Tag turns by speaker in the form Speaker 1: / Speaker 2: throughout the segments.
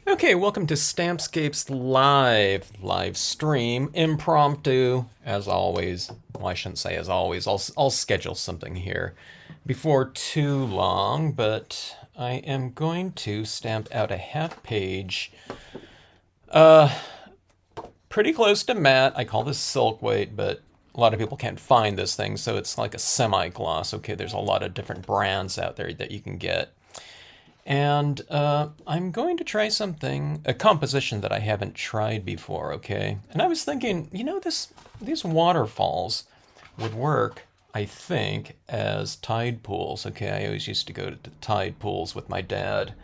Speaker 1: Okay, welcome to Stampscapes live stream, impromptu, as always. Well, I shouldn't say as always. I'll schedule something here before too long, but I am going to stamp out a half page, pretty close to matte. I call this silk weight, but a lot of people can't find this thing, so it's like a semi-gloss. Okay, there's a lot of different brands out there that you can get. And I'm going to try something, a composition that I haven't tried before, okay? And I was thinking, these waterfalls would work, I think, as tide pools, okay? I always used to go to tide pools with my dad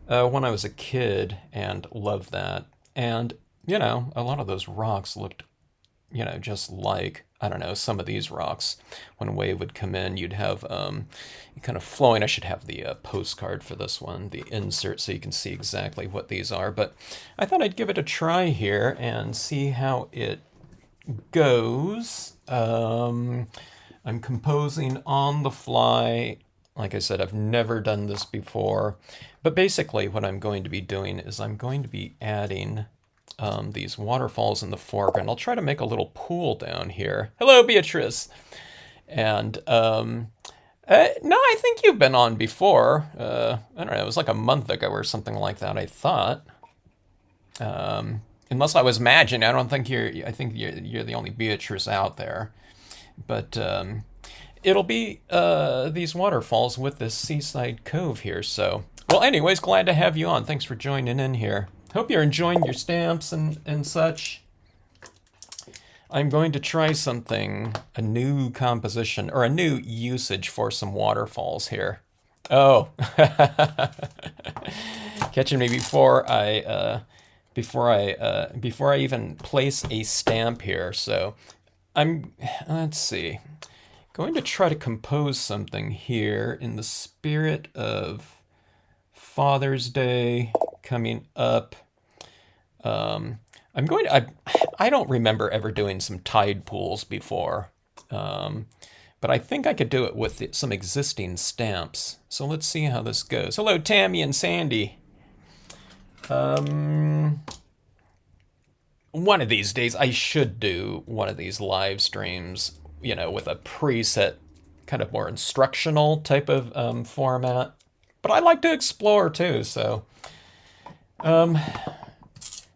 Speaker 1: when I was a kid and loved that. And, a lot of those rocks looked just like, I don't know, some of these rocks. When a wave would come in, you'd have kind of flowing. I should have the postcard for this one, the insert, so you can see exactly what these are. But I thought I'd give it a try here and see how it goes. I'm composing on the fly. Like I said, I've never done this before. But basically what I'm going to be doing is I'm going to be adding these waterfalls in the foreground. I'll try to make a little pool down here. Hello, Beatrice. And no, I think you've been on before. I don't know, it was like a month ago or something like that, I thought. Unless I was imagining, I think you're the only Beatrice out there. But it'll be these waterfalls with this Seaside Cove here. So, well, anyways, glad to have you on. Thanks for joining in here. Hope you're enjoying your stamps and such. I'm going to try something, a new composition, or a new usage for some waterfalls here. Oh, catching me before I even place a stamp here. So let's see, going to try to compose something here in the spirit of Father's Day coming up. I don't remember ever doing some tide pools before, but I think I could do it with some existing stamps. So let's see how this goes. Hello, Tammy and Sandy. One of these days I should do one of these live streams, with a preset, kind of more instructional type of format. But I like to explore too, so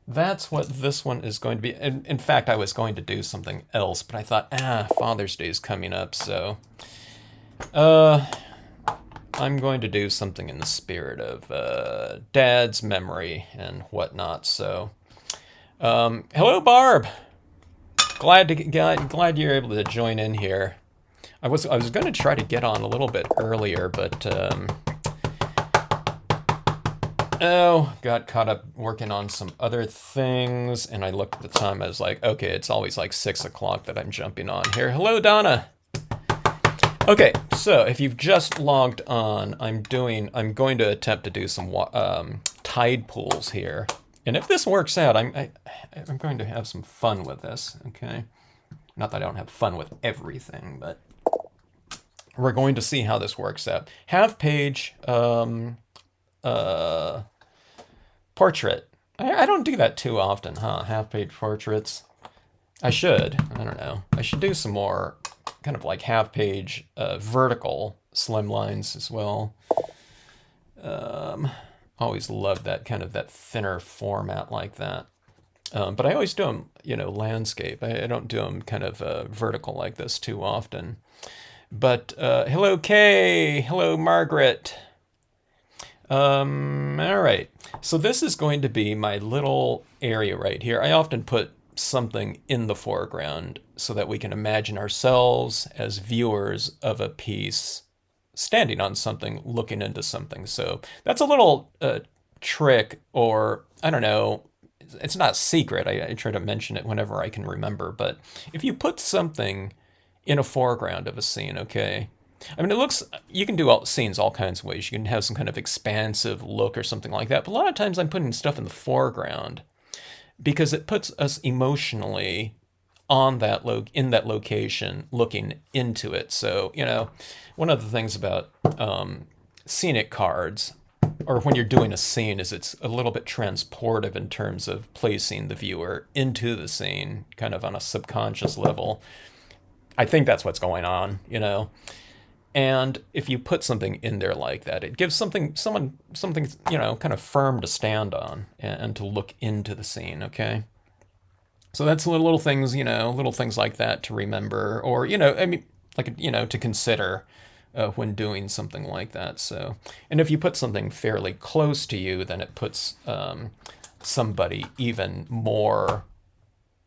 Speaker 1: that's what this one is going to be. In fact, I was going to do something else, but I thought, Father's Day is coming up, so I'm going to do something in the spirit of Dad's memory and whatnot. So, hello, Barb. Glad you're able to join in here. I was going to try to get on a little bit earlier, but got caught up working on some other things, and I looked at the time. I was like, okay, it's always like 6 o'clock that I'm jumping on here. Hello, Donna. Okay, so if you've just logged on, I'm going to attempt to do some tide pools here, and if this works out, I'm going to have some fun with this. Okay, not that I don't have fun with everything, but we're going to see how this works out. Half page. Portrait. I don't do that too often, huh? Half-page portraits. I should. I don't know. I should do some more kind of like half-page vertical slimlines as well. Always loved that kind of that thinner format like that. But I always do them, landscape. I don't do them kind of vertical like this too often. But hello, Kay. Hello, Margaret. All right. So this is going to be my little area right here. I often put something in the foreground so that we can imagine ourselves as viewers of a piece standing on something, looking into something. So that's a little trick, or I don't know. It's not secret. I try to mention it whenever I can remember. But if you put something in a foreground of a scene, okay, I mean, you can do scenes all kinds of ways. You can have some kind of expansive look or something like that. But a lot of times I'm putting stuff in the foreground because it puts us emotionally on in that location, looking into it. So, one of the things about scenic cards or when you're doing a scene, is it's a little bit transportive in terms of placing the viewer into the scene, kind of on a subconscious level. I think that's what's going on, you know. And if you put something in there like that, it gives someone something, you know, kind of firm to stand on and to look into the scene. Okay. So that's little things, you know, little things like that to remember, or, you know, I mean, like, you know, to consider when doing something like that. So, and if you put something fairly close to you, then it puts somebody even more,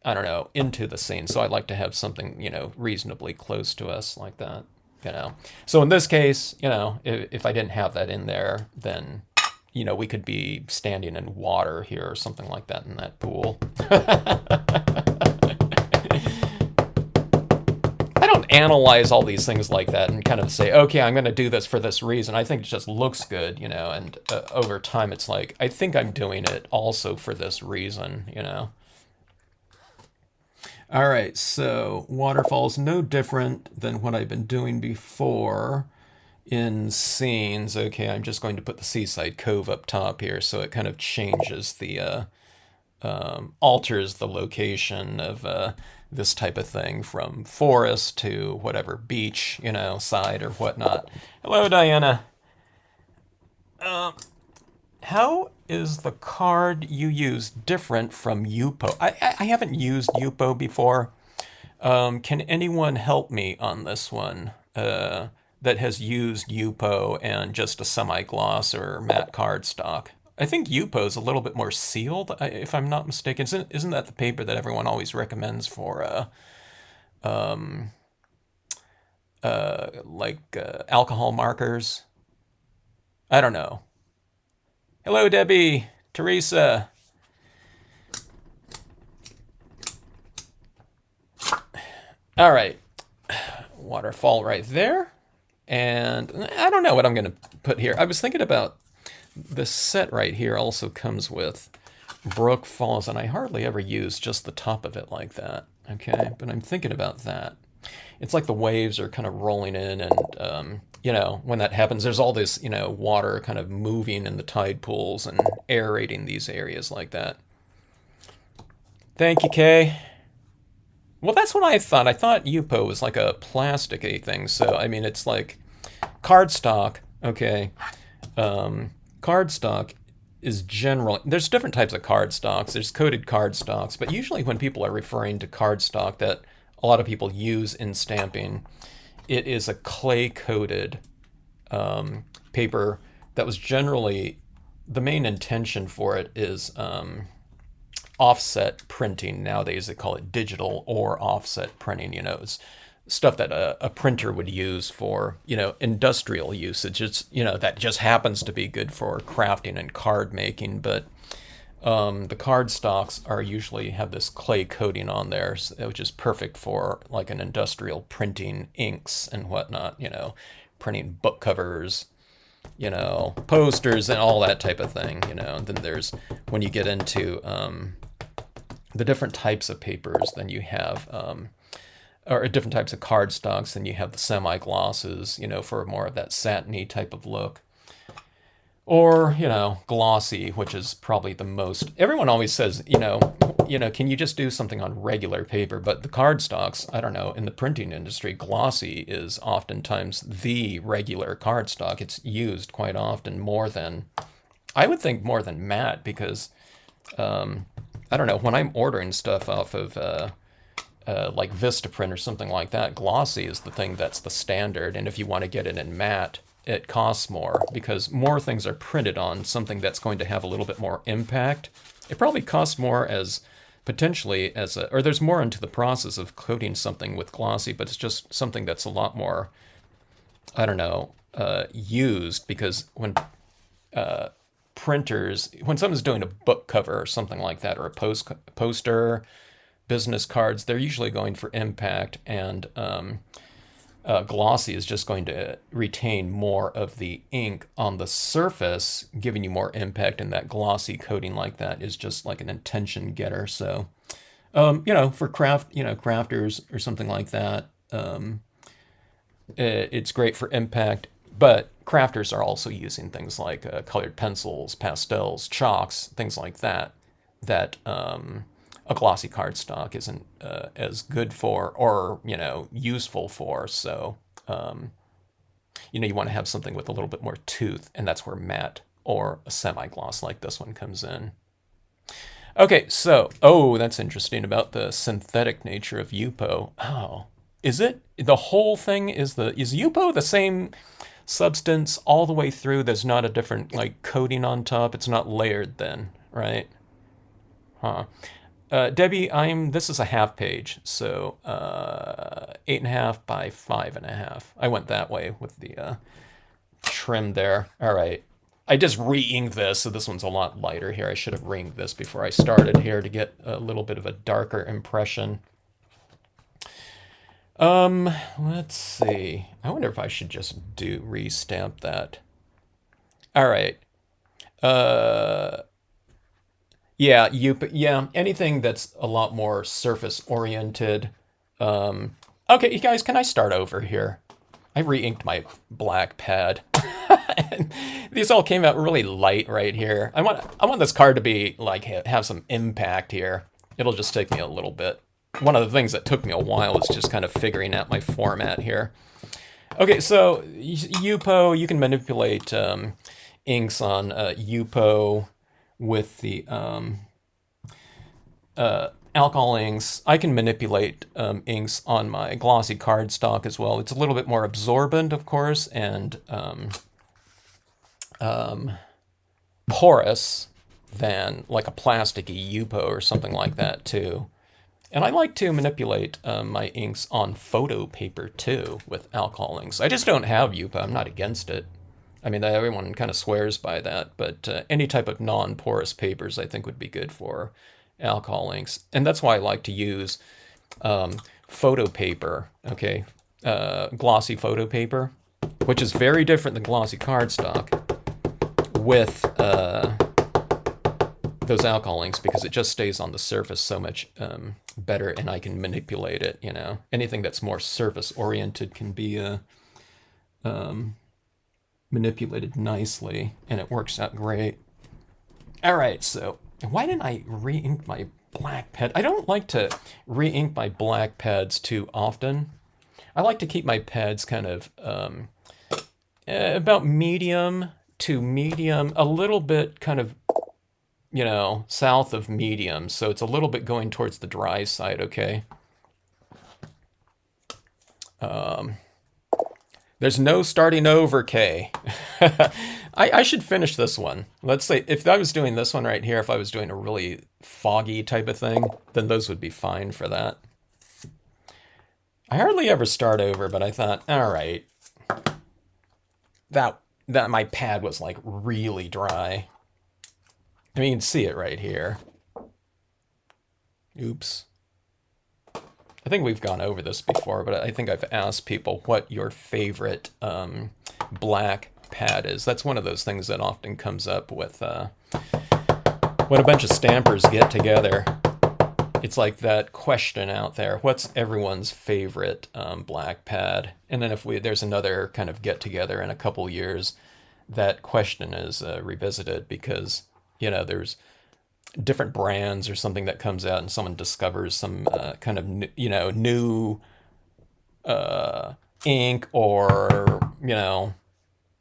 Speaker 1: I don't know, into the scene. So I like to have something, you know, reasonably close to us like that, you know. So in this case, you know, if I didn't have that in there, then, you know, we could be standing in water here or something like that in that pool. I don't analyze all these things like that and kind of say, okay, I'm going to do this for this reason. I think it just looks good, you know, and over time it's like, I think I'm doing it also for this reason, you know. All right, so waterfalls, no different than what I've been doing before in scenes. Okay, I'm just going to put the Seaside Cove up top here, so it kind of changes the, alters the location of this type of thing from forest to whatever beach, you know, side or whatnot. Hello, Diana. How is the card you use different from Yupo? I haven't used Yupo before. Can anyone help me on this one that has used Yupo and just a semi-gloss or matte cardstock? I think Yupo is a little bit more sealed, if I'm not mistaken. Isn't that the paper that everyone always recommends for alcohol markers? I don't know. Hello, Debbie, Teresa. All right, waterfall right there. And I don't know what I'm going to put here. I was thinking about this set right here also comes with Brook Falls, and I hardly ever use just the top of it like that. Okay, but I'm thinking about that. It's like the waves are kind of rolling in, and you know, when that happens, there's all this, you know, water kind of moving in the tide pools and aerating these areas like that. Thank you, Kay. Well, that's what I thought. I thought Yupo was like a plastic-y thing. So, I mean, it's like cardstock. Okay. Cardstock is general. There's different types of cardstocks. There's coated cardstocks, but usually when people are referring to cardstock that a lot of people use in stamping, it is a clay-coated paper that was generally, the main intention for it is offset printing. Nowadays they call it digital or offset printing. You know, it's stuff that a printer would use for, you know, industrial usage. It's, you know, that just happens to be good for crafting and card making, but the card stocks are usually have this clay coating on there, which is perfect for like an industrial printing inks and whatnot, you know, printing book covers, you know, posters and all that type of thing, you know. And then there's, when you get into the different types of papers, then you have, or different types of card stocks, then you have the semi-glosses, you know, for more of that satiny type of look. Or, you know, glossy, which is probably the most, everyone always says, you know, can you just do something on regular paper? But the cardstocks, I don't know, in the printing industry, glossy is oftentimes the regular cardstock. It's used quite often more than, I would think more than matte, because, I don't know, when I'm ordering stuff off of, like Vistaprint or something like that, glossy is the thing that's the standard. And if you want to get it in matte, it costs more because more things are printed on something that's going to have a little bit more impact. It probably costs more as potentially as a, or there's more into the process of coating something with glossy, but it's just something that's a lot more, I don't know, used, because when printers, when someone's doing a book cover or something like that, or a poster, business cards, they're usually going for impact, and glossy is just going to retain more of the ink on the surface, giving you more impact, and that glossy coating like that is just like an intention getter. So, you know, for crafters or something like that, it's great for impact. But crafters are also using things like colored pencils, pastels, chalks, things like that, that a glossy cardstock isn't as good for or, useful for. So, you want to have something with a little bit more tooth, and that's where matte or a semi-gloss like this one comes in. Okay, so, that's interesting about the synthetic nature of Yupo. Oh, is it? The whole thing is Yupo the same substance all the way through? There's not a different, like, coating on top? It's not layered then, right? Huh. Debbie, this is a half page, so 8.5 by 5.5. I went that way with the trim there. All right. I just re-inked this, so this one's a lot lighter here. I should have re-inked this before I started here to get a little bit of a darker impression. Let's see. I wonder if I should just re-stamp that. All right. Yeah, anything that's a lot more surface oriented. Okay, you guys, can I start over here? I re-inked my black pad. These all came out really light right here. I want this card to be like have some impact here. It'll just take me a little bit. One of the things that took me a while is just kind of figuring out my format here. Okay, so Yupo, you can manipulate inks on Yupo with the alcohol inks. I can manipulate inks on my glossy cardstock as well. It's a little bit more absorbent, of course, and porous than like a plasticky Yupo or something like that too. And I like to manipulate my inks on photo paper too with alcohol inks. I just don't have Yupo. I'm not against it. I mean, everyone kind of swears by that, but any type of non-porous papers I think would be good for alcohol inks. And that's why I like to use photo paper, okay? Glossy photo paper, which is very different than glossy cardstock, with those alcohol inks, because it just stays on the surface so much better, and I can manipulate it, Anything that's more surface-oriented can be manipulated nicely, and it works out great. All right, so why didn't I re-ink my black pad? I don't like to re-ink my black pads too often. I like to keep my pads kind of about medium to medium, a little bit kind of, south of medium. So it's a little bit going towards the dry side, okay? There's no starting over, Kay. I should finish this one. Let's say, if I was doing this one right here, if I was doing a really foggy type of thing, then those would be fine for that. I hardly ever start over, but I thought, all right, that my pad was like really dry. I mean, you can see it right here. Oops. I think we've gone over this before, but I think I've asked people what your favorite black pad is. That's one of those things that often comes up with when a bunch of stampers get together. It's like that question out there: what's everyone's favorite black pad? And then if there's another kind of get together in a couple years, that question is revisited, because there's different brands or something that comes out, and someone discovers some kind of new ink, or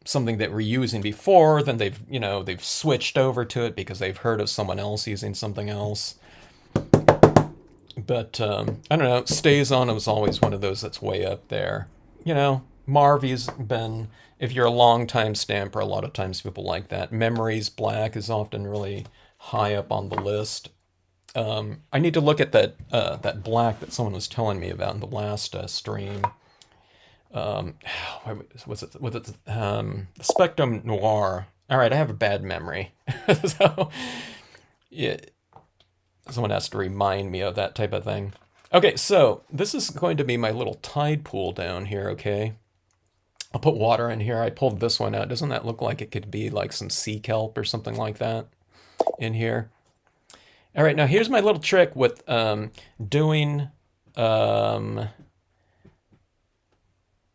Speaker 1: something that we're using before, then they've switched over to it because they've heard of someone else using something else. But I don't know, StazOn was always one of those that's way up there. Marvy's been, if you're a long time stamper, a lot of times people like that. Memories Black is often really high up on the list. I need to look at that black that someone was telling me about in the last stream. Was it Spectrum Noir? All right, I have a bad memory, so yeah, someone has to remind me of that type of thing. Okay, so this is going to be my little tide pool down here. Okay, I'll put water in here. I pulled this one out. Doesn't that look like it could be like some sea kelp or something like that in here? All right, now here's my little trick with doing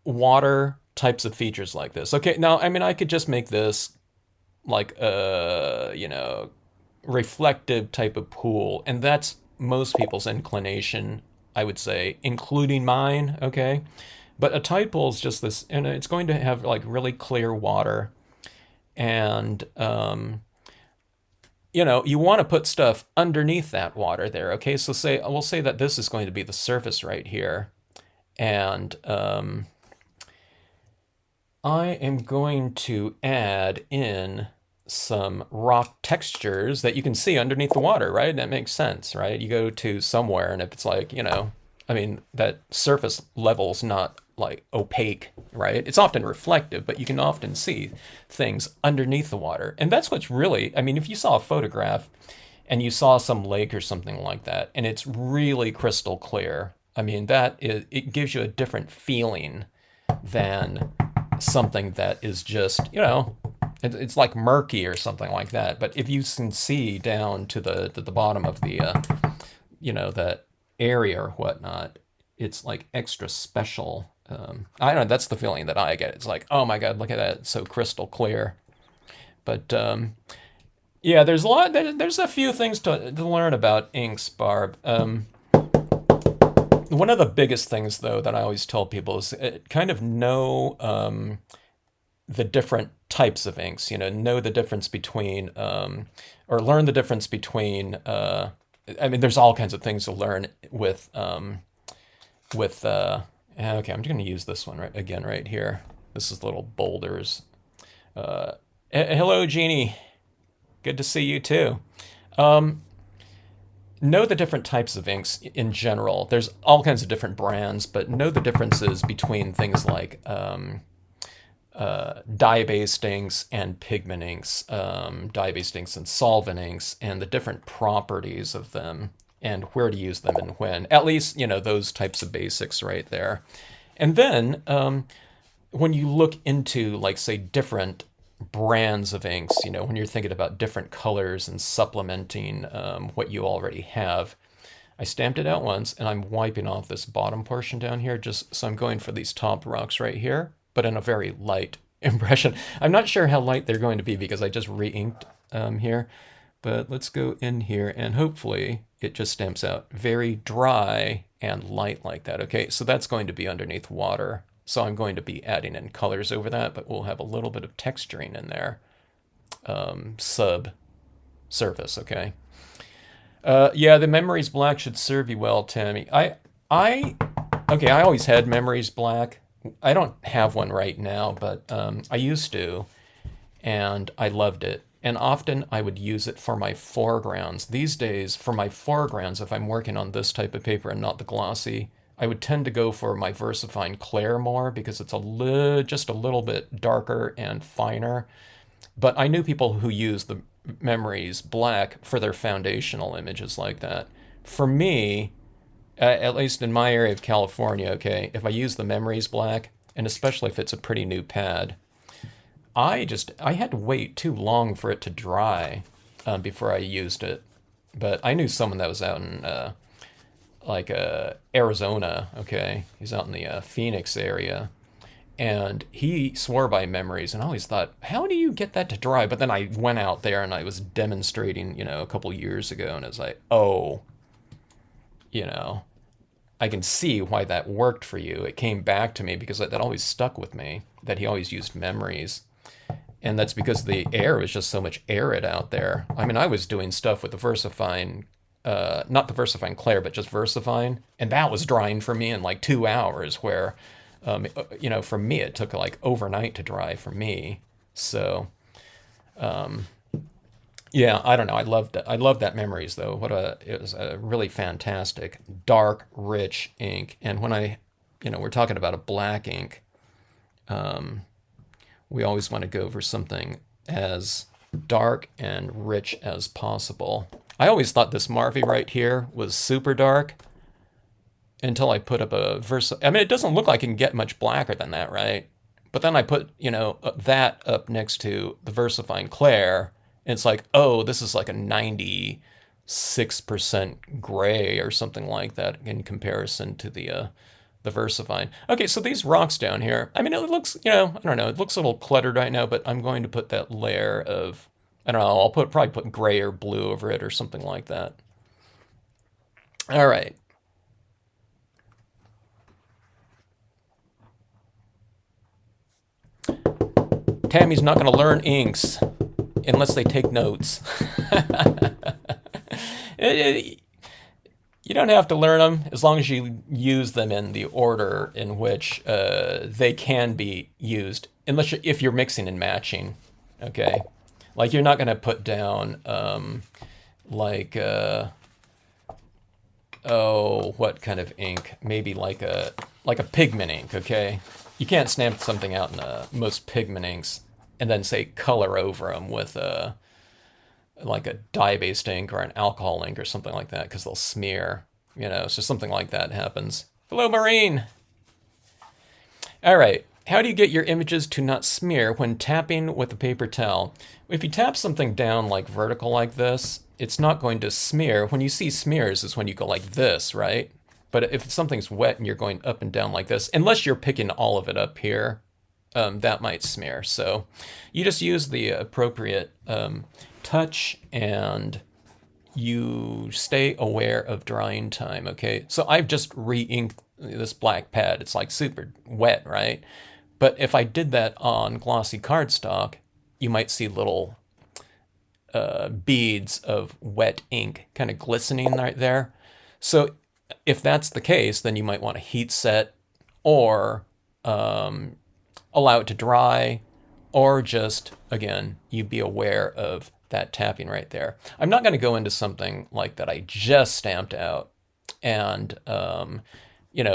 Speaker 1: water types of features like this. Okay, now, I mean, I could just make this like a, reflective type of pool, and that's most people's inclination, I would say, including mine, okay? But a tide pool is just this, and it's going to have like really clear water, and you want to put stuff underneath that water there, okay? So we'll say that this is going to be the surface right here, and I am going to add in some rock textures that you can see underneath the water, right? That makes sense, right? You go to somewhere and if it's like, I mean, that surface level's not like opaque, right? It's often reflective, but you can often see things underneath the water. And that's what's really, I mean, if you saw a photograph and you saw some lake or something like that, and it's really crystal clear, I mean, it gives you a different feeling than something that is just, it's like murky or something like that. But if you can see down to the bottom of the, that area or whatnot, it's like extra special. I don't know, that's the feeling that I get. It's like, oh my God, look at that, it's so crystal clear. But yeah, there's a few things to learn about inks, Barb. One of the biggest things, though, that I always tell people is kind of know the different types of inks. Know the difference between, or learn the difference between. I mean, there's all kinds of things to learn with. Okay, I'm going to use this one right here. This is little boulders. Hello, Jeannie. Good to see you too. Know the different types of inks in general. There's all kinds of different brands, but know the differences between things like dye-based inks and pigment inks, dye-based inks and solvent inks, and the different properties of them and where to use them and when. At least, those types of basics right there. And then when you look into, like, say, different brands of inks, when you're thinking about different colors and supplementing what you already have. I stamped it out once and I'm wiping off this bottom portion down here, just so I'm going for these top rocks right here, but in a very light impression. I'm not sure how light they're going to be because I just re-inked here, but let's go in here and hopefully it just stamps out very dry and light like that. Okay, so that's going to be underneath water. So I'm going to be adding in colors over that, but we'll have a little bit of texturing in there. Surface, okay? Yeah, the Memories Black should serve you well, Tammy. I always had Memories Black. I don't have one right now, but I used to, and I loved it. And often I would use it for my foregrounds. These days, for my foregrounds, if I'm working on this type of paper and not the glossy, I would tend to go for my VersaFine Clair more because it's just a little bit darker and finer. But I knew people who used the Memories Black for their foundational images like that. For me, at least in my area of California, okay, if I use the Memories Black, and especially if it's a pretty new pad, I had to wait too long for it to dry before I used it. But I knew someone that was out in Arizona, okay? He's out in the Phoenix area. And he swore by Memories, and I always thought, how do you get that to dry? But then I went out there and I was demonstrating, a couple years ago, and I was like, oh, I can see why that worked for you. It came back to me because that always stuck with me, that he always used Memories. And that's because the air was just so much arid out there. I mean, I was doing stuff with the VersaFine, not the VersaFine Clair, but just VersaFine. And that was drying for me in like 2 hours, where, for me, it took like overnight to dry for me. So, yeah, I don't know. I loved that Memories, though. It was a really fantastic, dark, rich ink. And when we're talking about a black ink, we always want to go for something as dark and rich as possible. I always thought this Marvy right here was super dark until I put up I mean, it doesn't look like it can get much blacker than that, right? But then I put, that up next to the VersaFine Clair, and it's like, oh, this is like a 96% gray or something like that in comparison to the diversifying. Okay, so these rocks down here, I mean, it looks, I don't know, it looks a little cluttered right now, but I'm going to put that layer of, I don't know, probably put gray or blue over it or something like that. All right. Tammy's not going to learn inks unless they take notes. You don't have to learn them as long as you use them in the order in which they can be used, unless if you're mixing and matching. Okay, like you're not going to put down what kind of ink? Maybe like a pigment ink. Okay, you can't stamp something out in most pigment inks and then say color over them with like a dye-based ink or an alcohol ink or something like that, because they'll smear. So something like that happens. Hello, Marine. All right. How do you get your images to not smear when tapping with a paper towel? If you tap something down like vertical like this, it's not going to smear. When you see smears is when you go like this, right? But if something's wet and you're going up and down like this, unless you're picking all of it up here, that might smear. So you just use the appropriate touch, and you stay aware of drying time. Okay, so I've just re-inked this black pad. It's like super wet, right? But if I did that on glossy cardstock, you might see little beads of wet ink kind of glistening right there. So if that's the case, then you might want to heat set, or allow it to dry, or just, again, you be aware of that tapping right there. I'm not going to go into something like that I just stamped out and,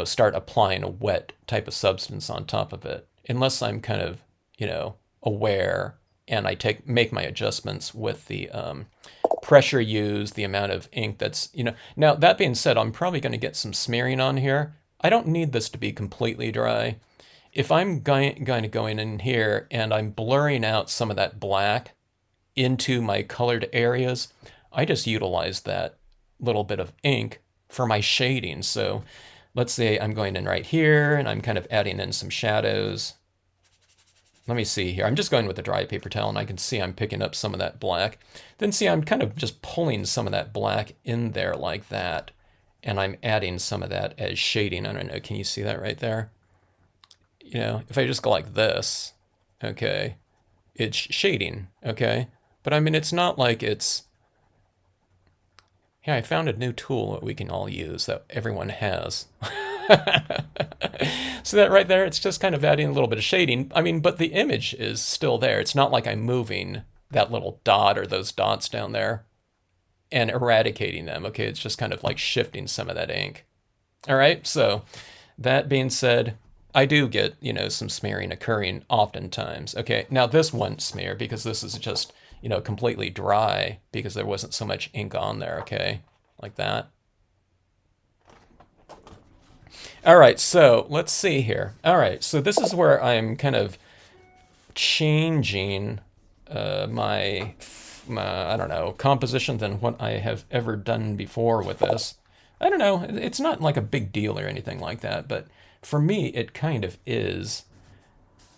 Speaker 1: start applying a wet type of substance on top of it, unless I'm kind of, aware, and I make my adjustments with the pressure used, the amount of ink that's, Now, that being said, I'm probably going to get some smearing on here. I don't need this to be completely dry. If I'm going to go in here and I'm blurring out some of that black into my colored areas, I just utilize that little bit of ink for my shading. So let's say I'm going in right here and I'm kind of adding in some shadows. Let me see here. I'm just going with the dry paper towel, and I can see I'm picking up some of that black. Then see, I'm kind of just pulling some of that black in there like that, and I'm adding some of that as shading. I don't know, can you see that right there? If I just go like this, okay, it's shading, okay? But I mean, it's not like it's... Yeah, I found a new tool that we can all use that everyone has. So that right there, it's just kind of adding a little bit of shading. I mean, but the image is still there. It's not like I'm moving that little dot or those dots down there and eradicating them, okay? It's just kind of like shifting some of that ink. All right, so that being said, I do get, some smearing occurring oftentimes. Okay, now this won't smear because this is just, completely dry because there wasn't so much ink on there, okay? Like that. All right, so let's see here. All right, so this is where I'm kind of changing my, I don't know, composition than what I have ever done before with this. I don't know, it's not like a big deal or anything like that, but for me, it kind of is,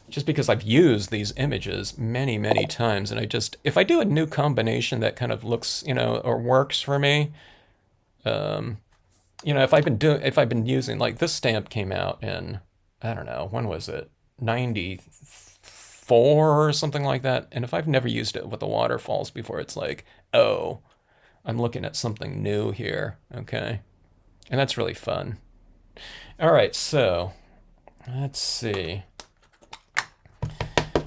Speaker 1: just because I've used these images many, many times, and if I do a new combination that kind of looks, or works for me, if I've been using, like this stamp came out in, I don't know, when was it? 94 or something like that. And if I've never used it with the waterfalls before, it's like, oh, I'm looking at something new here, okay? And that's really fun. All right, so let's see.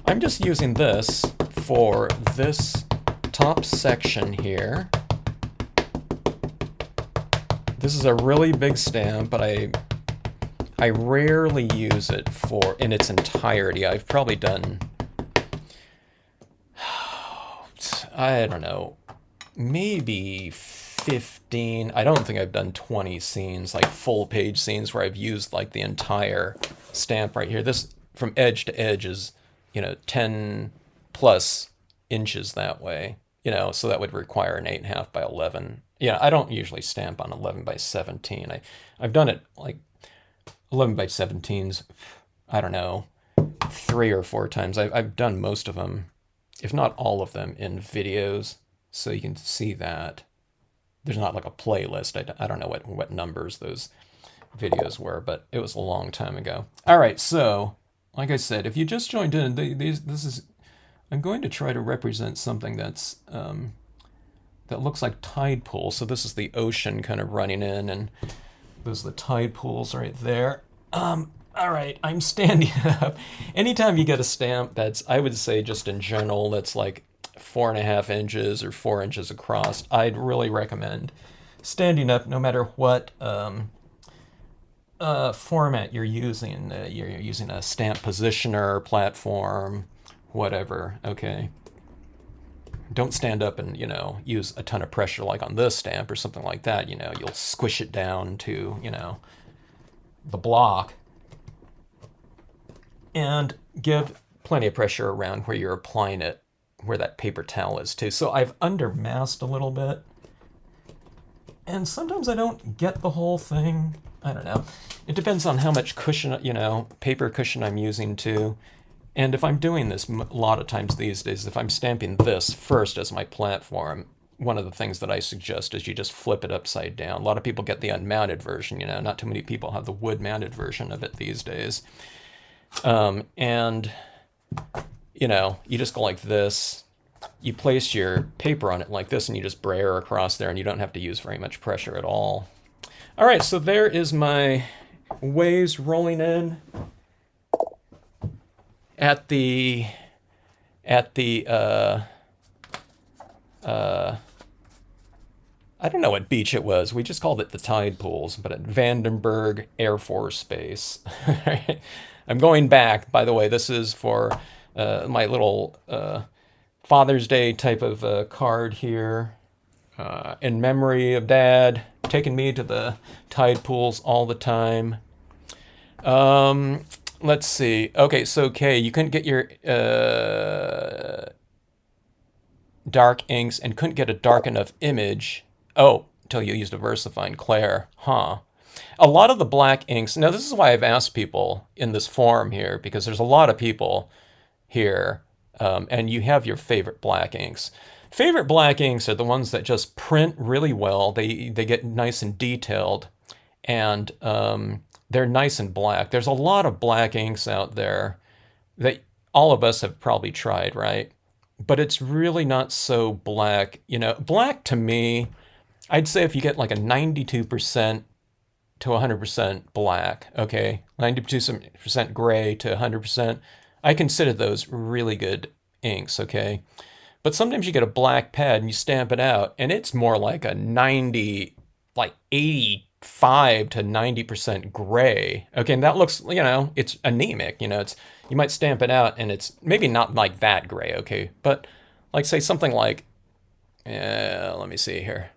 Speaker 1: I'm just using this for this top section here. This is a really big stamp, but I rarely use it in its entirety. I've probably done, I don't know, maybe 15. I don't think I've done 20 scenes, like full page scenes where I've used like the entire stamp right here. This from edge to edge is, 10 plus inches that way, so that would require an 8.5 by 11. Yeah, I don't usually stamp on 11 by 17. I've done it like 11 by 17s, I don't know, 3 or 4 times. I've done most of them, if not all of them, in videos, so you can see that. There's not like a playlist. I don't know what numbers those videos were, but it was a long time ago. All right, so like I said, if you just joined in, I'm going to try to represent something that looks like tide pools. So this is the ocean kind of running in, and those are the tide pools right there. All right, I'm standing up. Anytime you get a stamp that's, I would say just in general, that's like 4.5 inches or 4 inches across, I'd really recommend standing up no matter what format you're using. You're using a stamp positioner, platform, whatever, okay? Don't stand up and, use a ton of pressure like on this stamp or something like that. You'll squish it down to, the block. And give plenty of pressure around where you're applying it, where that paper towel is too. So I've undermasked a little bit. And sometimes I don't get the whole thing. I don't know. It depends on how much cushion, paper cushion I'm using too. And if I'm doing this a lot of times these days, if I'm stamping this first as my platform, one of the things that I suggest is you just flip it upside down. A lot of people get the unmounted version, not too many people have the wood-mounted version of it these days. And, you just go like this. You place your paper on it like this, and you just brayer across there, and you don't have to use very much pressure at all. All right, so there is my waves rolling in at the I don't know what beach it was. We just called it the tide pools, but at Vandenberg Air Force Base. I'm going back, by the way. This is for my little Father's Day type of card here. In memory of Dad taking me to the tide pools all the time. Let's see. Okay, so Kay, you couldn't get your dark inks and couldn't get a dark enough image. Oh, until you used a VersaFine. Claire. Huh. A lot of the black inks, now this is why I've asked people in this forum here, because there's a lot of people here, and you have your favorite black inks. Favorite black inks are the ones that just print really well. They get nice and detailed, and they're nice and black. There's a lot of black inks out there that all of us have probably tried, right? But it's really not so black. Black to me, I'd say if you get like a 92% to 100% black, okay? 92% gray to 100%, I consider those really good inks, okay? But sometimes you get a black pad and you stamp it out, and it's more like a 85 to 90% gray. Okay, and that looks, it's anemic. You might stamp it out and it's maybe not like that gray, okay? But like say something like, let me see here,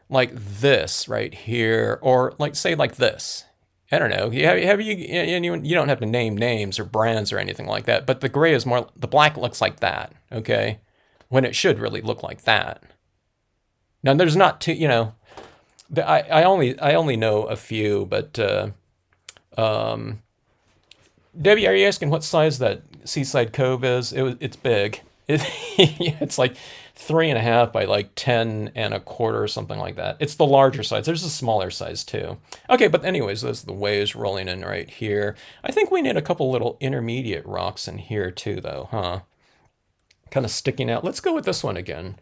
Speaker 1: like this right here, or like say like this. I don't know. You don't have to name names or brands or anything like that, but the gray is more, the black looks like that, okay? When it should really look like that. Now there's not too, I only know a few, but Debbie, are you asking what size that Seaside Cove is? It's big. It's like 3.5 by like 10.25 or something like that. It's the larger size. There's a smaller size too. Okay, but anyways, those are the waves rolling in right here. I think we need a couple little intermediate rocks in here too, though, huh? Kind of sticking out. Let's go with this one again.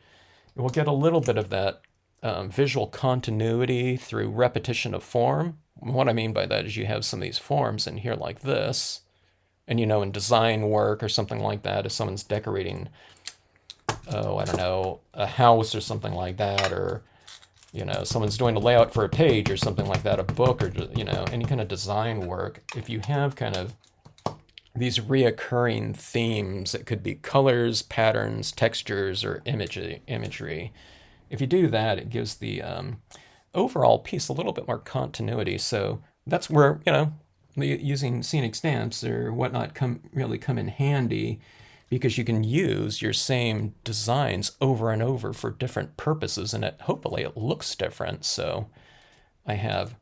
Speaker 1: We'll get a little bit of that visual continuity through repetition of form. What I mean by that is you have some of these forms in here like this, and in design work or something like that, if someone's decorating, I don't know, a house or something like that, or someone's doing a layout for a page or something like that, a book, or any kind of design work, if you have kind of these reoccurring themes, it could be colors, patterns, textures, or imagery. If you do that, it gives the overall piece a little bit more continuity. So that's where, using scenic stamps or whatnot really come in handy, because you can use your same designs over and over for different purposes, and hopefully it looks different. So I have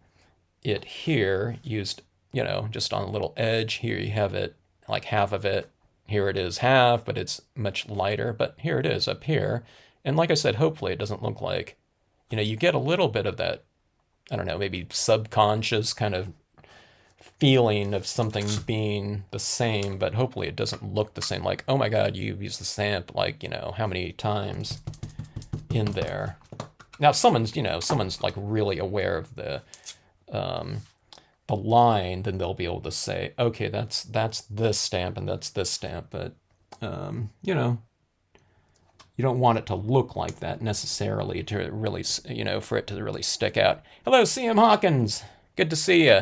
Speaker 1: it here used, you know, just on a little edge. Here you have it, like half of it. Here it is half, but it's much lighter. But here it is up here. And like I said, hopefully it doesn't look like, you know, you get a little bit of that, I don't know, maybe subconscious kind of feeling of something being the same, but hopefully it doesn't look the same. Like, oh my God, you've used the stamp like, you know, how many times in there. Now someone's, you know, someone's like really aware of the line, then they'll be able to say, okay, that's this stamp and that's this stamp. But, you know, you don't want it to look like that necessarily to really, you know, for it to really stick out. Hello, C.M. Hawkins. Good to see you.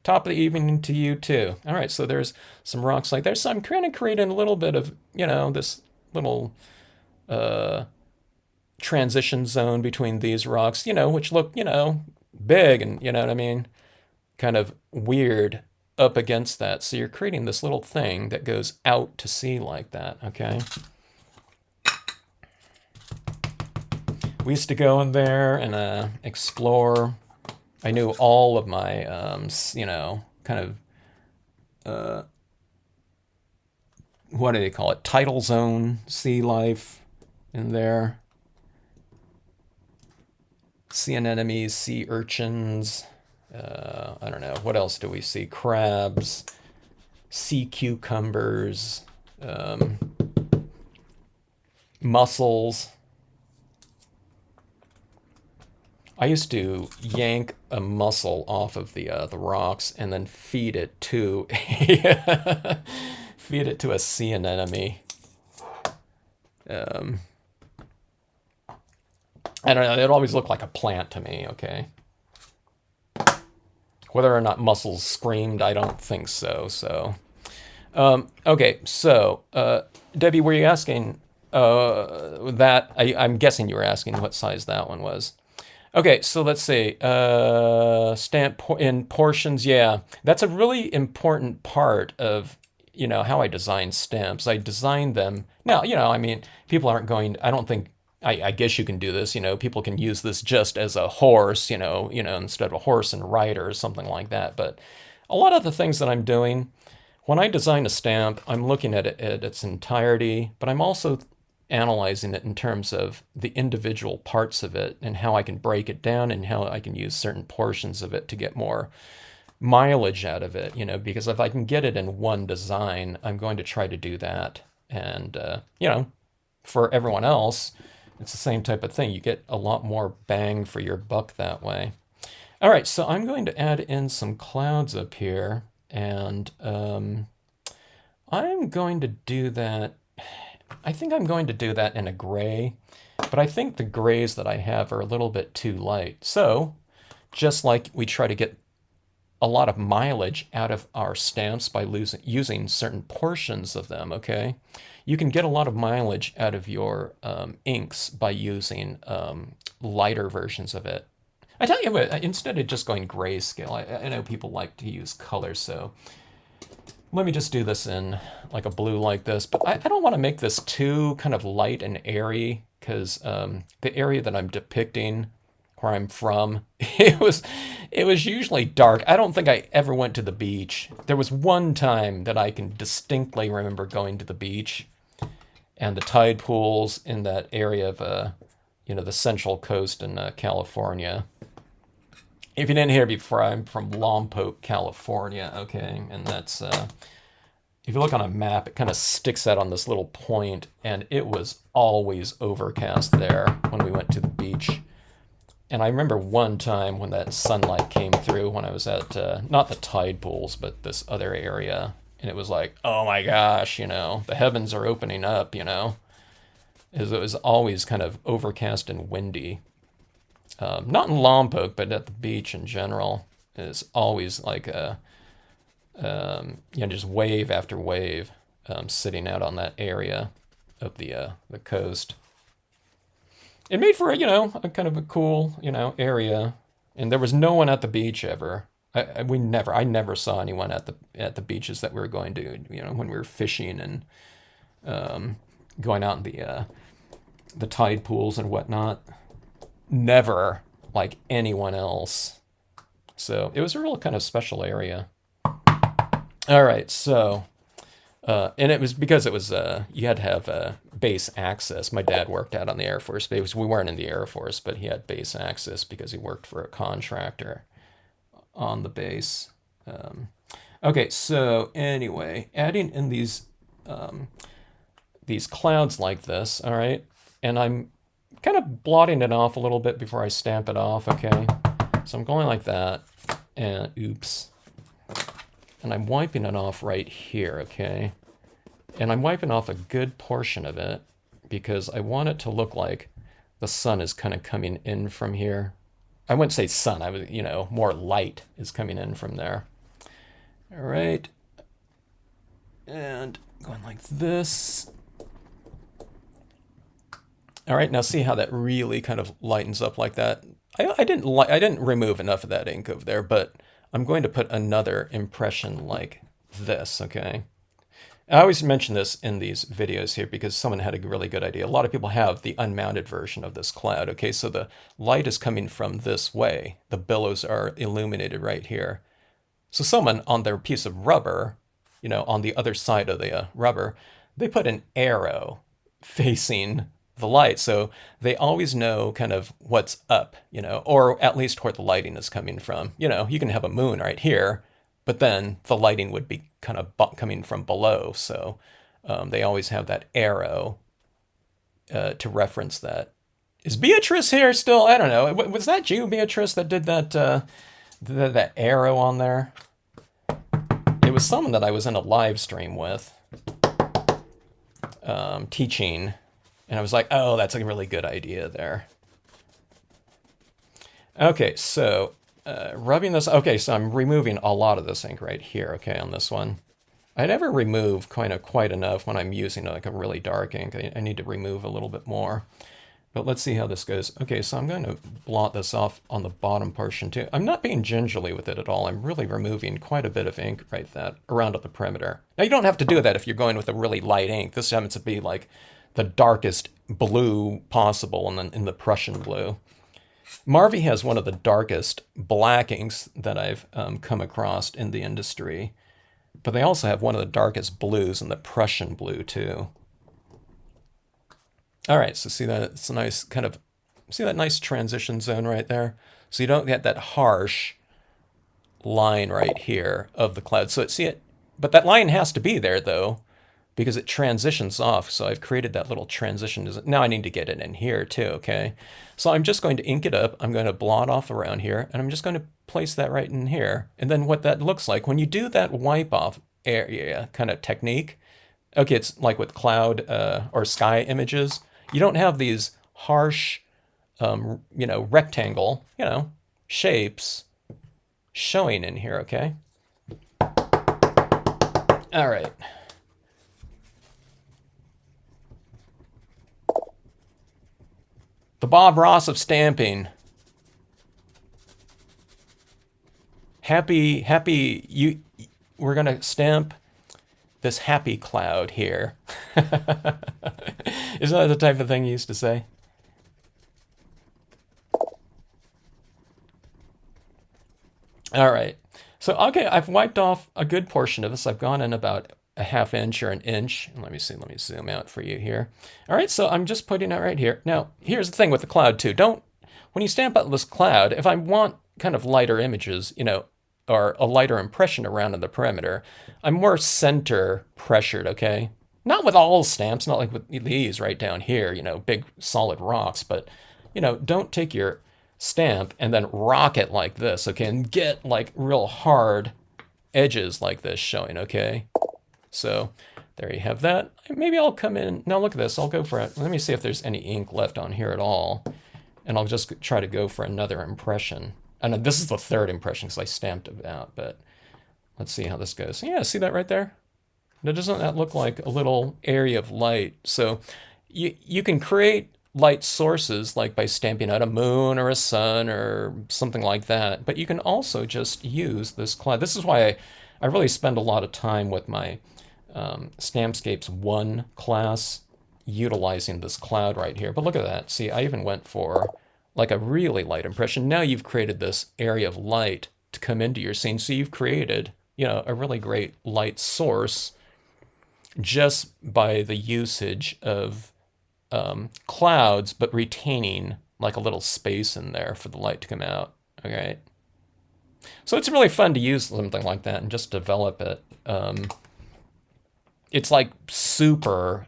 Speaker 1: Top of the evening to you too. All right, so there's some rocks like there. So I'm kind of creating a little bit of, you know, this little transition zone between these rocks, you know, which look, you know, big and, you know what I mean, kind of weird up against that. So you're creating this little thing that goes out to sea like that, okay? We used to go in there and explore. I knew all of my, you know, kind of, what do they call it? Tidal zone sea life in there. Sea anemones, sea urchins. I don't know. What else do we see? Crabs, sea cucumbers, mussels. I used to yank a mussel off of the rocks and then feed it to feed it to a sea anemone. I don't know. It always looked like a plant to me. Okay. Whether or not mussels screamed, I don't think so. So, okay. So, Debbie, were you asking that? I'm guessing you were asking what size that one was. Okay, so let's see. Stamp in portions. Yeah, that's a really important part of, you know, how I design stamps. I design them. Now, you know, I mean, people aren't going, I don't think, I guess you can do this, you know, people can use this just as a horse, you know, instead of a horse and rider or something like that. But a lot of the things that I'm doing, when I design a stamp, I'm looking at it at its entirety, but I'm also analyzing it in terms of the individual parts of it and how I can break it down and how I can use certain portions of it to get more mileage out of it, you know, because if I can get it in one design, I'm going to try to do that. And, you know, for everyone else, it's the same type of thing. You get a lot more bang for your buck that way. All right, so I'm going to add in some clouds up here, and I'm going to do that. I think I'm going to do that in a gray, but I think the grays that I have are a little bit too light. So just like we try to get a lot of mileage out of our stamps by using certain portions of them, okay? You can get a lot of mileage out of your inks by using lighter versions of it. I tell you what, instead of just going grayscale, I know people like to use colors, so let me just do this in like a blue like this, but I don't want to make this too kind of light and airy, because the area that I'm depicting, where I'm from, it was usually dark. I don't think I ever went to the beach. There was one time that I can distinctly remember going to the beach and the tide pools in that area of, you know, the Central Coast in California. If you didn't hear before, I'm from Lompoc, California, okay? And that's, if you look on a map, it kind of sticks out on this little point, and it was always overcast there when we went to the beach. And I remember one time when that sunlight came through when I was at, not the tide pools, but this other area, and it was like, oh my gosh, you know, the heavens are opening up, you know? It was always kind of overcast and windy. Not in Lompoc, but at the beach in general. It's always like a, you know, just wave after wave sitting out on that area of the coast. It made for, you know, a kind of a cool, you know, area. And there was no one at the beach ever. I never saw anyone at the beaches that we were going to, you know, when we were fishing and going out in the tide pools and whatnot. Never like anyone else. So it was a real kind of special area. All right, so and it was because it was you had to have base access. My dad worked out on the Air Force base. We weren't in the Air Force, but he had base access because he worked for a contractor on the base. Okay, so anyway, adding in these clouds like this, all right, and I'm kind of blotting it off a little bit before I stamp it off, okay? So I'm going like that, and oops. And I'm wiping it off right here, okay? And I'm wiping off a good portion of it because I want it to look like the sun is kind of coming in from here. I wouldn't say sun, I would, more light is coming in from there. All right. And going like this. All right, now see how that really kind of lightens up like that. I didn't remove enough of that ink over there, but I'm going to put another impression like this, okay? I always mention this in these videos here because someone had a really good idea. A lot of people have the unmounted version of this cloud, okay? So the light is coming from this way. The billows are illuminated right here. So someone on their piece of rubber, on the other side of the rubber, they put an arrow facing the light. So they always know kind of what's up, or at least where the lighting is coming from. You can have a moon right here, but then the lighting would be kind of coming from below. So they always have that arrow to reference that. Is Beatrice here still? I don't know. Was that you, Beatrice, that did that arrow on there? It was someone that I was in a live stream with teaching. And I was like, oh, that's a really good idea there. Okay, so rubbing this. Okay, so I'm removing a lot of this ink right here, okay, on this one. I never remove quite enough when I'm using like a really dark ink. I need to remove a little bit more. But let's see how this goes. Okay, so I'm going to blot this off on the bottom portion too. I'm not being gingerly with it at all. I'm really removing quite a bit of ink right around at the perimeter. Now you don't have to do that if you're going with a really light ink. This happens to be like the darkest blue possible in the Prussian blue. Marvy has one of the darkest black inks that I've come across in the industry, but they also have one of the darkest blues in the Prussian blue too. All right, so see that it's a nice see that nice transition zone right there? So you don't get that harsh line right here of the cloud. So but that line has to be there though, because it transitions off. So I've created that little transition. Now I need to get it in here too, okay? So I'm just going to ink it up. I'm going to blot off around here, and I'm just going to place that right in here. And then what that looks like, when you do that wipe off area kind of technique, okay, it's like with cloud or sky images, you don't have these harsh, rectangle, shapes showing in here, okay? All right. The Bob Ross of stamping. We're gonna stamp this happy cloud here. Isn't that the type of thing you used to say? All right. So, okay, I've wiped off a good portion of this. I've gone in about a ½ inch or an inch. Let me see, let me zoom out for you here. All right, so I'm just putting it right here. Now, here's the thing with the cloud too. When you stamp out this cloud, if I want kind of lighter images, or a lighter impression around in the perimeter, I'm more center pressured, okay? Not with all stamps, not like with these right down here, big solid rocks, but, don't take your stamp and then rock it like this, okay? And get like real hard edges like this showing, okay? So there you have that. Maybe I'll come in. Now look at this. I'll go for it. Let me see if there's any ink left on here at all. And I'll just try to go for another impression. And this is the third impression because I stamped it out. But let's see how this goes. Yeah, see that right there? Now, doesn't that look like a little area of light? So you can create light sources like by stamping out a moon or a sun or something like that. But you can also just use this cloud. This is why I really spend a lot of time with my Stampscapes 1 class utilizing this cloud right here. But look at that. See, I even went for like a really light impression. Now you've created this area of light to come into your scene. So you've created a really great light source just by the usage of clouds, but retaining like a little space in there for the light to come out. Okay. So it's really fun to use something like that and just develop it. It's like super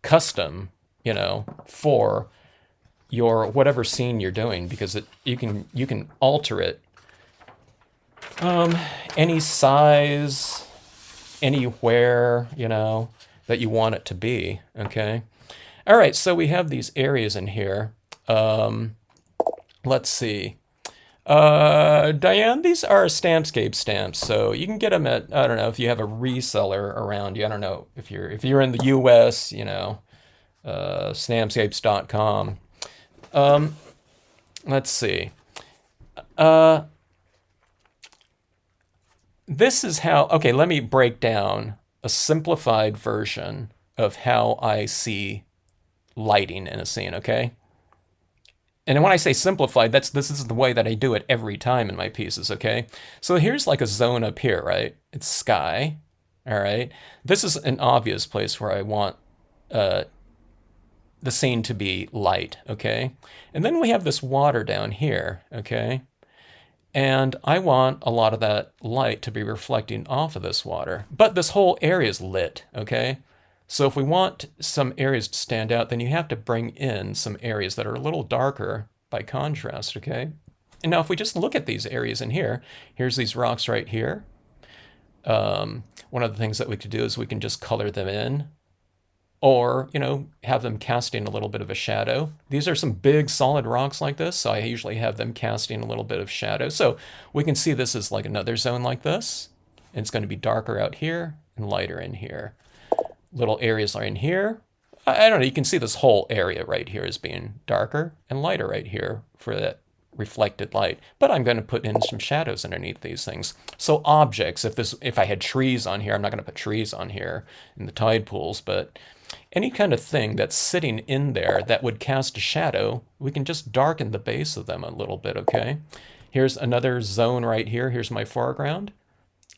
Speaker 1: custom, for your whatever scene you're doing, because you can alter it any size, anywhere, that you want it to be. Okay. All right. So we have these areas in here. Let's see. Diane, these are Stampscape stamps, so you can get them at, I don't know, if you have a reseller around you. I don't know if you're in the US, stampscapes.com. Let's see. This is how, okay, let me break down a simplified version of how I see lighting in a scene, okay? And when I say simplified, this is the way that I do it every time in my pieces, okay? So here's like a zone up here, right? It's sky, all right? This is an obvious place where I want the scene to be light, okay? And then we have this water down here, okay? And I want a lot of that light to be reflecting off of this water. But this whole area is lit, okay? So if we want some areas to stand out, then you have to bring in some areas that are a little darker by contrast, okay? And now if we just look at these areas in here, here's these rocks right here. One of the things that we could do is we can just color them in, or, have them casting a little bit of a shadow. These are some big solid rocks like this, so I usually have them casting a little bit of shadow. So we can see this is like another zone like this, and it's going to be darker out here and lighter in here. Little areas are in here. I don't know, you can see this whole area right here as being darker and lighter right here for that reflected light. But I'm going to put in some shadows underneath these things. So objects, if I had trees on here, I'm not going to put trees on here in the tide pools, but any kind of thing that's sitting in there that would cast a shadow, we can just darken the base of them a little bit, okay? Here's another zone right here. Here's my foreground.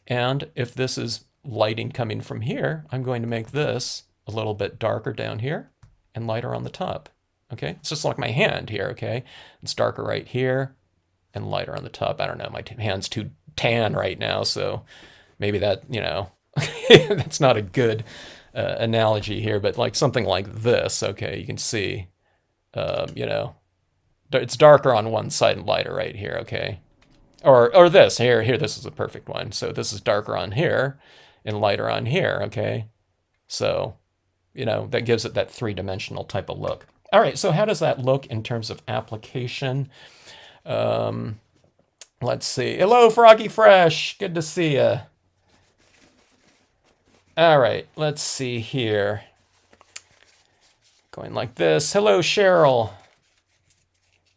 Speaker 1: And if this is lighting coming from here, I'm going to make this a little bit darker down here and lighter on the top. Okay, it's just like my hand here, okay? It's darker right here and lighter on the top. I don't know, my hand's too tan right now, so maybe that, that's not a good analogy here, but like something like this, okay, you can see, it's darker on one side and lighter right here, okay? Or this, here, this is a perfect one. So this is darker on here and lighter on here, okay? So, that gives it that three-dimensional type of look. All right, so how does that look in terms of application? Let's see. Hello, Froggy Fresh. Good to see you. All right, let's see here. Going like this. Hello, Cheryl.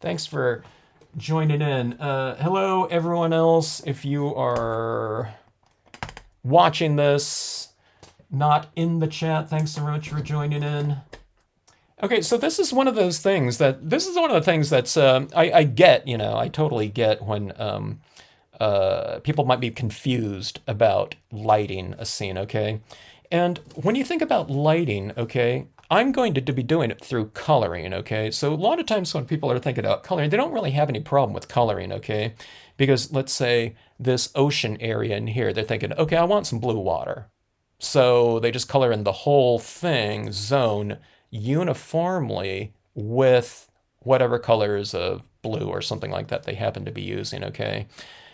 Speaker 1: Thanks for joining in. Hello, everyone else. If you are watching this, not in the chat, thanks so much for joining in. Okay, so this is one of the things that's, I get, I totally get when people might be confused about lighting a scene, okay? And when you think about lighting, okay, I'm going to be doing it through coloring, okay? So a lot of times when people are thinking about coloring, they don't really have any problem with coloring, okay? Because let's say this ocean area in here, they're thinking, okay, I want some blue water. So they just color in the whole thing, zone, uniformly with whatever colors of blue or something like that they happen to be using, okay?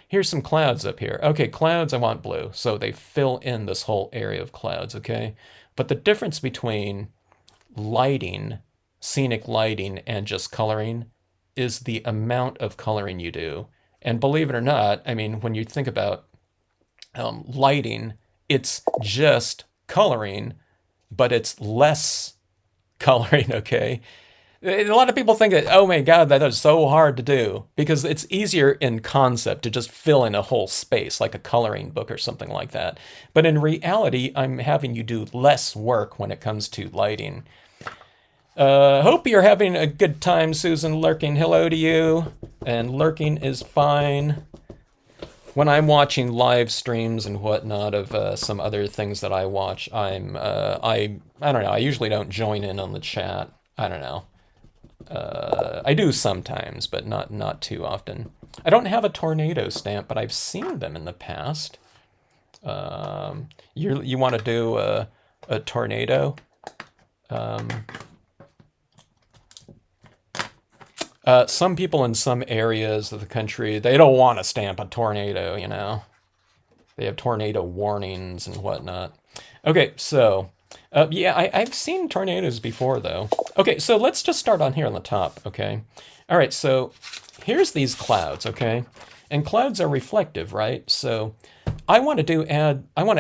Speaker 1: Here's some clouds up here. Okay, clouds, I want blue. So they fill in this whole area of clouds, okay? But the difference between lighting, scenic lighting, and just coloring is the amount of coloring you do. And believe it or not, I mean, when you think about lighting, it's just coloring, but it's less coloring, okay? A lot of people think that, oh my God, that is so hard to do, because it's easier in concept to just fill in a whole space, like a coloring book or something like that. But in reality, I'm having you do less work when it comes to lighting. Hope you're having a good time, Susan Lurking. Hello to you. And lurking is fine. when I'm watching live streams and whatnot of some other things that I watch, I don't know. I usually don't join in on the chat. I don't know. I do sometimes, but not too often. I don't have a tornado stamp, but I've seen them in the past. You want to do a tornado? Some people in some areas of the country, they don't want to stamp a tornado, you know. They have tornado warnings and whatnot. Okay, so, yeah, I've seen tornadoes before, though. Okay, so let's just start on here on the top, okay? All right, so here's these clouds, okay? And clouds are reflective, right? So I want to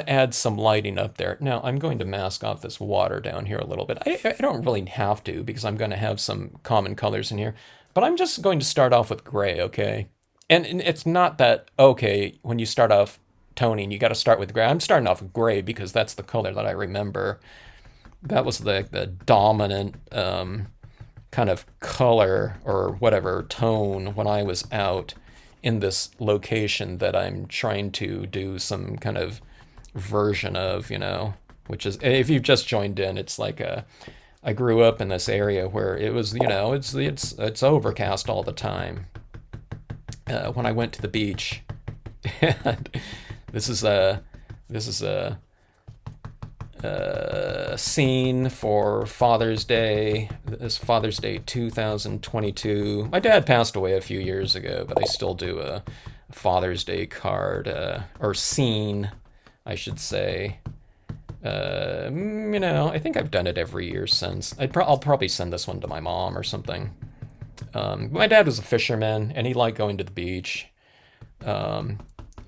Speaker 1: add some lighting up there. Now, I'm going to mask off this water down here a little bit. I don't really have to because I'm going to have some common colors in here. But I'm just going to start off with gray, okay? And it's not that, okay, when you start off toning, you got to start with gray. I'm starting off with gray because that's the color that I remember. That was the dominant kind of color or whatever tone when I was out in this location that I'm trying to do some kind of version of, you know, which is, if you've just joined in, it's like I grew up in this area where it was, you know, it's overcast all the time. When I went to the beach, and this is a scene for Father's Day. This Father's Day 2022. My dad passed away a few years ago, but I still do a Father's Day card or scene, I should say. You know, I think I've done it every year since. I'll probably send this one to my mom or something. My dad was a fisherman, and he liked going to the beach.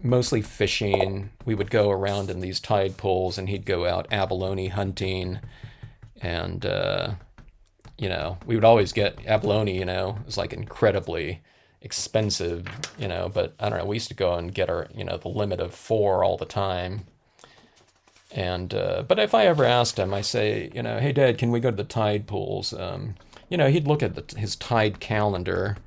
Speaker 1: Mostly fishing. We would go around in these tide pools, and he'd go out abalone hunting. And, you know, we would always get abalone, you know. It was like incredibly expensive, you know. But, I don't know, we used to go and get our, you know, the limit of 4 all the time. And but if I ever asked him, I say, you know, hey, Dad, can we go to the tide pools? You know, he'd look at his tide calendar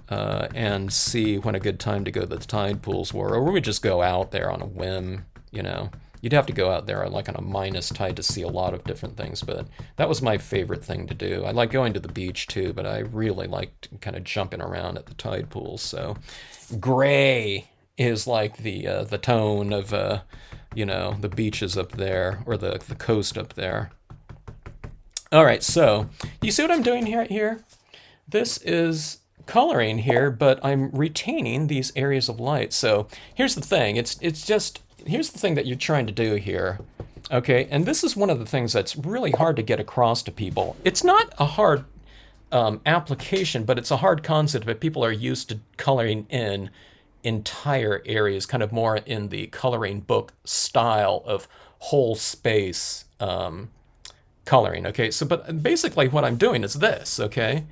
Speaker 1: and see when a good time to go to the tide pools were, or we would just go out there on a whim, you know. You'd have to go out there like on a minus tide to see a lot of different things, but that was my favorite thing to do. I like going to the beach too, but I really liked kind of jumping around at the tide pools. So gray is like the tone of you know, the beaches up there, or the coast up there. All right, so you see what I'm doing here? This is coloring here, but I'm retaining these areas of light. So here's the thing. It's just, here's the thing that you're trying to do here. Okay, and this is one of the things that's really hard to get across to people. It's not a hard application, but it's a hard concept that people are used to coloring in entire areas, kind of more in the coloring book style of whole space coloring. Okay, so but basically what I'm doing is this, okay?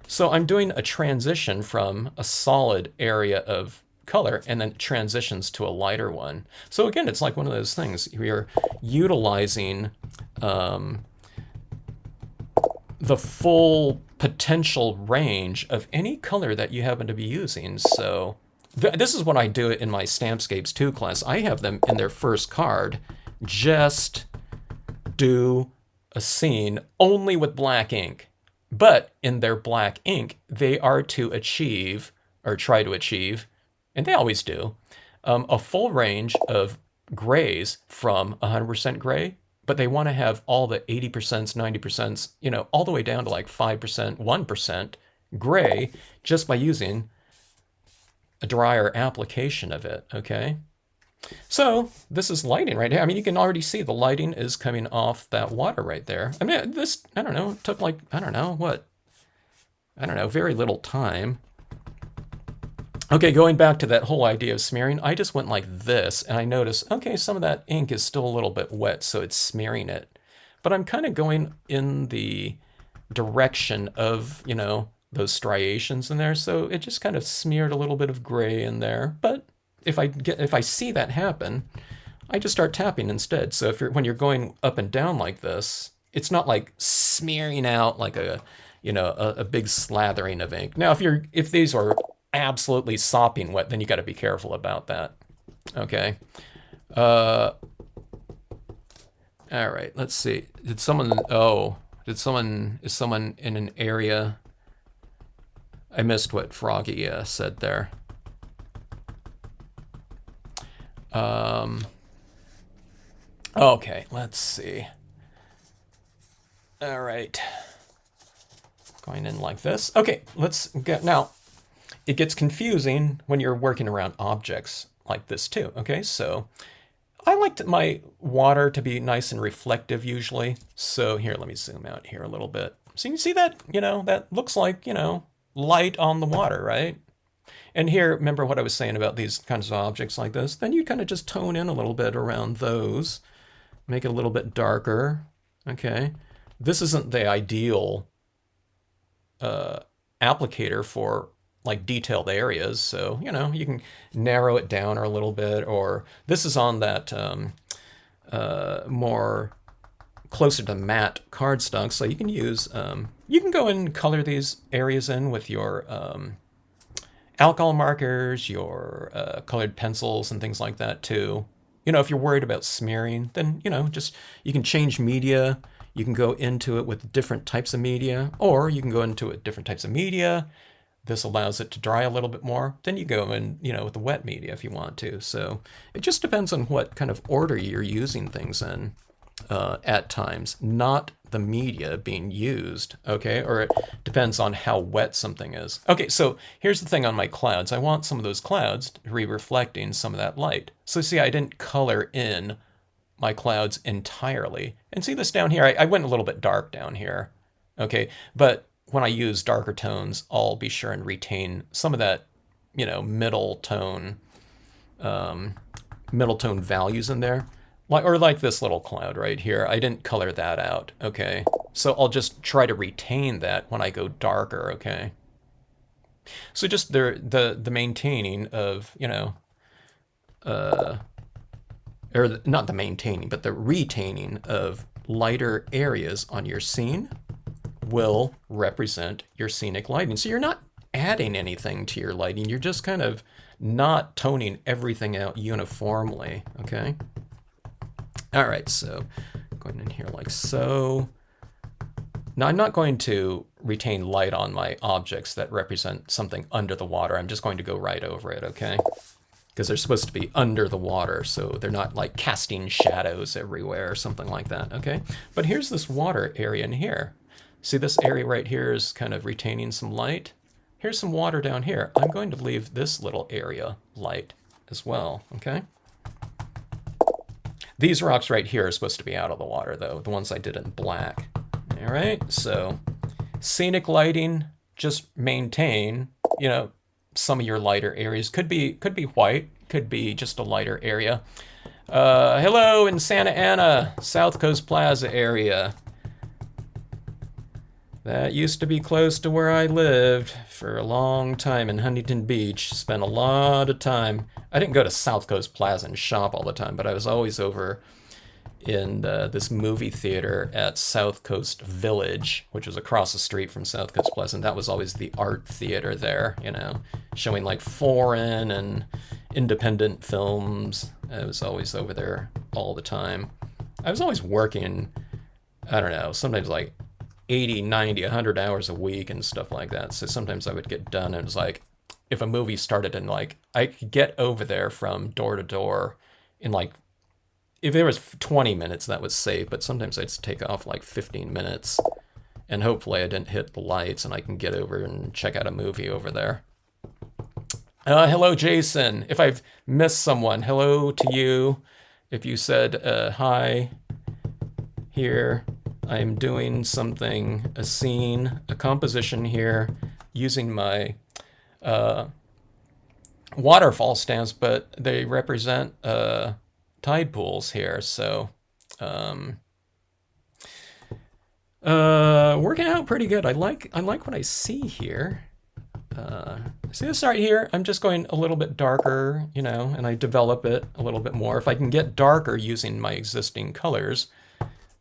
Speaker 1: So I'm doing a transition from a solid area of color and then transitions to a lighter one. So again, it's like one of those things. You're utilizing the full potential range of any color that you happen to be using. So this is what I do in my Stampscapes 2 class. I have them in their first card just do a scene only with black ink. But in their black ink, they are to achieve, or try to achieve, and they always do, a full range of grays from 100% gray, but they want to have all the 80%, 90%, you know, all the way down to like 5%, 1% gray just by using a drier application of it, okay? So this is lighting right here. I mean, you can already see the lighting is coming off that water right there. I mean, this, I don't know, it took like, I don't know, what? I don't know, very little time. Okay, going back to that whole idea of smearing, I just went like this, and I noticed, okay, some of that ink is still a little bit wet, so it's smearing it. But I'm kind of going in the direction of, you know, those striations in there, so it just kind of smeared a little bit of gray in there. But if I see that happen, I just start tapping instead. So when you're going up and down like this, it's not like smearing out like a, you know, a big slathering of ink. Now, if these are absolutely sopping wet, then you got to be careful about that. Okay. All right, let's see. Is someone in an area? I missed what Froggy said there. Okay, let's see. All right. Going in like this. Okay, let's get, now, it gets confusing when you're working around objects like this too, okay? So I like my water to be nice and reflective usually. So here, let me zoom out here a little bit. So you can see that, that looks like, light on the water, right? And here, remember what I was saying about these kinds of objects like this? Then you kind of just tone in a little bit around those, make it a little bit darker, okay? This isn't the ideal applicator for like detailed areas, so you can narrow it down a little bit, or this is on that more closer to matte cardstock, so you can use you can go and color these areas in with your alcohol markers, your colored pencils and things like that too. If you're worried about smearing, then just you can change media. You can go into it with different types of media, or you can go into it with different types of media. This allows it to dry a little bit more. Then you go in, with the wet media if you want to. So it just depends on what kind of order you're using things in at times, not the media being used, okay? Or it depends on how wet something is. Okay, so here's the thing on my clouds. I want some of those clouds to be reflecting some of that light. So see, I didn't color in my clouds entirely. And see this down here? I went a little bit dark down here, okay? But when I use darker tones, I'll be sure and retain some of that, middle tone values in there. Like this little cloud right here. I didn't color that out, okay? So I'll just try to retain that when I go darker, okay? So just the maintaining of, not the maintaining, but the retaining of lighter areas on your scene will represent your scenic lighting. So you're not adding anything to your lighting. You're just kind of not toning everything out uniformly, okay? All right, so going in here like so. Now I'm not going to retain light on my objects that represent something under the water. I'm just going to go right over it, okay? Because they're supposed to be under the water, so they're not like casting shadows everywhere or something like that, okay? But here's this water area in here. See this area right here is kind of retaining some light. Here's some water down here. I'm going to leave this little area light as well, okay? These rocks right here are supposed to be out of the water though, the ones I did in black. All right, so scenic lighting, just maintain, some of your lighter areas. Could be white, could be just a lighter area. Hello in Santa Ana, South Coast Plaza area. That used to be close to where I lived for a long time in Huntington Beach. Spent a lot of time. I didn't go to South Coast Plaza and shop all the time, but I was always over in this movie theater at South Coast Village, which was across the street from South Coast Plaza, and that was always the art theater there, showing like foreign and independent films. I was always over there all the time. I was always working, I don't know, sometimes like 80, 90, 100 hours a week and stuff like that. So sometimes I would get done and it was like, if a movie started and like, I could get over there from door to door in like, if there was 20 minutes, that was safe, but sometimes I'd take off like 15 minutes and hopefully I didn't hit the lights and I can get over and check out a movie over there. Hello, Jason. If I've missed someone, hello to you. If you said hi here, I'm doing something, a scene, a composition here using my waterfall stamps, but they represent tide pools here. So working out pretty good. I like what I see here. See this right here? I'm just going a little bit darker, and I develop it a little bit more. If I can get darker using my existing colors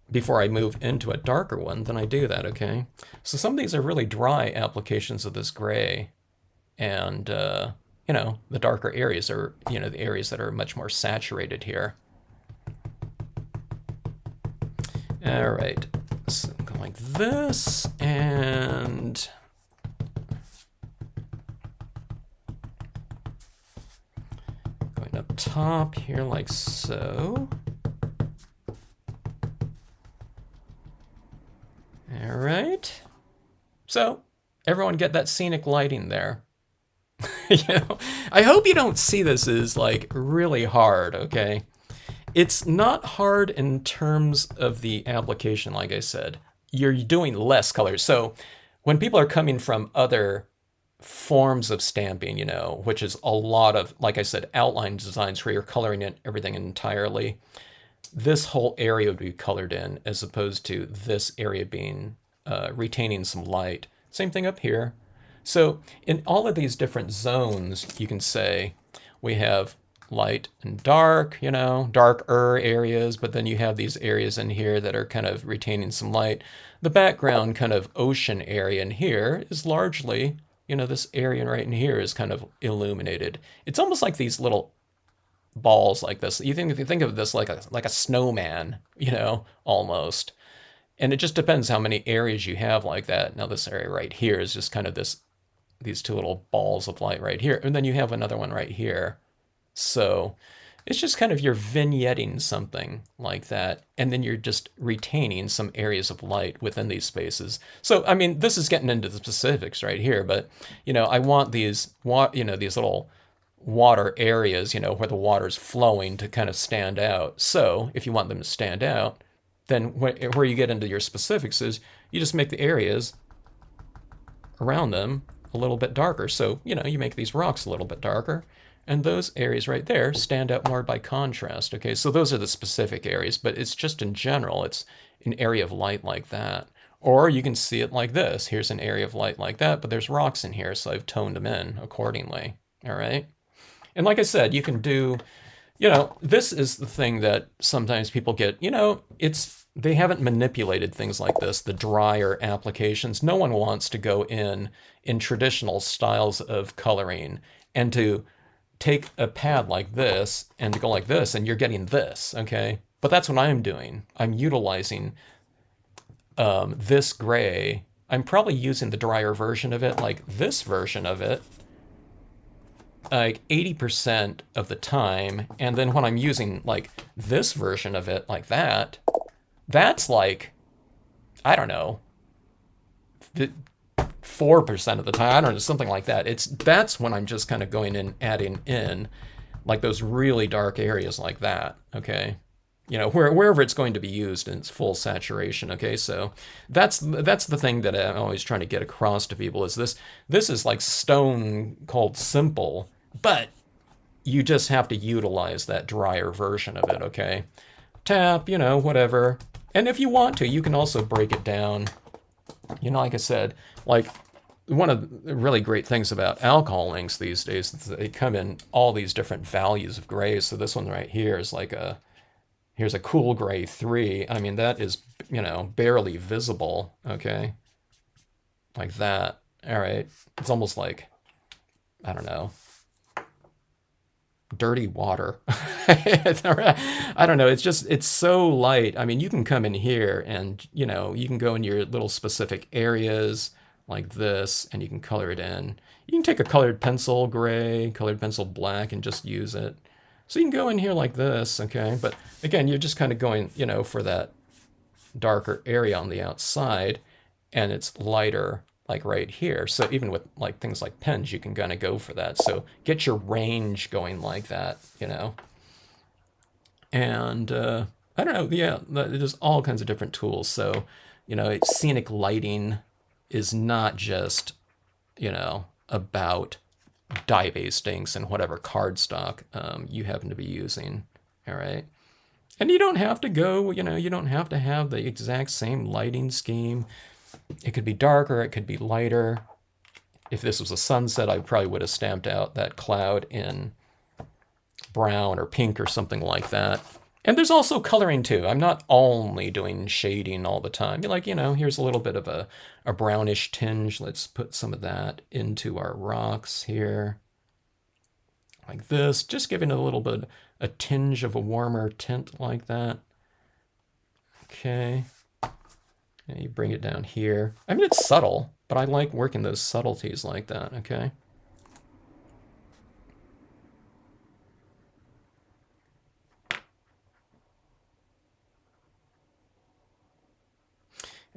Speaker 1: before I move into a darker one, then I do that, okay? So some of these are really dry applications of this gray. And, you know, the darker areas are, you know, the areas that are much more saturated here. All right, so go like this, and going up top here like so. All right. So everyone get that scenic lighting there. You know, I hope you don't see this as like really hard, okay? It's not hard in terms of the application, like I said. You're doing less colors. So when people are coming from other forms of stamping, you know, which is a lot of, like I said, outline designs where you're coloring in everything entirely, this whole area would be colored in as opposed to this area being retaining some light. Same thing up here. So in all of these different zones, you can say we have light and dark, you know, darker areas, but then you have these areas in here that are kind of retaining some light. The background kind of ocean area in here is largely, you know, this area right in here is kind of illuminated. It's almost like these little balls like this. If you think of this like a snowman, you know, almost. And it just depends how many areas you have like that. Now this area right here is just kind of these two little balls of light right here. And then you have another one right here. So it's just kind of you're vignetting something like that. And then you're just retaining some areas of light within these spaces. So, I mean, this is getting into the specifics right here, but, you know, I want these, you know, these little water areas, you know, where the water's flowing to kind of stand out. So if you want them to stand out, then where you get into your specifics is you just make the areas around them a little bit darker. So, you know, you make these rocks a little bit darker, and those areas right there stand out more by contrast. Okay, so those are the specific areas, but it's just in general, it's an area of light like that. Or you can see it like this. Here's an area of light like that, but there's rocks in here, so I've toned them in accordingly. All right. And like I said, you can do, you know, this is the thing that sometimes people get, you know, they haven't manipulated things like this, the drier applications. No one wants to go in traditional styles of coloring and to take a pad like this and to go like this, and you're getting this, okay? But that's what I'm doing. I'm utilizing this gray. I'm probably using the drier version of it, like this version of it, like 80% of the time. And then when I'm using like this version of it like that, that's like, I don't know, 4% of the time, I don't know, something like that. That's when I'm just kind of going in, adding in like those really dark areas like that, okay? You know, wherever it's going to be used in its full saturation, okay? So that's the thing that I'm always trying to get across to people is this is like stone cold simple, but you just have to utilize that drier version of it, okay? Tap, you know, whatever. And if you want to, you can also break it down. You know, like I said, like one of the really great things about alcohol inks these days is they come in all these different values of grays. So this one right here is like here's a cool gray 3. I mean, that is, you know, barely visible, okay? Like that, all right? It's almost like, I don't know, dirty water. I don't know, it's so light. I mean, you can come in here and, you know, you can go in your little specific areas like this, and you can color it in. You can take a colored pencil gray, colored pencil black, and just use it. So you can go in here like this, okay? But again, you're just kind of going, you know, for that darker area on the outside, and it's lighter like right here. So even with like things like pens, you can kind of go for that. So get your range going like that, you know? And I don't know, yeah, there's all kinds of different tools. So, you know, scenic lighting is not just, you know, about dye-based inks and whatever cardstock you happen to be using, all right? And you don't have to go, you know, you don't have to have the exact same lighting scheme. It could be darker, it could be lighter. If this was a sunset, I probably would have stamped out that cloud in brown or pink or something like that. And there's also coloring too. I'm not only doing shading all the time. You're like, here's a little bit of a brownish tinge. Let's put some of that into our rocks here. Like this, just giving it a little bit, a tinge of a warmer tint like that. Okay. And you bring it down here. I mean, it's subtle, but I like working those subtleties like that, okay?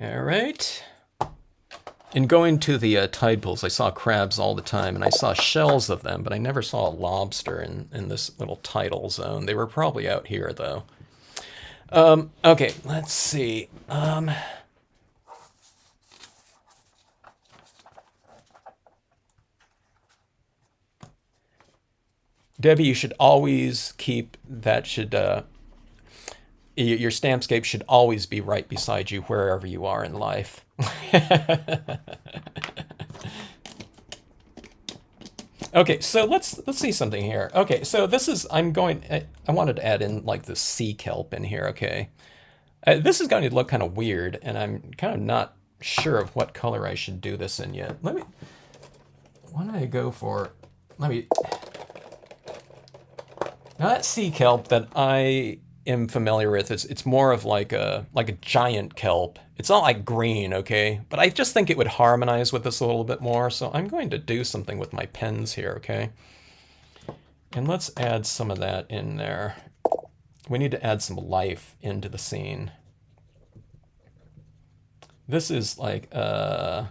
Speaker 1: All right. In going to the tide pools, I saw crabs all the time, and I saw shells of them, but I never saw a lobster in this little tidal zone. They were probably out here, though. Okay, let's see. Debbie, you should always keep that your Stampscape should always be right beside you wherever you are in life. Okay, so let's see something here. Okay, so this is, I wanted to add in like the sea kelp in here, okay? This is going to look kind of weird, and I'm kind of not sure of what color I should do this in yet. What do I go for? Now that sea kelp that I am familiar with, it's more of like a giant kelp. It's not like green, okay? But I just think it would harmonize with this a little bit more, so I'm going to do something with my pens here, okay? And let's add some of that in there. We need to add some life into the scene. This is like, I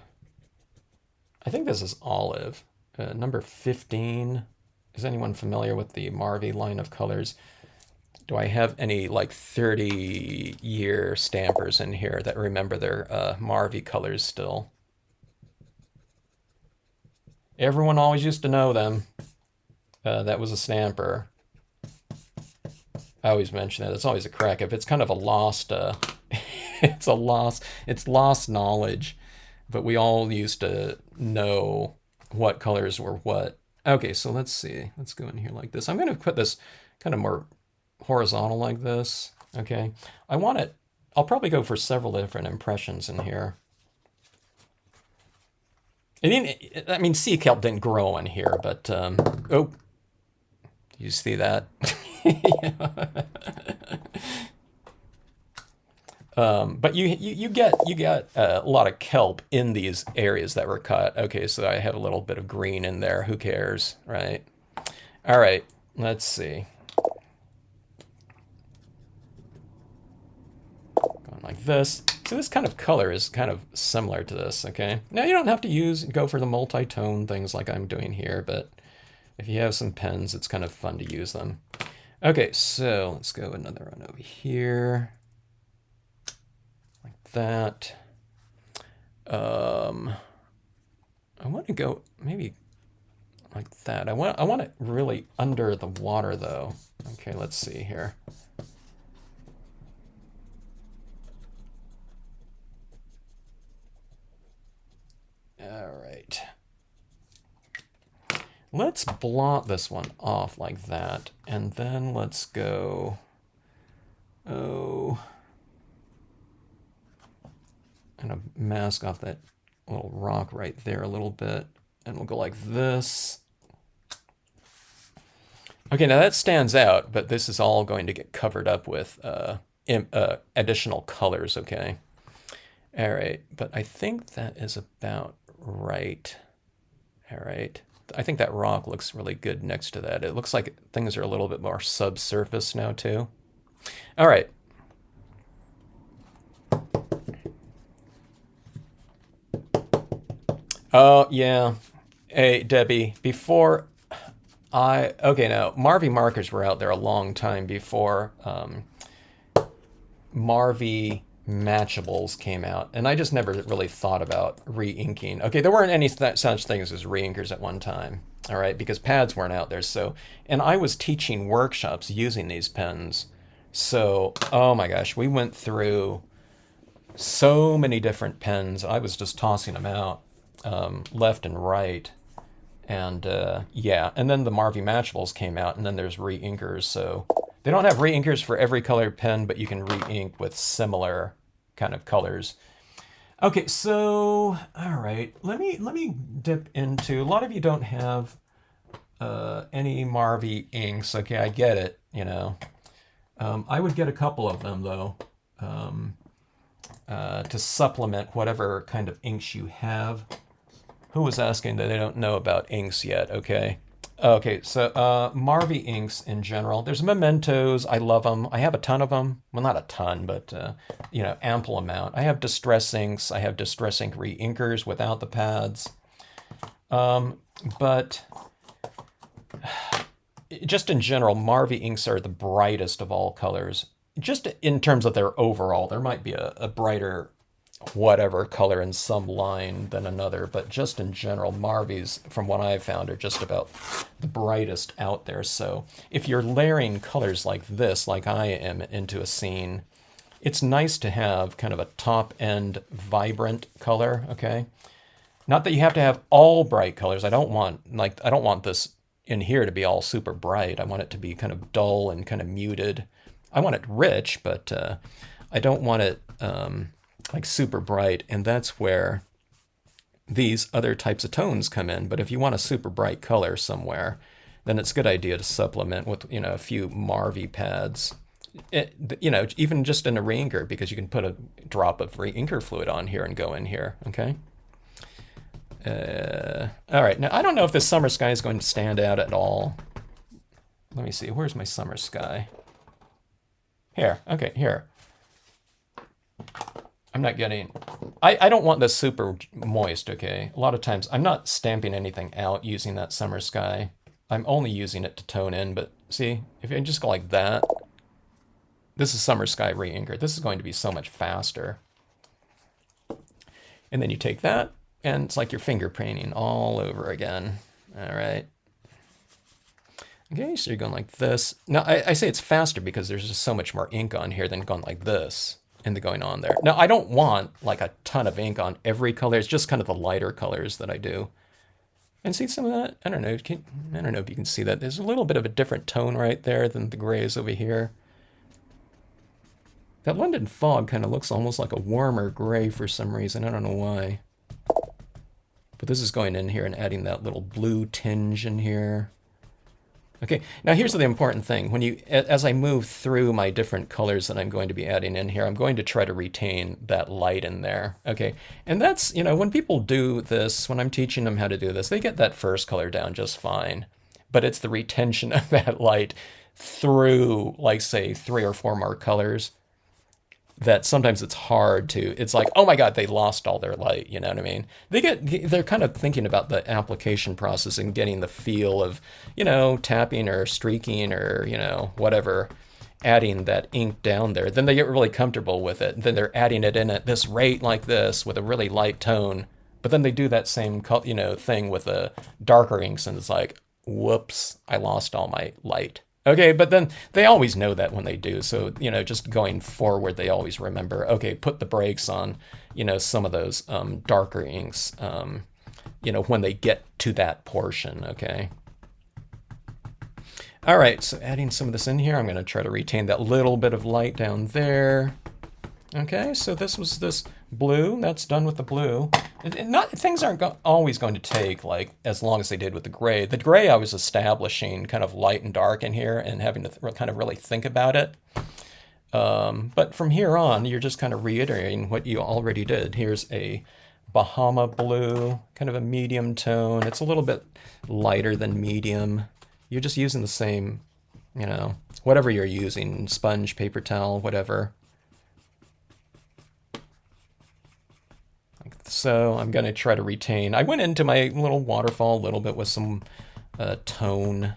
Speaker 1: think this is olive, number 15. Is anyone familiar with the Marvy line of colors? Do I have any like 30-year stampers in here that remember their Marvy colors still? Everyone always used to know them. That was a stamper. I always mention that. It's always a crack up. It's kind of a lost, it's lost knowledge. But we all used to know what colors were what. Okay, so let's see. Let's go in here like this. I'm going to put this kind of more horizontal like this. Okay, I'll probably go for several different impressions in here. I mean, sea kelp didn't grow in here, but oh, you see that? But you get a lot of kelp in these areas that were cut. Okay, so I have a little bit of green in there. Who cares, right? All right, let's see. Going like this. So this kind of color is kind of similar to this, okay? Now you don't have to go for the multi-tone things like I'm doing here, but if you have some pens, it's kind of fun to use them. Okay, so let's go another one over here. Like that. I want to go maybe like that. I want it really under the water though. Okay, let's see here. All right. Let's blot this one off like that, and then let's go, and a mask off that little rock right there a little bit, and we'll go like this. Okay, now that stands out, but this is all going to get covered up with additional colors, okay? All right, but I think that is about right. All right. I think that rock looks really good next to that. It looks like things are a little bit more subsurface now, too. All right. Oh, yeah. Hey, Debbie, okay, now, Marvy markers were out there a long time before Marvy matchables came out, and I just never really thought about re-inking. Okay, there weren't any such things as re-inkers at one time, all right, because pads weren't out there. So, and I was teaching workshops using these pens. So, oh my gosh, we went through so many different pens. I was just tossing them out left and right. And yeah, and then the Marvy matchables came out, and then there's re-inkers. So They don't have re-inkers for every color pen, but you can re-ink with similar kind of colors. Okay, so all right, let me dip into. A lot of you don't have any Marvy inks. Okay, I get it. You know, I would get a couple of them though, to supplement whatever kind of inks you have. Who was asking that they don't know about inks yet? Okay. Okay, so Marvy inks in general. There's Mementos. I love them. I have a ton of them. Well, not a ton, but you know, ample amount. I have Distress inks. I have Distress ink re-inkers without the pads. But just in general, Marvy inks are the brightest of all colors. Just in terms of their overall, there might be a brighter whatever color in some line than another, but just in general, Marvies, from what I've found, are just about the brightest out there. So if you're layering colors like this, like I am, into a scene, it's nice to have kind of a top-end vibrant color, okay? Not that you have to have all bright colors. I don't want this in here to be all super bright. I want it to be kind of dull and kind of muted. I want it rich, but I don't want it like super bright, and that's where these other types of tones come in. But if you want a super bright color somewhere, then it's a good idea to supplement with, you know, a few Marvy pads. You know, even just in a re-inker, because you can put a drop of re-inker fluid on here and go in here, okay? All right, now I don't know if this summer sky is going to stand out at all. Let me see, where's my summer sky? Here, okay, here. I'm not getting, I don't want this super moist, okay? A lot of times I'm not stamping anything out using that summer sky. I'm only using it to tone in, but see, if I just go like that, this is summer sky re-inker. This is going to be so much faster. And then you take that, and it's like you're finger painting all over again. All right. Okay, so you're going like this. Now, I say it's faster because there's just so much more ink on here than going like this. And the going on there. Now, I don't want like a ton of ink on every color. It's just kind of the lighter colors that I do. And see some of that? I don't know. I don't know if you can see that. There's a little bit of a different tone right there than the grays over here. That London fog kind of looks almost like a warmer gray for some reason. I don't know why. But this is going in here and adding that little blue tinge in here. Okay, now here's the important thing. As I move through my different colors that I'm going to be adding in here, I'm going to try to retain that light in there, okay? And that's, you know, when people do this, when I'm teaching them how to do this, they get that first color down just fine. But it's the retention of that light through, like, say, 3 or 4 more colors that sometimes it's hard to, it's like, oh my God, they lost all their light, you know what I mean? They're kind of thinking about the application process and getting the feel of, you know, tapping or streaking or, you know, whatever, adding that ink down there. Then they get really comfortable with it. And then they're adding it in at this rate like this with a really light tone. But then they do that same, you know, thing with the darker inks and it's like, whoops, I lost all my light. Okay, but then they always know that when they do. So, you know, just going forward, they always remember, okay, put the brakes on, you know, some of those darker inks, you know, when they get to that portion, okay? All right, so adding some of this in here, I'm going to try to retain that little bit of light down there. Okay, so this was this blue. That's done with the blue. Things aren't always going to take like as long as they did with the gray. The gray I was establishing kind of light and dark in here and having to kind of really think about it. But from here on, you're just kind of reiterating what you already did. Here's a Bahama Blue, kind of a medium tone. It's a little bit lighter than medium. You're just using the same, you know, whatever you're using, sponge, paper towel, whatever. So I'm going to try to retain. I went into my little waterfall a little bit with some tone,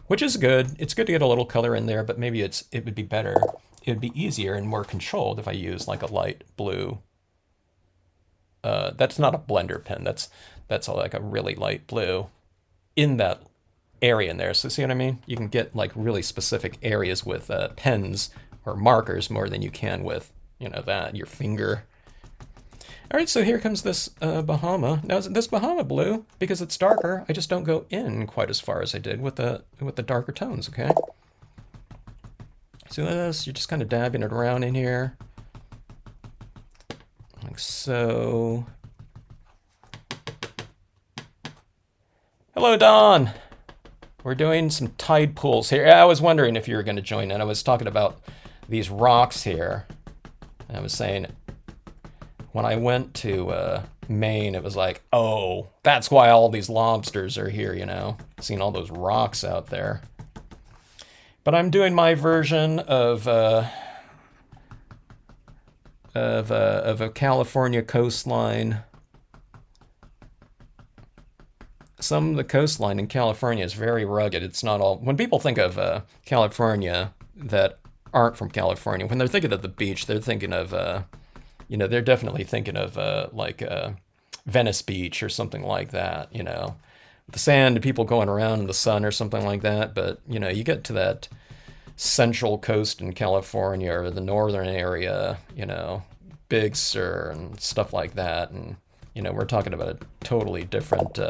Speaker 1: which is good. It's good to get a little color in there, but maybe it would be better. It would be easier and more controlled if I use like a light blue. That's not a blender pen. That's like a really light blue in that area in there. So see what I mean? You can get like really specific areas with pens or markers more than you can with, you know, your finger. All right, so here comes this Bahama. Now, this Bahama Blue, because it's darker, I just don't go in quite as far as I did with the darker tones, okay? See this? You're just kind of dabbing it around in here. Like so. Hello, Don. We're doing some tide pools here. I was wondering if you were going to join in. I was talking about these rocks here. And I was saying, when I went to Maine, it was like, oh, that's why all these lobsters are here, you know? Seeing all those rocks out there. But I'm doing my version of a California coastline. Some of the coastline in California is very rugged. It's not all... When people think of California that aren't from California, when they're thinking of the beach, they're thinking of, you know, they're definitely thinking of like Venice Beach or something like that, you know. The sand, people going around in the sun or something like that. But, you know, you get to that central coast in California or the northern area, you know, Big Sur and stuff like that. And, you know, we're talking about a totally different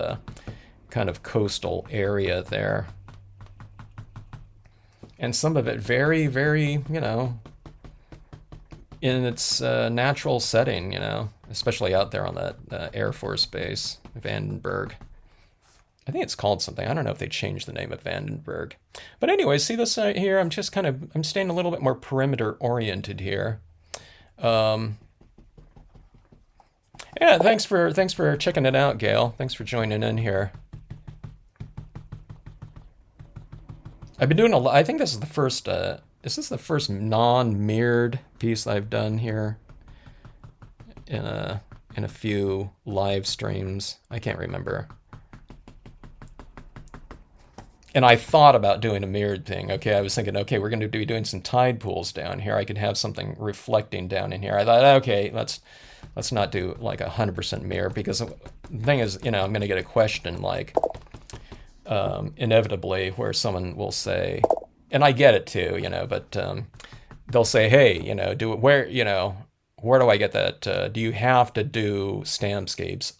Speaker 1: kind of coastal area there. And some of it very, very, you know, in its natural setting, you know, especially out there on that Air Force Base, Vandenberg. I think it's called something. I don't know if they changed the name of Vandenberg. But anyway, see this here? I'm just kind of, I'm staying a little bit more perimeter oriented here. Yeah, thanks for checking it out, Gail. Thanks for joining in here. I've been doing a lot. I think this is the first, is this the first non-mirrored piece I've done here in a few live streams? I can't remember. And I thought about doing a mirrored thing. Okay, I was thinking, okay, we're going to be doing some tide pools down here. I could have something reflecting down in here. I thought, okay, let's not do like 100% mirror, because the thing is, you know, I'm going to get a question like inevitably where someone will say, and I get it too, you know, but they'll say, hey, you know, where do I get that? Do you have to do Stampscapes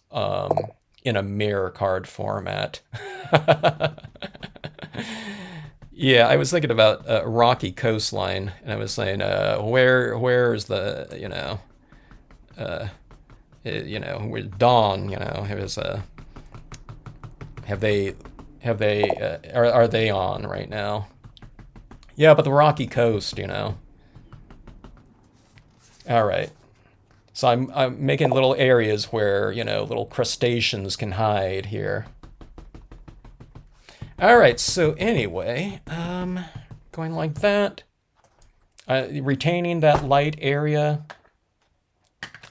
Speaker 1: in a mirror card format? Yeah, I was thinking about rocky coastline, and I was saying, where's the, with Dawn, you know, it was are they on right now? Yeah, but the rocky coast, you know. All right. So I'm making little areas where, you know, little crustaceans can hide here. All right, so anyway, going like that, retaining that light area.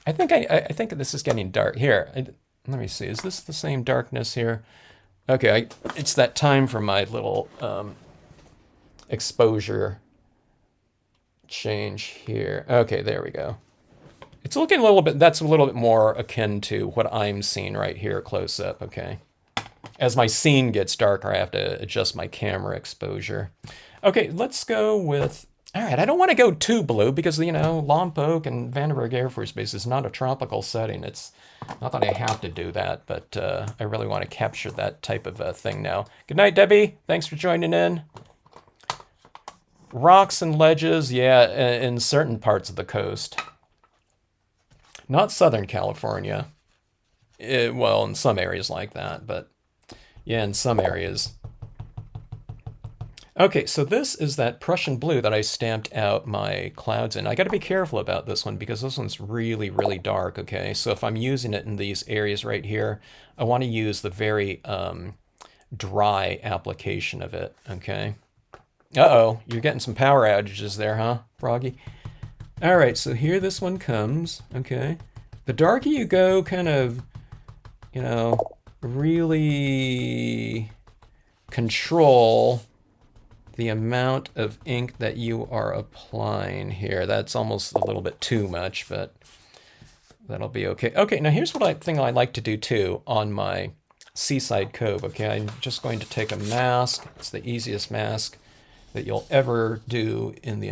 Speaker 1: I think this is getting dark here. Let me see. Is this the same darkness here? Okay, it's that time for my little exposure change here. Okay, there we go. It's looking a little bit. That's a little bit more akin to what I'm seeing right here, close up. Okay. As my scene gets darker, I have to adjust my camera exposure. Okay, let's go with... All right, I don't want to go too blue because, you know, Lompoc and Vandenberg Air Force Base is not a tropical setting. It's not that I have to do that, but I really want to capture that type of thing now. Good night, Debbie. Thanks for joining in. Rocks and ledges, yeah, in certain parts of the coast. Not Southern California. Well, in some areas like that, but... yeah, in some areas. Okay, so this is that Prussian blue that I stamped out my clouds in. I got to be careful about this one because this one's really, really dark, okay? So if I'm using it in these areas right here, I want to use the very dry application of it, okay? Uh-oh, you're getting some power outages there, huh, Froggy? All right, so here this one comes, okay? The darker you go, kind of, you know... really control the amount of ink that you are applying here. That's almost a little bit too much, but that'll be okay. Okay, now here's what thing I like to do too on my Seaside Cove. Okay, I'm just going to take a mask. It's the easiest mask that you'll ever do in the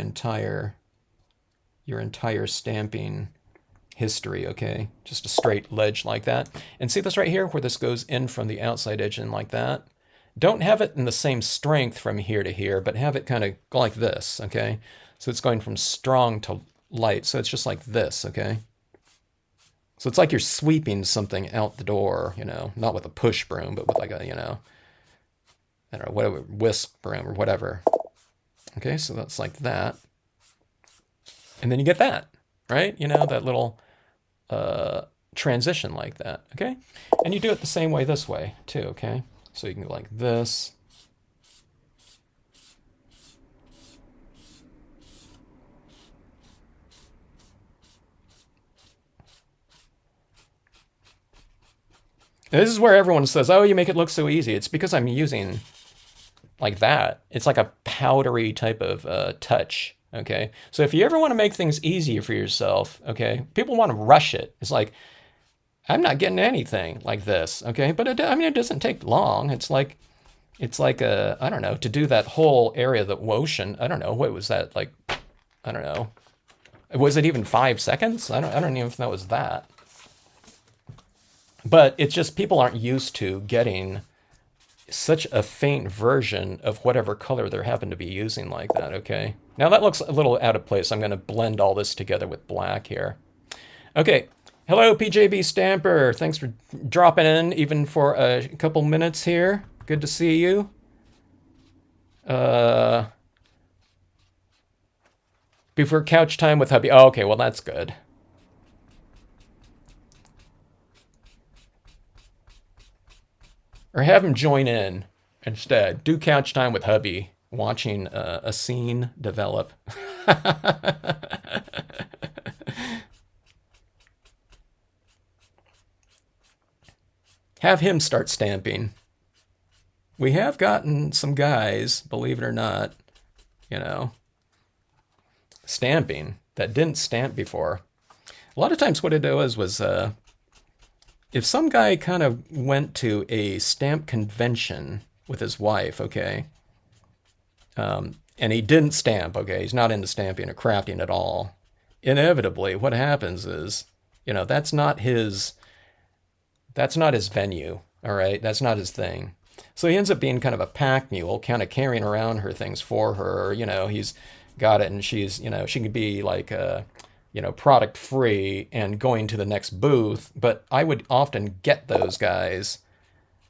Speaker 1: your entire stamping history, okay? Just a straight ledge like that. And see this right here where this goes in from the outside edge in like that? Don't have it in the same strength from here to here, but have it kind of like this, okay? So it's going from strong to light. So it's just like this, okay? So it's like you're sweeping something out the door, you know, not with a push broom, but with like a, you know, I don't know, whatever, whisk broom or whatever. Okay, so that's like that. And then you get that, right? You know, that little transition like that, okay? And you do it the same way this way too, okay? So you can go like this. And this is where everyone says, oh, you make it look so easy. It's because I'm using like that. It's like a powdery type of touch, okay? So if you ever want to make things easier for yourself, okay, people want to rush it. It's like, I'm not getting anything like this, okay? But I mean, it doesn't take long. It's like I don't know, to do that whole area, the ocean. I don't know, what was that, like, I don't know. Was it even 5 seconds? I don't even know if that was that. But it's just people aren't used to getting such a faint version of whatever color they happen to be using like that, okay? Now that looks a little out of place. I'm going to blend all this together with black here. Okay, hello PJB Stamper. Thanks for dropping in even for a couple minutes here. Good to see you. Before couch time with hubby. Oh, okay, well that's good. Or have him join in instead. Do couch time with hubby, watching a scene develop. Have him start stamping. We have gotten some guys, believe it or not, you know, stamping that didn't stamp before. A lot of times what it was if some guy kind of went to a stamp convention with his wife, okay, and he didn't stamp, okay, he's not into stamping or crafting at all, inevitably what happens is, you know, that's not his venue, all right? That's not his thing. So he ends up being kind of a pack mule, kind of carrying around her things for her. You know, he's got it and she's, you know, she can be like, you know, product free and going to the next booth. But I would often get those guys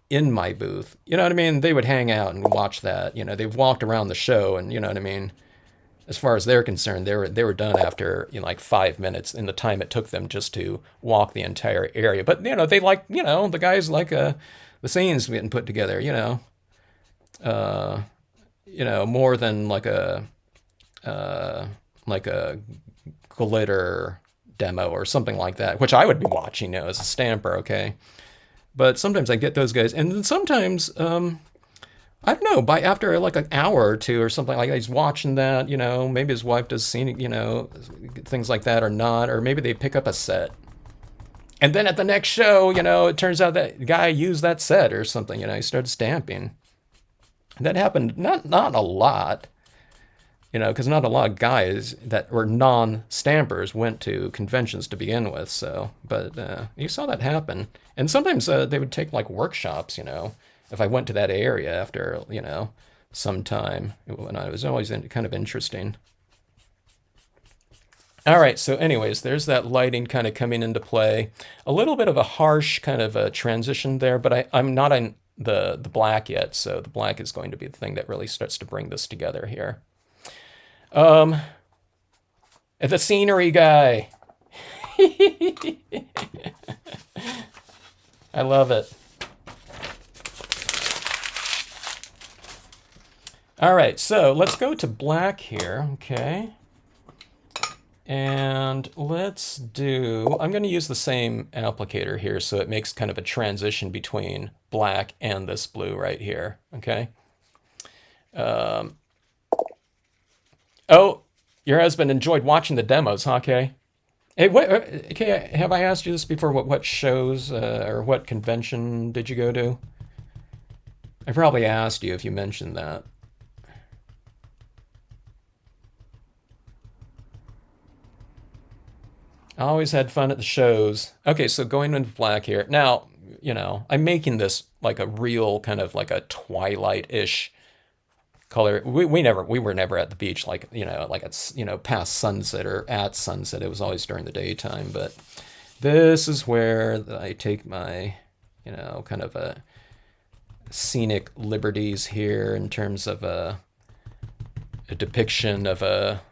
Speaker 1: in my booth. You know what I mean? They would hang out and watch that. You know, they've walked around the show and, you know what I mean? As far as they're concerned, they were done after, you know, like 5 minutes in the time it took them just to walk the entire area. But, you know, they like, you know, the guys like the scenes getting put together, you know, more than like a glitter demo or something like that, which I would be watching, you know, as a stamper, okay? But sometimes I get those guys, and then sometimes, I don't know, by after like an hour or two or something like that, he's watching that, you know, maybe his wife does scenic, you know, things like that or not, or maybe they pick up a set. And then at the next show, you know, it turns out that guy used that set or something, you know, he started stamping. That happened not a lot, you know, because not a lot of guys that were non-stampers went to conventions to begin with, so, but you saw that happen. And sometimes they would take like workshops, you know, if I went to that area after, you know, some time, and it was always kind of interesting. All right, so anyways, there's that lighting kind of coming into play. A little bit of a harsh kind of a transition there, but I'm not in the black yet, so the black is going to be the thing that really starts to bring this together here. The scenery guy. I love it. All right, so let's go to black here, okay? And let's do, I'm going to use the same applicator here so it makes kind of a transition between black and this blue right here, okay? Oh, your husband enjoyed watching the demos, huh, Kay? Hey, Kay, have I asked you this before? What shows or what convention did you go to? I probably asked you if you mentioned that. I always had fun at the shows. Okay, so going into black here. Now, I'm making this like a real kind of like a twilight-ish color. We were never at the beach like, like it's, past sunset or at sunset. It was always during the daytime, but this is where I take my, kind of a scenic liberties here in terms of a depiction of a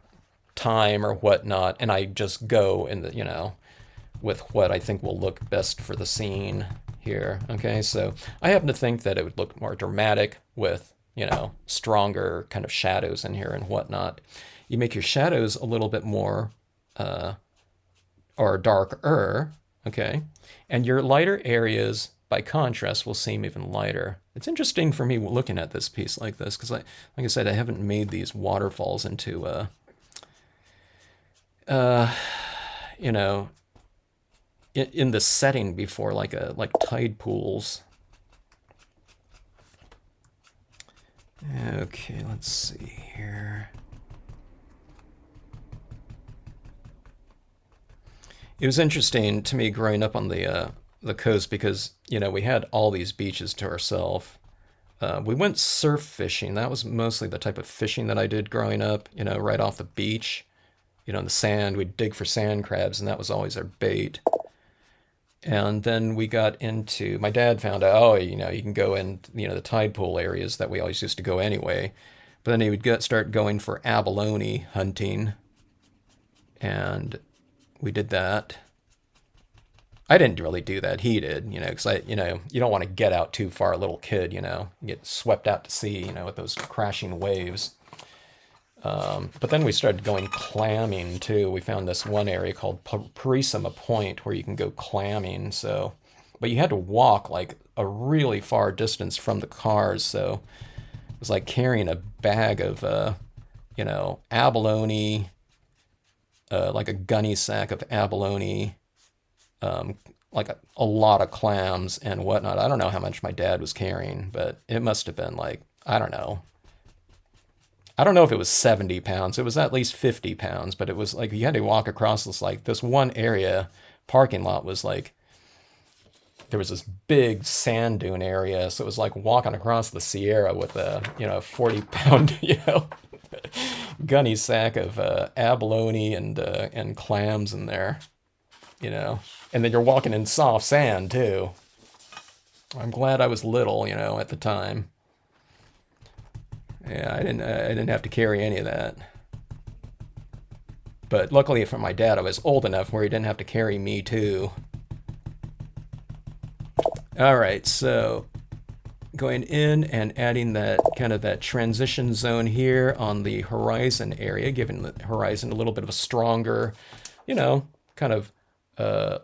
Speaker 1: time or whatnot, and I just go in the, with what I think will look best for the scene here. Okay, so I happen to think that it would look more dramatic with, stronger kind of shadows in here and whatnot. You make your shadows a little bit more or darker, okay, and your lighter areas by contrast will seem even lighter. It's interesting for me looking at this piece like this because, like I said, I haven't made these waterfalls into you know, in the setting before, like tide pools. Okay, let's see here. It was interesting to me growing up on the coast because we had all these beaches to ourselves. We went surf fishing. That was mostly the type of fishing that I did growing up. Right off the beach. In the sand, we'd dig for sand crabs, and that was always our bait. And then we got into, my dad found out, oh, you can go in, the tide pool areas that we always used to go anyway. But then he would start going for abalone hunting, and we did that. I didn't really do that. He did, because you don't want to get out too far, a little kid, get swept out to sea, with those crashing waves. But then we started going clamming too. We found this one area called Parisima Point where you can go clamming. But you had to walk like a really far distance from the cars. So it was like carrying a bag of, abalone, like a gunny sack of abalone, like a lot of clams and whatnot. I don't know how much my dad was carrying, but it must have been like, I don't know if it was 70 pounds. It was at least 50 pounds, but it was like you had to walk across this one area. Parking lot was like, there was this big sand dune area. So it was like walking across the Sierra with a, 40-pound, gunny sack of abalone and clams in there, And then you're walking in soft sand too. I'm glad I was little, at the time. Yeah, I didn't have to carry any of that. But luckily for my dad, I was old enough where he didn't have to carry me too. All right, so going in and adding that kind of that transition zone here on the horizon area, giving the horizon a little bit of a stronger, kind of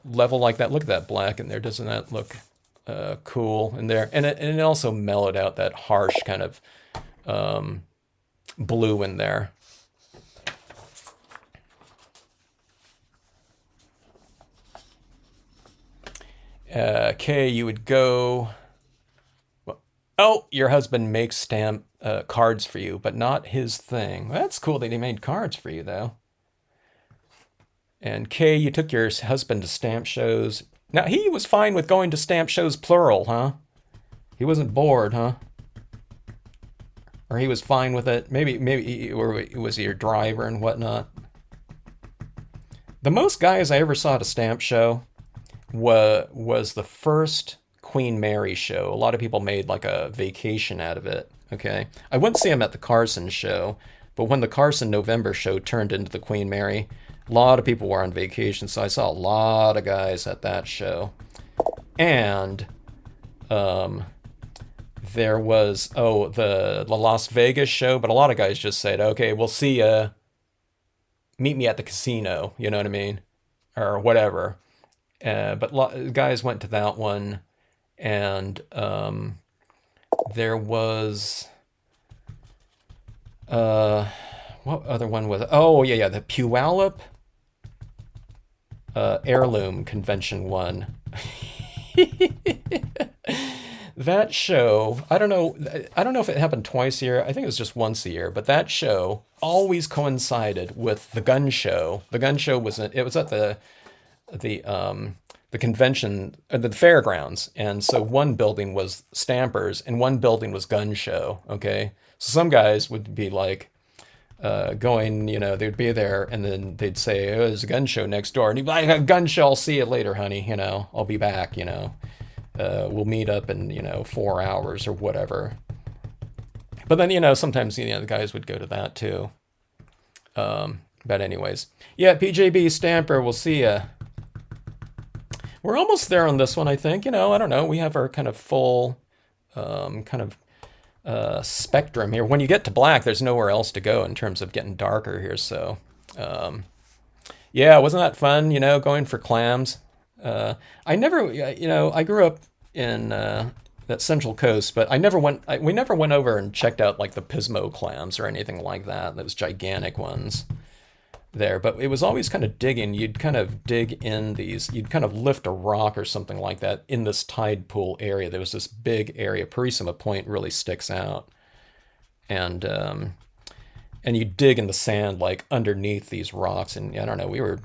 Speaker 1: level like that. Look at that black in there. Doesn't that look cool in there? And it also mellowed out that harsh kind of blue in there. Okay, you would go. Oh, your husband makes stamp cards for you, but not his thing. Well, that's cool that he made cards for you, though. And Kay, you took your husband to stamp shows. Now, he was fine with going to stamp shows plural, huh? He wasn't bored, huh? Or he was fine with it. Maybe, or was he your driver and whatnot? The most guys I ever saw at a stamp show was the first Queen Mary show. A lot of people made like a vacation out of it. Okay, I wouldn't see him at the Carson show, but when the Carson November show turned into the Queen Mary, a lot of people were on vacation, so I saw a lot of guys at that show. And there was, the Las Vegas show, but a lot of guys just said, okay, we'll see ya. Meet me at the casino, you know what I mean? Or whatever. But guys went to that one, and there was, what other one was it? Oh, yeah, the Puyallup heirloom convention one. That show, I don't know if it happened twice a year. I think it was just once a year, but that show always coincided with the gun show. The gun show was at the the convention, the fairgrounds, and so one building was Stampers and one building was Gun Show. Okay, so some guys would be like going, they'd be there and then they'd say, "Oh, there's a gun show next door," and he'd be like, "A gun show. I'll see you later, honey. I'll be back. We'll meet up in 4 hours or whatever." But then sometimes the guys would go to that too. But anyways, yeah, PJB Stamper, we'll see ya. We're almost there on this one, I think. I don't know. We have our kind of full spectrum here. When you get to black, there's nowhere else to go in terms of getting darker here. So, yeah, wasn't that fun? Going for clams. I never, I grew up in that Central Coast, but we never went over and checked out like the Pismo clams or anything like that. Those gigantic ones there, but it was always kind of digging. You'd kind of dig in these, you'd kind of lift a rock or something like that in this tide pool area. There was this big area. Purisima Point really sticks out. And you dig in the sand like underneath these rocks. And I don't know,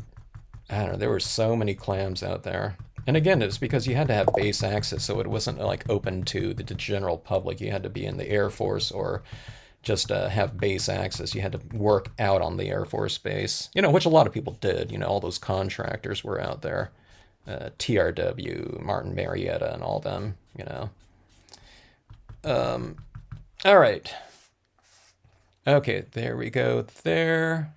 Speaker 1: there were so many clams out there. And again, it's because you had to have base access, so it wasn't like open to the general public. You had to be in the Air Force or just have base access. You had to work out on the Air Force base, which a lot of people did. All those contractors were out there, TRW, Martin Marietta, and all them. All right. Okay, there we go. There.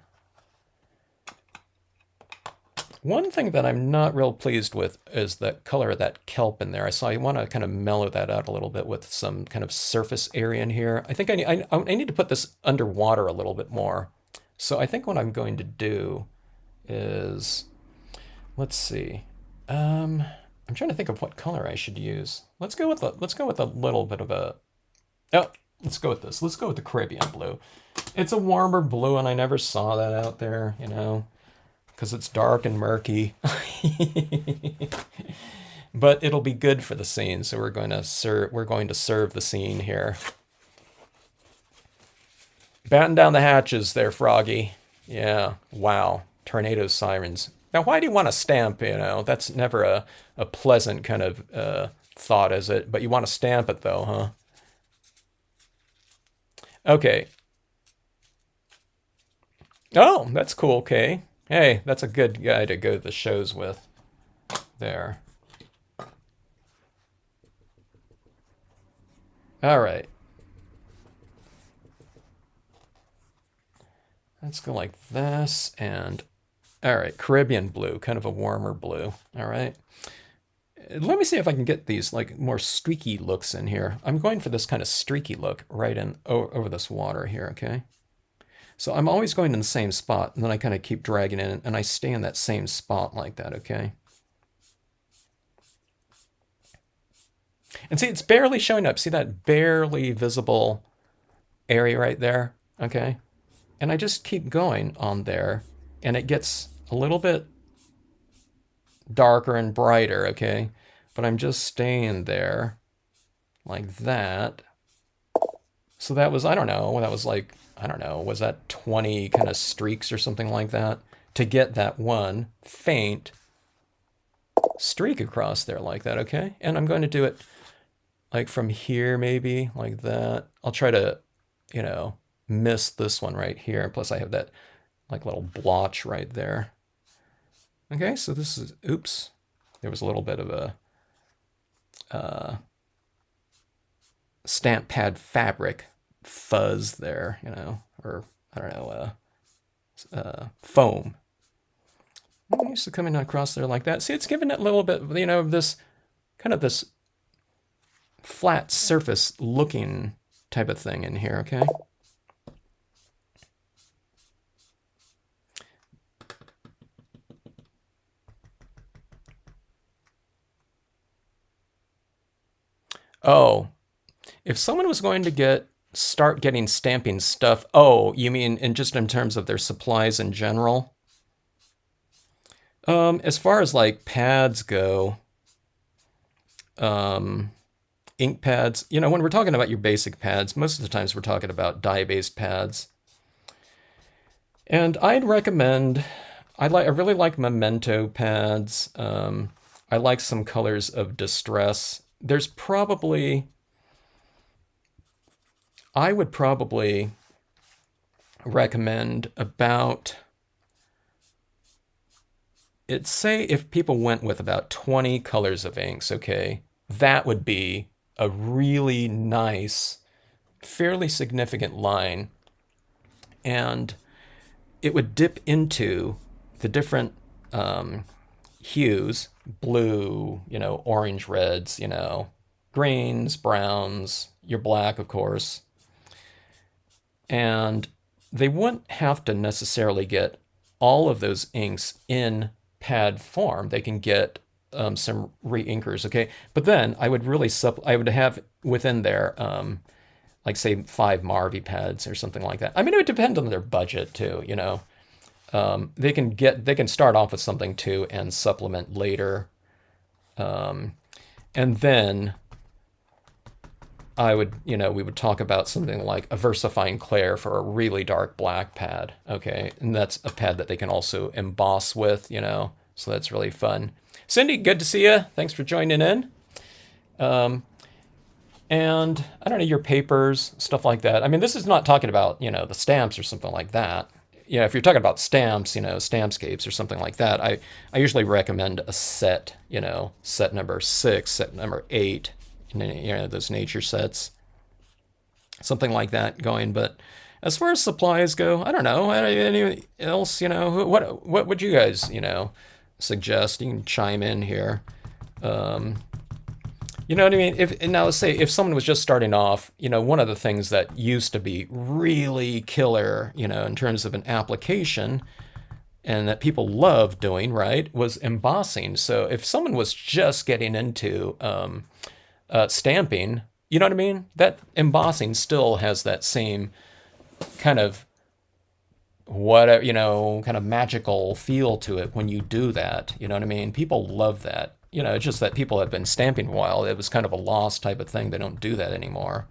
Speaker 1: One thing that I'm not real pleased with is the color of that kelp in there. I want to kind of mellow that out a little bit with some kind of surface area in here. I think I need to put this underwater a little bit more. So I think what I'm going to do is, let's see. I'm trying to think of what color I should use. Let's go with a little bit of a. Oh, let's go with this. Let's go with the Caribbean blue. It's a warmer blue, and I never saw that out there, because it's dark and murky. But it'll be good for the scene, so we're going to serve the scene here. Batten down the hatches there, Froggy. Yeah, wow. Tornado sirens. Now, why do you want to stamp, That's never a pleasant kind of thought, is it? But you want to stamp it, though, huh? Okay. Oh, that's cool, Kay. Hey, that's a good guy to go to the shows with. There. All right. Let's go like this, and all right, Caribbean blue, kind of a warmer blue. All right. Let me see if I can get these like more streaky looks in here. I'm going for this kind of streaky look right in over this water here, okay? So I'm always going in the same spot, and then I kind of keep dragging in, and I stay in that same spot like that, okay? And see, it's barely showing up. See that barely visible area right there, okay? And I just keep going on there, and it gets a little bit darker and brighter, okay? But I'm just staying there like that. So that was, I don't know, that was like, I don't know, was that 20 kind of streaks or something like that to get that one faint streak across there like that, okay? And I'm going to do it like from here maybe, like that. I'll try to, miss this one right here. Plus I have that like little blotch right there. Okay, so this is, oops, there was a little bit of a stamp pad fabric fuzz there, or I don't know, foam. I'm used to coming across there like that. See, it's giving it a little bit, of this kind of this flat surface looking type of thing in here, okay? Oh, if someone was going to start getting stamping stuff, oh, you mean in terms of their supplies in general? As far as like pads go, ink pads, when we're talking about your basic pads, most of the times we're talking about dye-based pads. And I'd recommend I really like memento pads. I like some colors of distress. There's probably, I would probably recommend about, it's say if people went with about 20 colors of inks, okay, that would be a really nice, fairly significant line. And it would dip into the different hues, blue, orange, reds, greens, browns, your black, of course. And they wouldn't have to necessarily get all of those inks in pad form. They can get some re-inkers, okay? But then I would really I would have within there, like say 5 Marvy pads or something like that. I mean, it would depend on their budget too. They can start off with something too and supplement later. And then we would talk about something like a VersaFine Clair for a really dark black pad, okay? And that's a pad that they can also emboss with, so that's really fun. Cindy, good to see you. Thanks for joining in. And I don't know, your papers, stuff like that. I mean, this is not talking about, the stamps or something like that. If you're talking about stamps, Stampscapes or something like that, I usually recommend a set, set number 6, set number 8, those nature sets, something like that going. But as far as supplies go, I don't know. Anyone else, what would you guys, suggest? You can chime in here. You know what I mean? Now let's say if someone was just starting off, one of the things that used to be really killer, in terms of an application and that people love doing, right, was embossing. So if someone was just getting into stamping, you know what I mean? That embossing still has that same kind of kind of magical feel to it when you do that. You know what I mean? People love that. It's just that people have been stamping a while. It was kind of a lost type of thing. They don't do that anymore.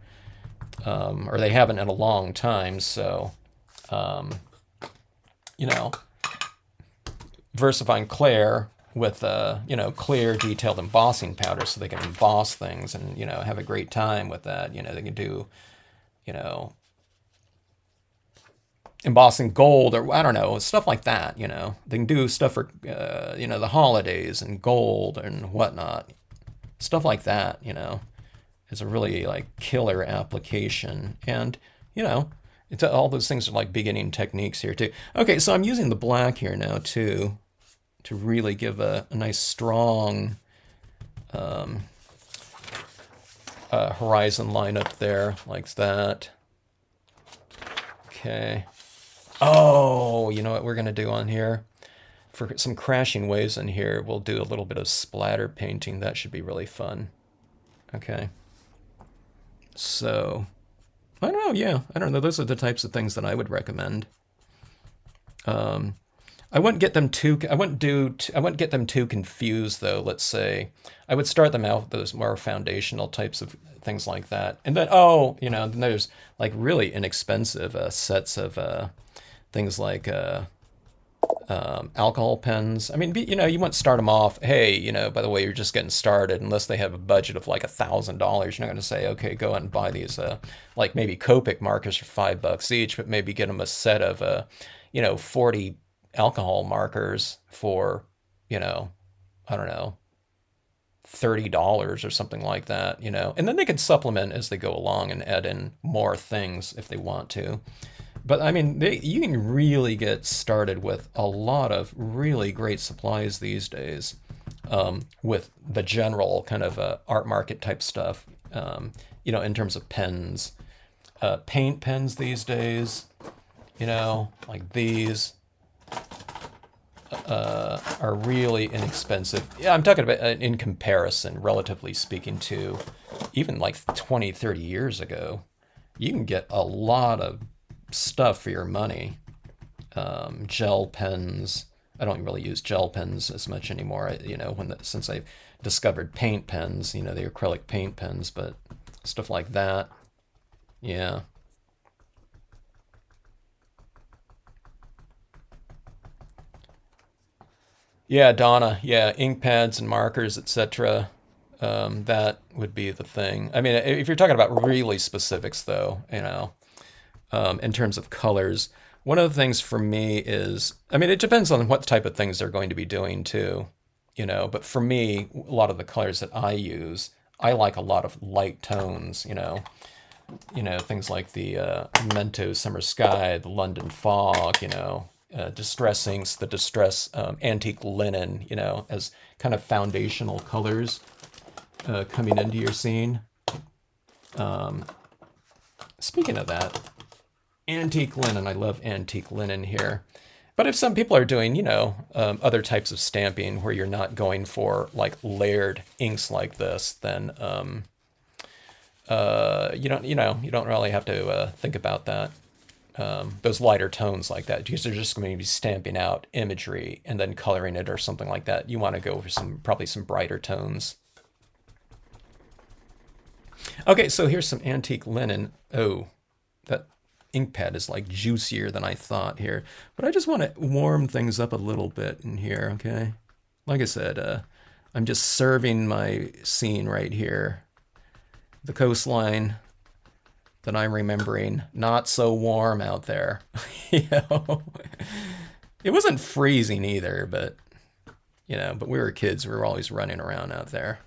Speaker 1: Or they haven't in a long time. So, VersaFine Clair with, clear detailed embossing powder so they can emboss things and, have a great time with that. They can do, embossing gold or I don't know, stuff like that. They can do stuff for the holidays and gold and whatnot, stuff like that. It's a really like killer application. And it's all those things are like beginning techniques here too. Okay, so I'm using the black here now too to really give a nice strong horizon line up there like that. Okay. Oh, you know what we're going to do on here? For some crashing waves in here, we'll do a little bit of splatter painting. That should be really fun. Okay. So, I don't know, yeah. I don't know. Those are the types of things that I would recommend. I wouldn't get them too confused though, let's say. I would start them out with those more foundational types of things like that. And then then there's like really inexpensive sets of things like alcohol pens. I mean, you wouldn't start them off, hey, by the way, you're just getting started, unless they have a budget of like $1,000. You're not going to say, okay, go out and buy these, like maybe Copic markers for $5 each, but maybe get them a set of, 40 alcohol markers for, I don't know, $30 or something like that, and then they can supplement as they go along and add in more things if they want to. But I mean, you can really get started with a lot of really great supplies these days, with the general kind of art market type stuff, in terms of pens, paint pens these days, like these are really inexpensive. Yeah, I'm talking about in comparison, relatively speaking, to even like 20, 30 years ago. You can get a lot of stuff for your money. Gel pens. I don't really use gel pens as much anymore, since I discovered paint pens, the acrylic paint pens, but stuff like that. Yeah. Yeah, Donna. Yeah, ink pads and markers, etc. That would be the thing. I mean, if you're talking about really specifics, though, in terms of colors, one of the things for me is, I mean, it depends on what type of things they're going to be doing too, But for me, a lot of the colors that I use, I like a lot of light tones, things like the Mento Summer Sky, the London Fog, distress inks, the distress antique linen, as kind of foundational colors coming into your scene. Speaking of that, antique linen, I love antique linen here. But if some people are doing, other types of stamping where you're not going for like layered inks like this, then you don't really have to think about that. Those lighter tones like that, because they're just going to be stamping out imagery and then coloring it or something like that. You want to go for probably some brighter tones. Okay, so here's some antique linen. Oh, that ink pad is like juicier than I thought here. But I just want to warm things up a little bit in here, okay? Like I said, I'm just serving my scene right here. The coastline that I'm remembering, not so warm out there. It wasn't freezing either, but but we were kids. We were always running around out there.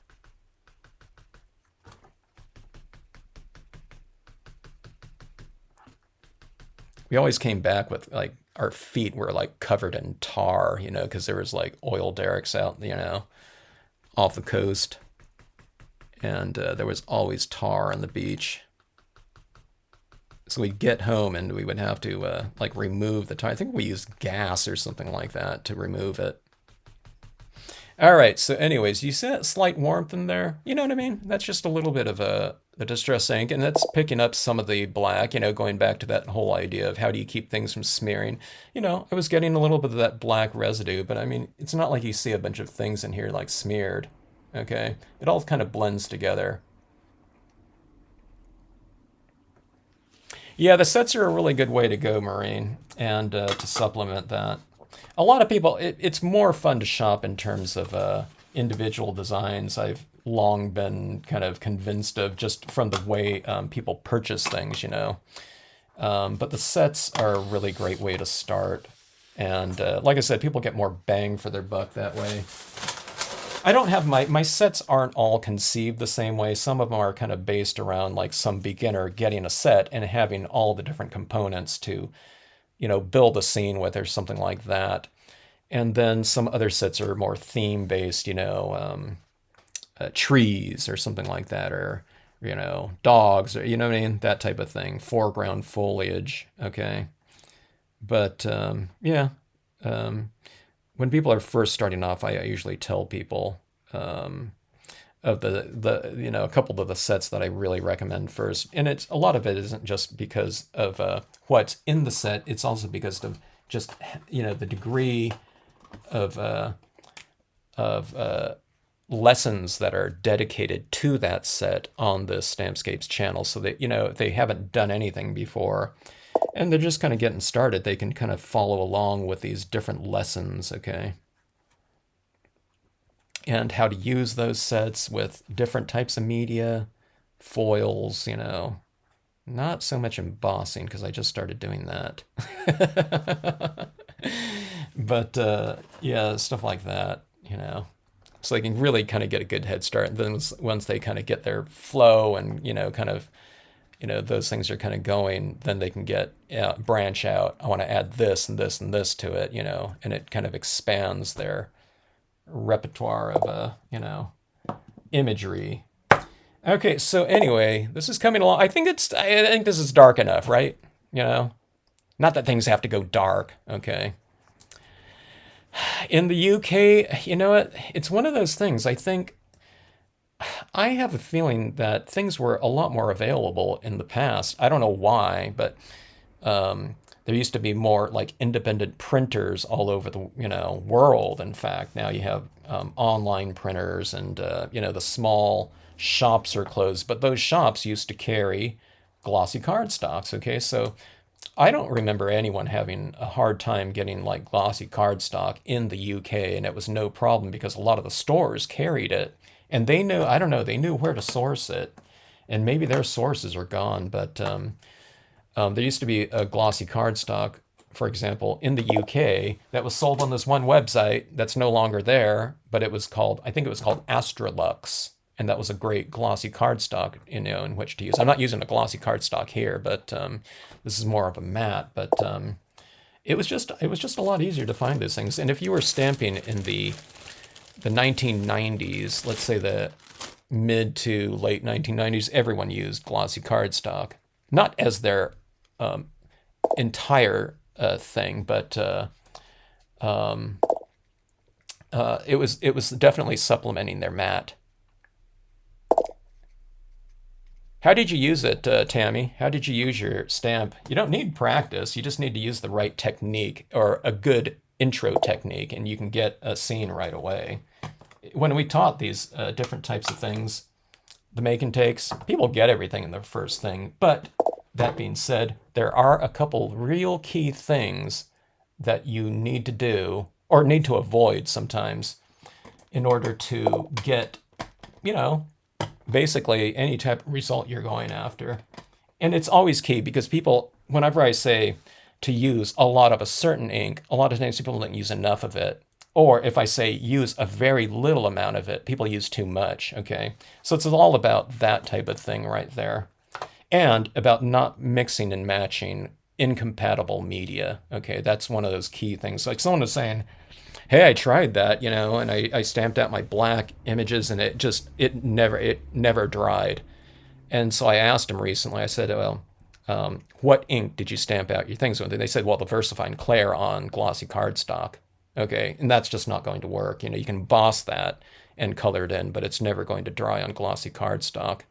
Speaker 1: We always came back with like our feet were like covered in tar, because there was like oil derricks out, off the coast, and there was always tar on the beach. So we'd get home and we would have to like remove the tar. I think we used gas or something like that to remove it. All right. So, anyways, you see that slight warmth in there? You know what I mean? That's just a little bit of the distress ink, and that's picking up some of the black. Going back to that whole idea of how do you keep things from smearing. I was getting a little bit of that black residue, but I mean, it's not like you see a bunch of things in here like smeared. Okay, it all kind of blends together. Yeah, the sets are a really good way to go, Maureen, and to supplement that. A lot of people, it's more fun to shop in terms of individual designs. I've long been kind of convinced of just from the way people purchase things. But the sets are a really great way to start. And like I said, people get more bang for their buck that way. I don't have my sets aren't all conceived the same way. Some of them are kind of based around like some beginner getting a set and having all the different components to, build a scene with or something like that. And then some other sets are more theme based, trees or something like that, or, dogs, or, what I mean? That type of thing, foreground foliage. Okay. But yeah. When people are first starting off, I usually tell people of a couple of the sets that I really recommend first, and it's a lot of it isn't just because of what's in the set; it's also because of just the degree of lessons that are dedicated to that set on the Stampscapes channel, so that if they haven't done anything before and they're just kind of getting started, they can kind of follow along with these different lessons, okay? And how to use those sets with different types of media, foils, not so much embossing because I just started doing that. But yeah, stuff like that, So they can really kind of get a good head start. And then once they kind of get their flow and, kind of those things are kind of going, then they can branch out. I want to add this and this and this to it, and it kind of expands their repertoire of, imagery. Okay, so anyway, this is coming along. I think this is dark enough, right? Not that things have to go dark, okay? In the UK, it's one of those things. I have a feeling that things were a lot more available in the past. I don't know why, but there used to be more like independent printers all over the world. In fact, now you have online printers, and the small shops are closed, but those shops used to carry glossy cardstocks. Okay, so I don't remember anyone having a hard time getting like glossy cardstock in the UK, and it was no problem because a lot of the stores carried it, and they knew, I don't know, they knew where to source it, and maybe their sources are gone, but there used to be a glossy cardstock, for example, in the UK that was sold on this one website that's no longer there, but it was called, I think it was called Astrolux. And that was a great glossy cardstock, in which to use. I'm not using a glossy cardstock here, but this is more of a matte. But it was just a lot easier to find those things. And if you were stamping in the 1990s, let's say the mid to late 1990s, everyone used glossy cardstock, not as their entire thing, but it was definitely supplementing their matte. How did you use it, Tammy? How did you use your stamp? You don't need practice. You just need to use the right technique or a good intro technique, and you can get a scene right away. When we taught these different types of things, the make and takes, people get everything in the first thing. But that being said, there are a couple real key things that you need to do or need to avoid sometimes in order to get, you know, basically any type of result you're going after. And it's always key because people, whenever I say to use a lot of a certain ink, a lot of times people don't use enough of it. Or if I say use a very little amount of it, people use too much, okay? So it's all about that type of thing right there. And about not mixing and matching incompatible media, okay? That's one of those key things. Like someone was saying, hey, I tried that, and I stamped out my black images and it never dried. And so I asked him recently, I said, well, what ink did you stamp out your things with? And they said, well, the VersaFine Clair on glossy cardstock. Okay, and that's just not going to work. You can emboss that and color it in, but it's never going to dry on glossy cardstock.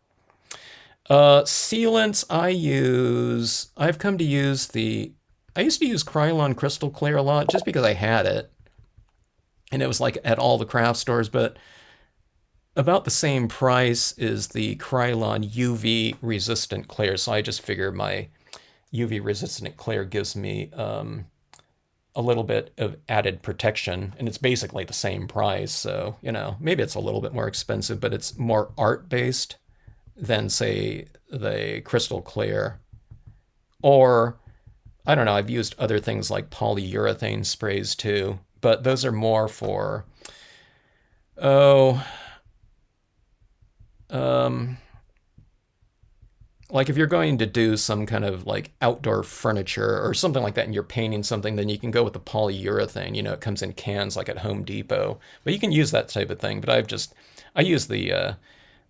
Speaker 1: Sealants I've come to use I used to use Krylon Crystal Clear a lot just because I had it. And it was like at all the craft stores, but about the same price is the Krylon UV resistant clear. So I just figure my UV resistant clear gives me a little bit of added protection, and it's basically the same price. So, maybe it's a little bit more expensive, but it's more art based than, say, the Crystal Clear. Or, I don't know, I've used other things like polyurethane sprays too, but those are more for, like if you're going to do some kind of like outdoor furniture or something like that and you're painting something, then you can go with the polyurethane. It comes in cans like at Home Depot, but you can use that type of thing. But I use the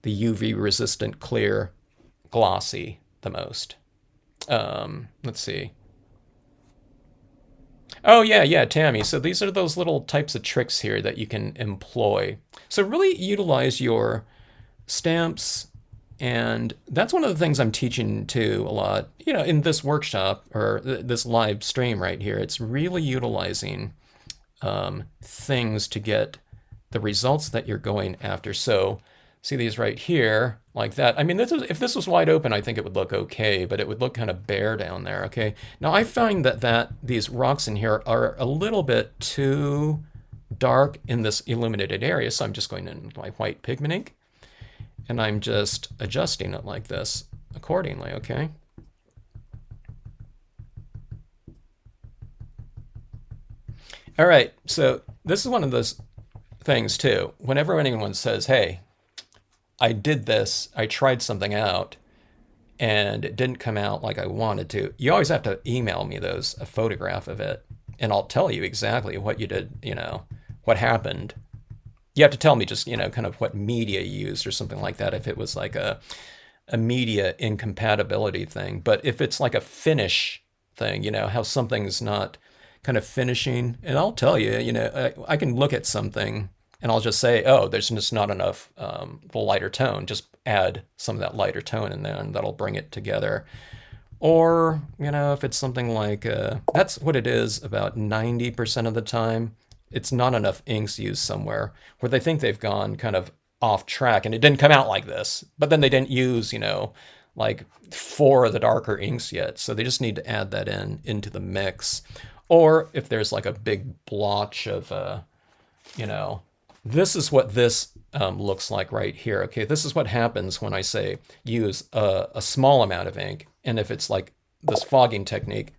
Speaker 1: UV resistant clear glossy the most. Let's see. Oh, yeah, Tammy. So these are those little types of tricks here that you can employ. So really utilize your stamps, and that's one of the things I'm teaching too a lot, in this workshop or this live stream right here. It's really utilizing things to get the results that you're going after. So see these right here like that. I mean, if this was wide open, I think it would look okay, but it would look kind of bare down there, okay? Now I find that these rocks in here are a little bit too dark in this illuminated area, so I'm just going in with my white pigment ink, and I'm just adjusting it like this accordingly, okay? All right, so this is one of those things too. Whenever anyone says, hey, I did this, I tried something out, and it didn't come out like I wanted to, you always have to email me a photograph of it, and I'll tell you exactly what you did, what happened. You have to tell me just, kind of what media you used or something like that, if it was like a media incompatibility thing. But if it's like a finish thing, how something's not kind of finishing, and I'll tell you, I can look at something and I'll just say, oh, there's just not enough the lighter tone. Just add some of that lighter tone in there, and that'll bring it together. Or, if it's something like, that's what it is about 90% of the time. It's not enough inks used somewhere where they think they've gone kind of off track and it didn't come out like this. But then they didn't use, like 4 of the darker inks yet. So they just need to add that into the mix. Or if there's like a big blotch of, you know, this is what this looks like right here. Okay, this is what happens when I say use a small amount of ink. And if it's like this fogging technique,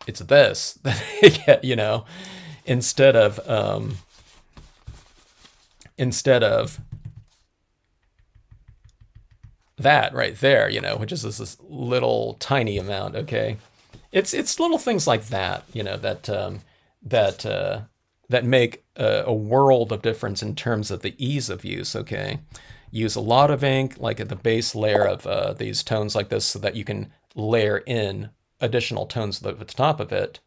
Speaker 1: it's this that they get, you know, instead of that right there, you know, which is this little tiny amount. Okay, it's little things like that, you know, that make a world of difference in terms of the ease of use. Okay, use a lot of ink, like at the base layer of these tones like this, so that you can layer in additional tones at the top of it,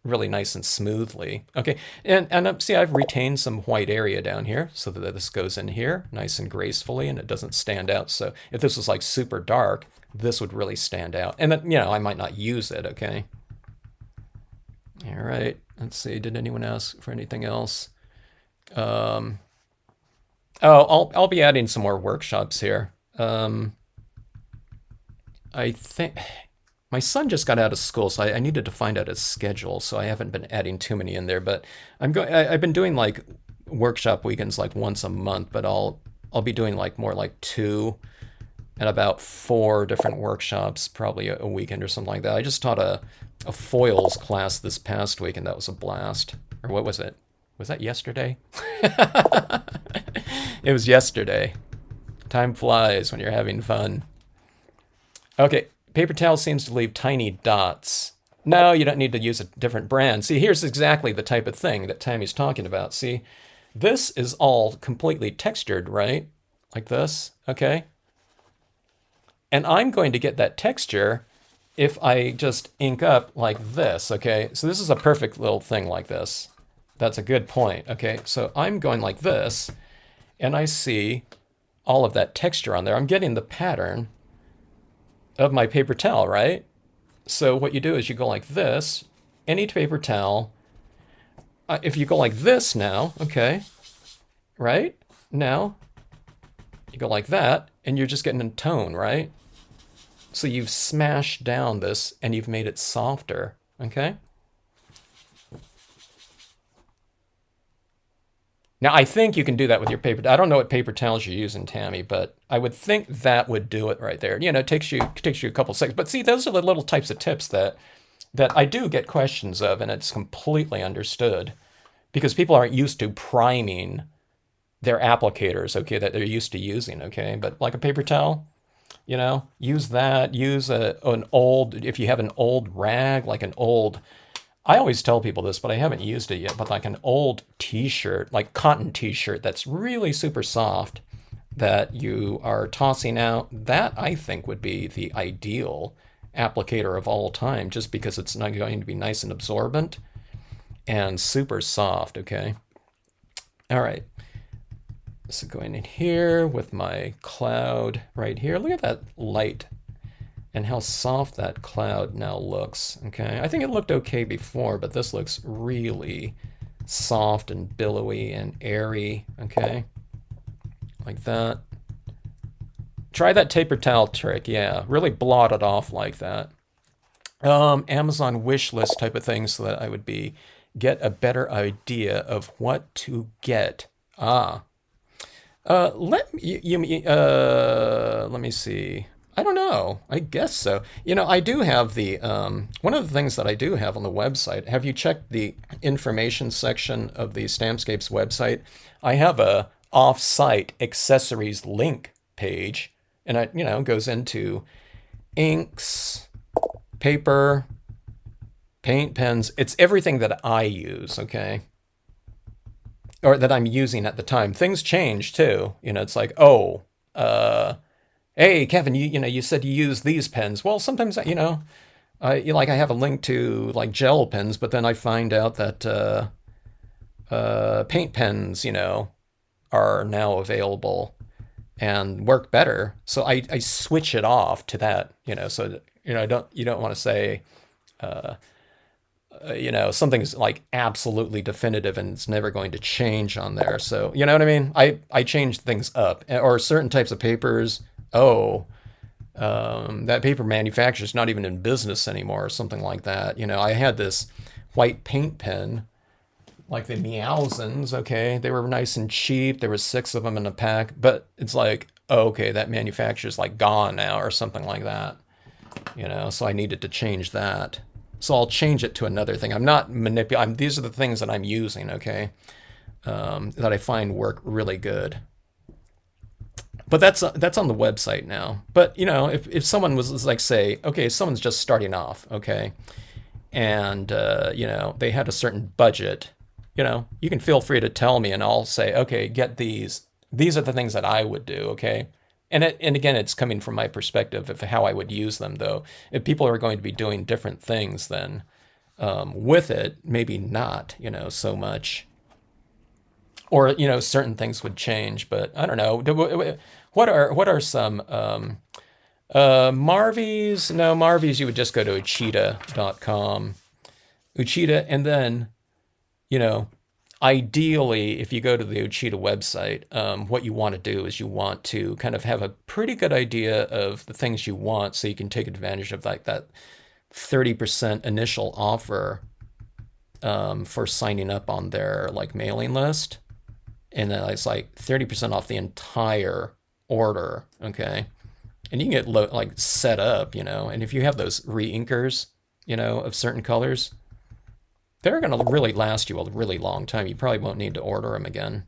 Speaker 1: really nice and smoothly. Okay, and see, I've retained some white area down here so that this goes in here nice and gracefully, and it doesn't stand out. So if this was like super dark, this would really stand out. And then, you know, I might not use it. Okay. All right. Let's see. Did anyone ask for anything else? Oh, I'll be adding some more workshops here. I think my son just got out of school, so I needed to find out his schedule. So I haven't been adding too many in there, but I've been doing like workshop weekends like once a month, but I'll be doing like more like 2 and about 4 different workshops, probably a weekend or something like that. I just taught a foils class this past week, and that was a blast. Or what was it? Was that yesterday? It was yesterday. Time flies when you're having fun. Okay, paper towel seems to leave tiny dots. No, you don't need to use a different brand. See, here's exactly the type of thing that Tammy's talking about. See, this is all completely textured, right? Like this, okay? And I'm going to get that texture if I just ink up like this, okay? So this is a perfect little thing like this. That's a good point, okay? So I'm going like this, and I see all of that texture on there. I'm getting the pattern of my paper towel, right? So what you do is you go like this, any paper towel. If you go like this now, okay, right? Now, you go like that, and you're just getting a tone, right? So you've smashed down this, and you've made it softer, okay? Now, I think you can do that with your paper. I don't know what paper towels you're using, Tammy, but I would think that would do it right there. You know, it takes you a couple seconds. But see, those are the little types of tips that I do get questions of, and it's completely understood because people aren't used to priming their applicators, okay, that they're used to using, okay? But like a paper towel, you know, use that. Use an old, if you have an old rag, like an old, I always tell people this, but I haven't used it yet, but like an old t-shirt, like cotton t-shirt that's really super soft that you are tossing out, that I think would be the ideal applicator of all time, just because it's not going to be nice and absorbent and super soft, okay? All right. So going in here with my cloud right here. Look at that light and how soft that cloud now looks, okay? I think it looked okay before, but this looks really soft and billowy and airy, okay? Like that. Try that paper towel trick, yeah. Really blot it off like that. Amazon wish list type of thing so that I would get a better idea of what to get. Let me see. I don't know. I guess so. You know, I do have the, one of the things that I do have on the website, have you checked the information section of the Stampscapes website? I have a off-site accessories link page, and it, you know, goes into inks, paper, paint pens. It's everything that I use, okay? Or that I'm using at the time. Things change too. You know, it's like, oh, hey, Kevin, you said you use these pens. Well, sometimes, you know, I have a link to like gel pens, but then I find out that paint pens, you know, are now available and work better. So I switch it off to that, you know, so, you know, you don't want to say, you know, something's like absolutely definitive and it's never going to change on there. So, you know what I mean? I change things up, or certain types of papers. Oh, that paper manufacturer is not even in business anymore or something like that. I had this white paint pen, like the Meowsons, okay? They were nice and cheap. There was 6 of them in a pack, but it's like, oh, okay, that manufacturer's like gone now or something like that. So I needed to change that. So I'll change it to another thing. I'm not manipulating. These are the things that I'm using, okay, that I find work really good. But that's on the website now. But if someone was like, say, okay, someone's just starting off, okay, and they had a certain budget, you can feel free to tell me, and I'll say, okay, get these. These are the things that I would do, okay. And again, it's coming from my perspective of how I would use them, though. If people are going to be doing different things, then with it, maybe not, so much. Or certain things would change, but I don't know. What are some Marvies? No, Marvies. You would just go to Uchida.com, Uchida, and then ideally, if you go to the Uchida website, what you want to do is you want to kind of have a pretty good idea of the things you want, so you can take advantage of like that 30% initial offer for signing up on their like mailing list. And then it's like 30% off the entire order, okay? And you can get like set up, and if you have those re-inkers, of certain colors, they're going to really last you a really long time. You probably won't need to order them again.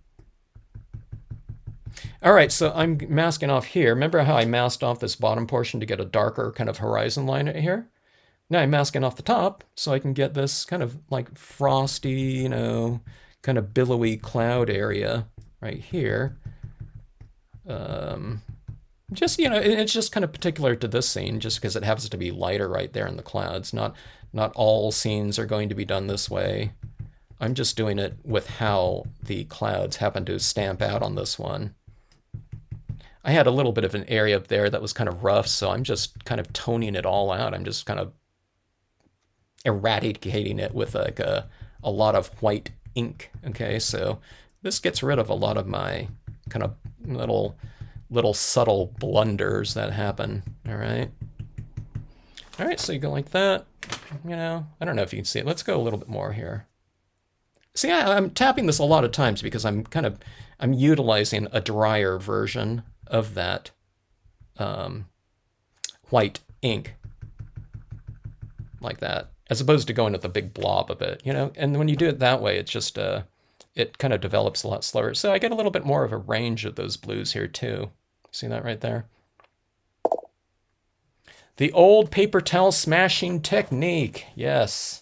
Speaker 1: All right, so I'm masking off here. Remember how I masked off this bottom portion to get a darker kind of horizon line right here? Now I'm masking off the top so I can get this kind of like frosty, kind of billowy cloud area right here. Just, it's just kind of particular to this scene just because it happens to be lighter right there in the clouds. Not all scenes are going to be done this way. I'm just doing it with how the clouds happen to stamp out on this one. I had a little bit of an area up there that was kind of rough, so I'm just kind of toning it all out. I'm just kind of eradicating it with like a lot of white ink. Okay, so this gets rid of a lot of my kind of little subtle blunders that happen. All right, so you go like that. I don't know if you can see it. Let's go a little bit more here. See, I'm tapping this a lot of times because I'm utilizing a drier version of that white ink, like that, as opposed to going with a big blob of it, And when you do it that way, it's just it kind of develops a lot slower. So I get a little bit more of a range of those blues here too. See that right there? The old paper towel smashing technique. Yes.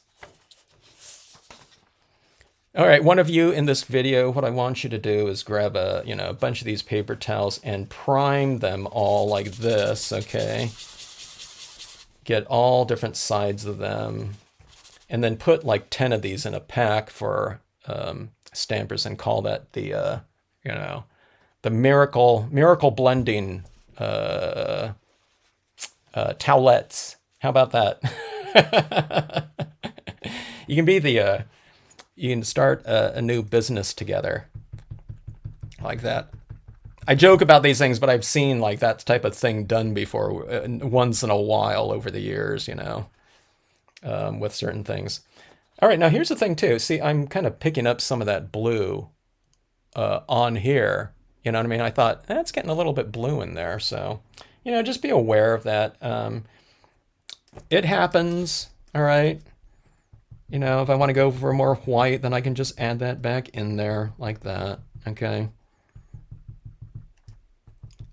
Speaker 1: All right, one of you in this video, what I want you to do is grab a bunch of these paper towels and prime them all like this, okay? Get all different sides of them, and then put like 10 of these in a pack for stampers, and call that the the miracle blending towelettes. How about that? You can be the you can start a new business together like that. I joke about these things, but I've seen like that type of thing done before once in a while over the years, with certain things. All right, now here's the thing too. See, I'm kind of picking up some of that blue on here. You know what I mean? I thought, it's getting a little bit blue in there. So, just be aware of that. It happens, all right? If I want to go for more white, then I can just add that back in there like that, okay?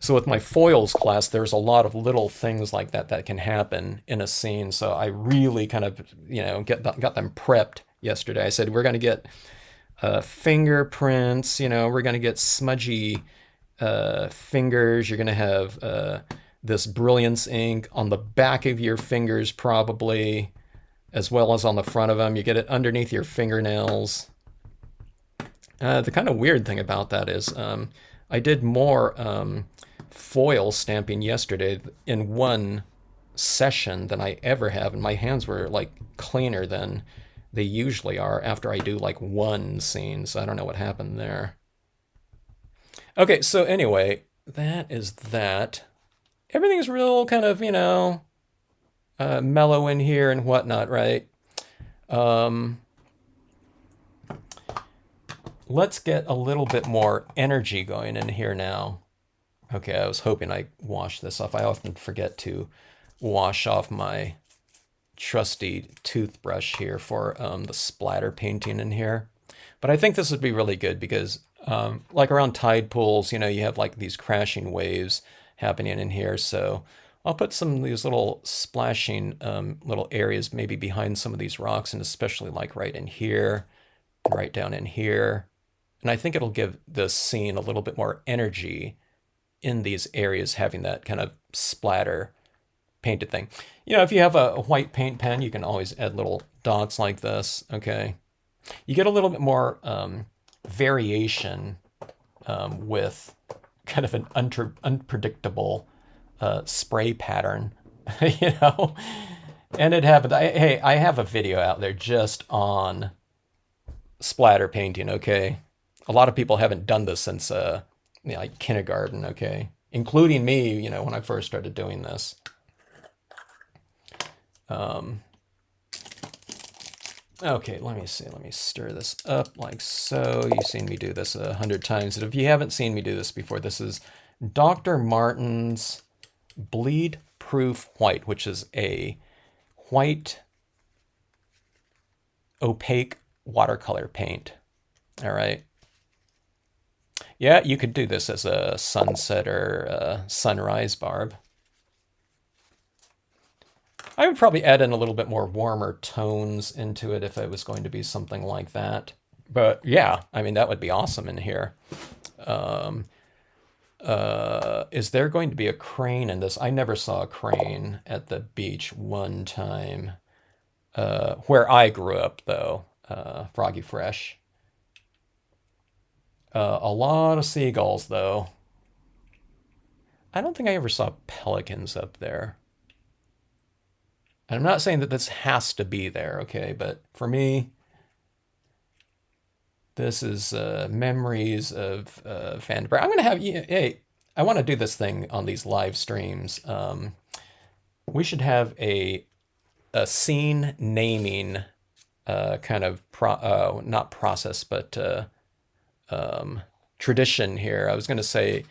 Speaker 1: So with my foils class, there's a lot of little things like that that can happen in a scene. So I really kind of, got them prepped yesterday. I said, we're going to get fingerprints, we're going to get smudgy fingers. You're going to have this Brilliance ink on the back of your fingers probably, as well as on the front of them. You get it underneath your fingernails. The kind of weird thing about that is I did more foil stamping yesterday in one session than I ever have, and my hands were like cleaner than they usually are after I do like one scene, so I don't know what happened there. Okay, so anyway, that is that. everything's real kind of, mellow in here and whatnot, right? Um, let's get a little bit more energy going in here now. Okay, I was hoping I washed this off. I often forget to wash off my trusty toothbrush here for the splatter painting in here. But I think this would be really good because like around tide pools, you have like these crashing waves happening in here. So I'll put some of these little splashing little areas maybe behind some of these rocks, and especially like right in here, right down in here. And I think it'll give the scene a little bit more energy in these areas, having that kind of splatter painted thing. If you have a white paint pen, you can always add little dots like this, okay? You get a little bit more variation with kind of an unpredictable spray pattern, you know? And it happened. Hey, I have a video out there just on splatter painting, okay? A lot of people haven't done this since like kindergarten, okay? Including me, when I first started doing this. Okay, let me see. Let me stir this up like so. You've seen me do this 100 times. And if you haven't seen me do this before, this is Dr. Martin's Bleed Proof White, which is a white opaque watercolor paint. All right. Yeah, you could do this as a sunset or a sunrise barb. I would probably add in a little bit more warmer tones into it if it was going to be something like that. But yeah, I mean, that would be awesome in here. Is there going to be a crane in this? I never saw a crane at the beach one time. Where I grew up, though, Froggy Fresh. A lot of seagulls, though. I don't think I ever saw pelicans up there. And I'm not saying that this has to be there, okay? But for me, this is memories of Vandenberg. I'm going to have, hey, I want to do this thing on these live streams. We should have a scene naming kind of, not process, but tradition here. I was going to say,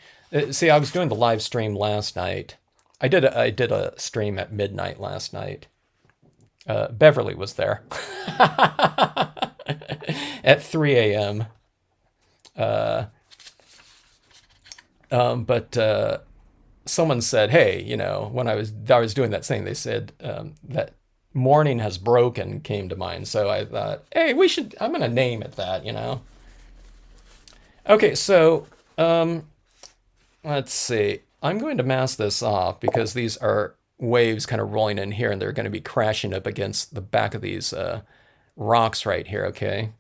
Speaker 1: see, I was doing the live stream last night. I did a stream at midnight last night. Beverly was there at 3 a.m. But someone said, "Hey, when I was doing that thing, they said that morning has broken came to mind." So I thought, "Hey, I'm going to name it that." Okay, so let's see. I'm going to mask this off because these are waves kind of rolling in here and they're going to be crashing up against the back of these rocks right here, okay?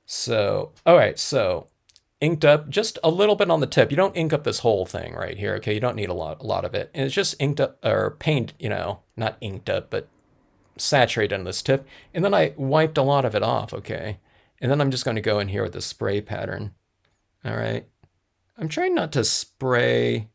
Speaker 1: So, all right, so inked up just a little bit on the tip. You don't ink up this whole thing right here, okay? You don't need a lot of it. And it's just inked up, or paint, not inked up, but saturated on this tip. And then I wiped a lot of it off, okay? And then I'm just going to go in here with the spray pattern, all right? I'm trying not to spray...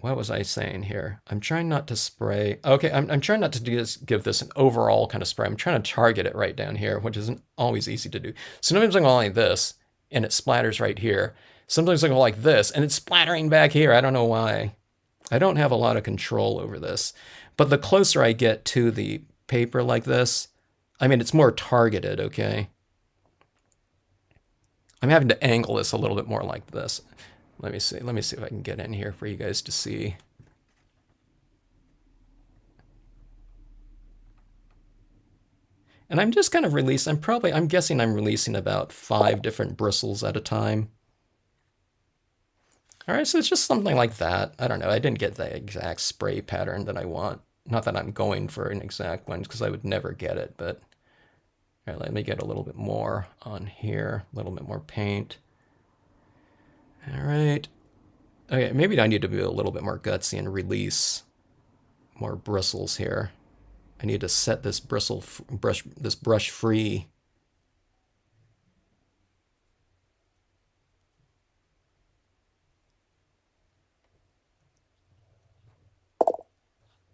Speaker 1: what was I saying here? I'm trying not to spray. Okay, I'm trying not to give this an overall kind of spray. I'm trying to target it right down here, which isn't always easy to do. Sometimes I go like this, and it splatters right here. Sometimes I go like this, and it's splattering back here. I don't know why. I don't have a lot of control over this. But the closer I get to the paper like this, I mean, it's more targeted, okay? I'm having to angle this a little bit more like this. Let me see if I can get in here for you guys to see. And I'm just kind of I'm guessing I'm releasing about 5 different bristles at a time. All right, so it's just something like that. I don't know, I didn't get the exact spray pattern that I want. Not that I'm going for an exact one, because I would never get it, but all right, let me get a little bit more on here, a little bit more paint. All right. Okay, maybe I need to be a little bit more gutsy and release more bristles here. I need to set this brush free.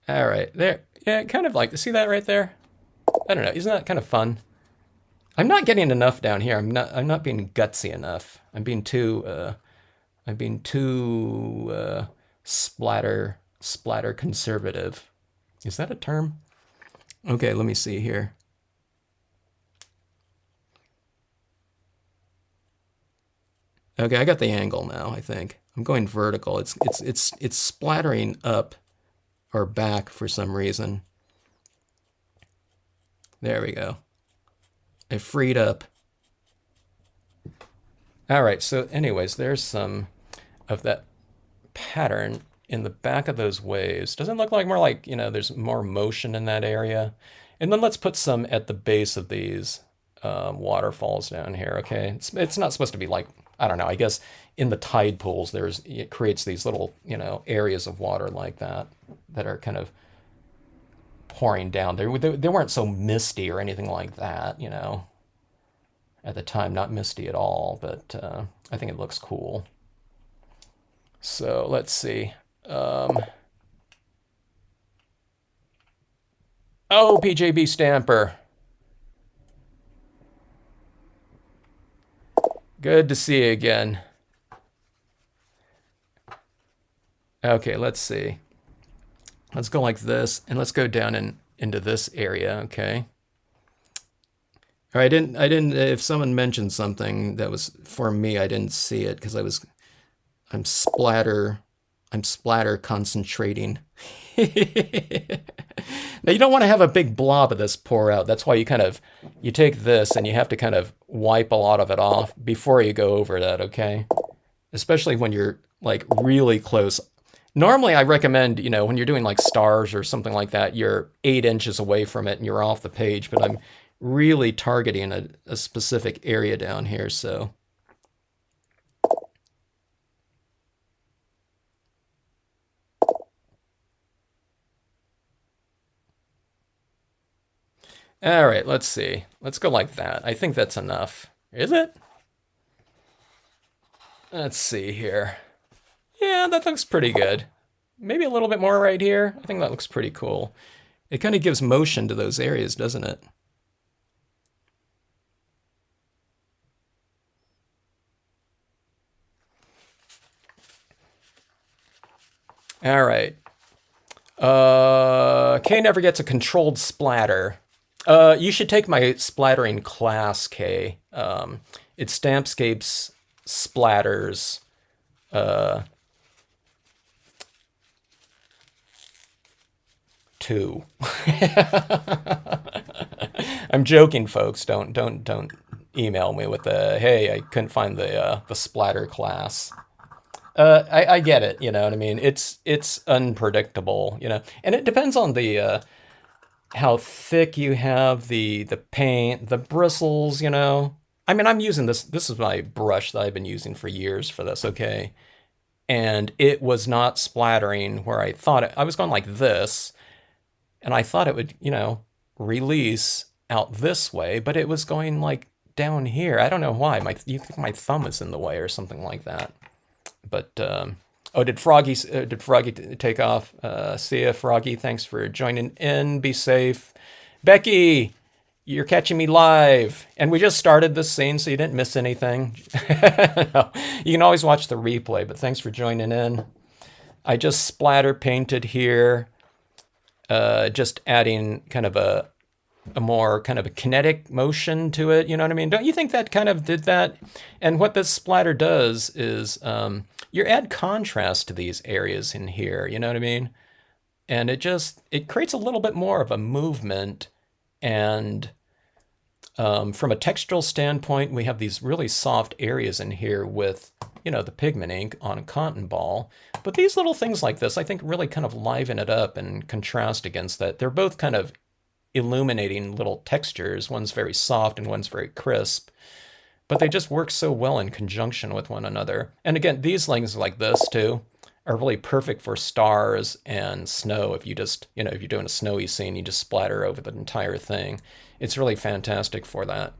Speaker 1: All right, there. Yeah, kind of like, see that right there? I don't know, isn't that kind of fun? I'm not getting enough down here. I'm not being gutsy enough. I'm being too splatter conservative. Is that a term? Okay, let me see here. Okay, I got the angle now, I think. I'm going vertical. It's splattering up or back for some reason. There we go. I freed up. All right, so anyways, there's some of that pattern in the back of those waves. Doesn't look like more like, there's more motion in that area. And then let's put some at the base of these waterfalls down here, okay? It's not supposed to be like, I don't know, I guess in the tide pools, it creates these little, areas of water like that are kind of pouring down. They weren't so misty or anything like that, at the time, not misty at all, but I think it looks cool. So let's see. Oh, PJB Stamper. Good to see you again. Okay, let's see. Let's go like this, and let's go down into this area, okay? Or I didn't, if someone mentioned something that was for me, I didn't see it because I'm splatter concentrating. Now you don't want to have a big blob of this pour out. That's why you take this and you have to kind of wipe a lot of it off before you go over that, okay? Especially when you're like really close. Normally I recommend, when you're doing like stars or something like that, you're 8 inches away from it and you're off the page, but I'm really targeting a specific area down here, so. All right, let's see. Let's go like that. I think that's enough. Is it? Let's see here. Yeah, that looks pretty good. Maybe a little bit more right here. I think that looks pretty cool. It kind of gives motion to those areas, doesn't it? All right. Kay never gets a controlled splatter. You should take my splattering class, Kay. It's Stampscapes Splatters. Two. I'm joking, folks. Don't email me with hey, I couldn't find the splatter class. I get it, you know what I mean? It's unpredictable, and it depends on the how thick you have the paint, the bristles, I mean, I'm using this is my brush that I've been using for years for this, okay? And it was not splattering where I thought I was going like this, and I thought it would, release out this way, but it was going like down here. I don't know why. You think my thumb is in the way or something like that. But oh, did Froggy take off? See ya, Froggy. Thanks for joining in. Be safe, Becky. You're catching me live, and we just started this scene, so you didn't miss anything. No, you can always watch the replay. But thanks for joining in. I just splatter painted here, just adding kind of a more kind of a kinetic motion to it, you know what I mean? Don't you think that kind of did that? And what this splatter does is you add contrast to these areas in here, you know what I mean? And it creates a little bit more of a movement. And from a textural standpoint, we have these really soft areas in here with, the pigment ink on a cotton ball. But these little things like this, I think really kind of liven it up and contrast against that. They're both kind of illuminating little textures. One's very soft and one's very crisp, but they just work so well in conjunction with one another. And again, these things like this too are really perfect for stars and snow. If you just, if you're doing a snowy scene, you just splatter over the entire thing. It's really fantastic for that.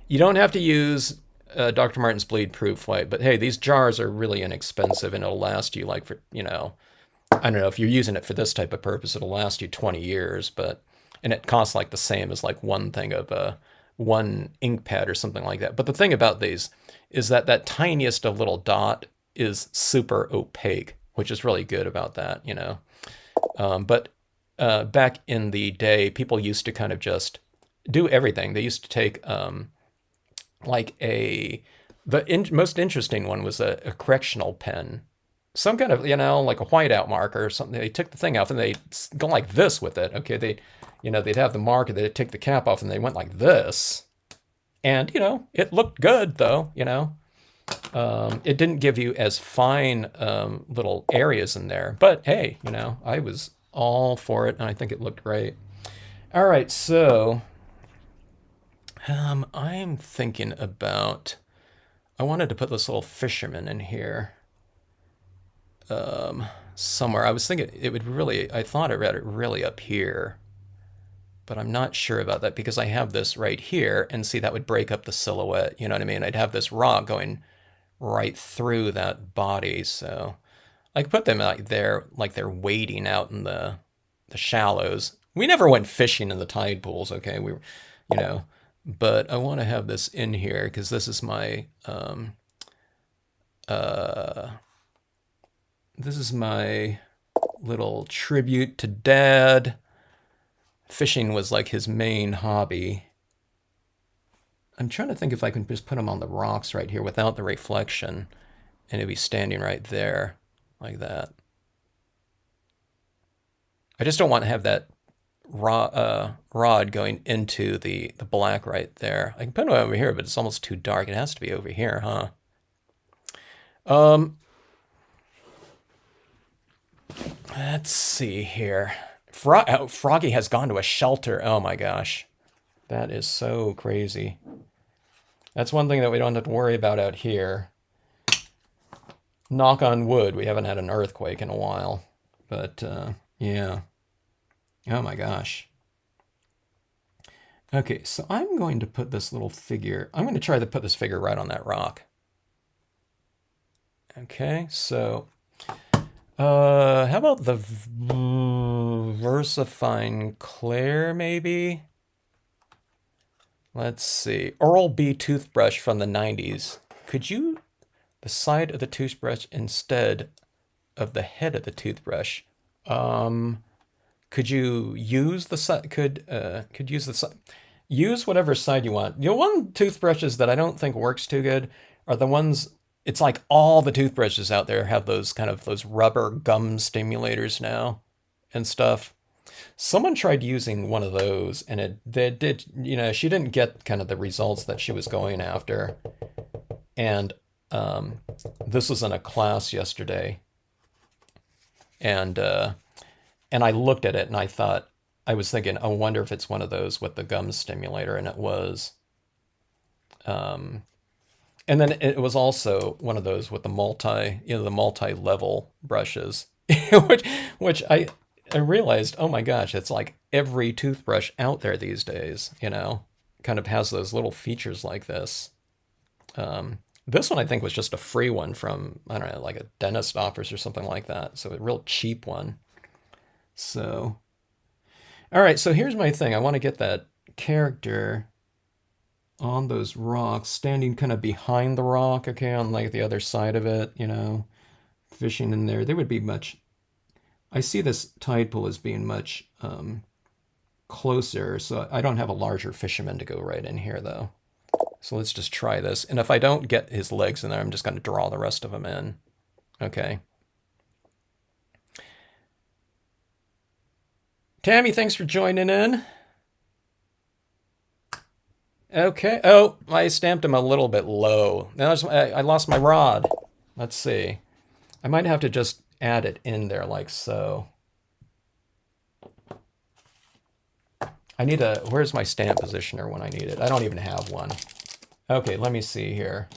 Speaker 1: You don't have to use Dr. Martin's bleed proof white, but hey, these jars are really inexpensive and it'll last you like for, I don't know, if you're using it for this type of purpose, it'll last you 20 years, but, and it costs like the same as like one thing of one ink pad or something like that. But the thing about these is that that tiniest of little dot is super opaque, which is really good about that, you know. But back in the day, people used to kind of just do everything. They used to take like most interesting one was a correctional pen, some kind of, you know, like a whiteout marker or something. They took the thing off and they go like this with it. Okay, they'd have the marker, they'd take the cap off and they went like this. And, you know, it looked good though, you know. It didn't give you as fine little areas in there, but hey, you know, I was all for it and I think it looked great. All right, so I'm thinking about, I wanted to put this little fisherman in here somewhere. I was thinking it would really, I thought I read it really up here, but I'm not sure about that because I have this right here, and see, that would break up the silhouette, you know what I mean? I'd have this rock going right through that body, so I could put them like they're wading out in the shallows. We never went fishing in the tide pools, okay? We were, you know, but I want to have this in here because this is my this is my little tribute to Dad. Fishing was like his main hobby. I'm trying to think if I can just put him on the rocks right here without the reflection, and it'd be standing right there like that. I just don't want to have that rod going into the black right there. I can put it over here, but it's almost too dark. It has to be over here, huh? Let's see here. Froggy has gone to a shelter. Oh my gosh. That is so crazy. That's one thing that we don't have to worry about out here. Knock on wood, we haven't had an earthquake in a while. But, yeah. Oh my gosh. Okay, so I'm going to put this little figure, I'm going to try to put this figure right on that rock. Okay, so how about the VersaFine Claire, maybe? Let's see. Oral-B toothbrush from the 90s. Could you, the side of the toothbrush instead of the head of the toothbrush? Could you use the side? Could use the side? Use whatever side you want. You know, one toothbrushes that I don't think works too good are the ones. It's like all the toothbrushes out there have those kind of those rubber gum stimulators now and stuff. Someone tried using one of those and they did, you know, she didn't get kind of the results that she was going after. And this was in a class yesterday. And I looked at it and I was thinking, I wonder if it's one of those with the gum stimulator, and it was. And then it was also one of those with the multi-level brushes, which I realized, oh my gosh, it's like every toothbrush out there these days, you know, kind of has those little features like this. This one I think was just a free one from, I don't know, like a dentist office or something like that. So a real cheap one. So, all right, so here's my thing. I want to get that character on those rocks, standing kind of behind the rock, okay, on like the other side of it, you know, fishing in there. They would be much, I see this tide pool as being much closer, so I don't have a larger fisherman to go right in here though. So let's just try this. And if I don't get his legs in there, I'm just going to draw the rest of them in. Okay. Tammy, thanks for joining in. Okay. Oh, I stamped him a little bit low. Now I lost my rod. Let's see. I might have to just add it in there like so. I need a, where's my stamp positioner when I need it? I don't even have one. Okay, let me see here.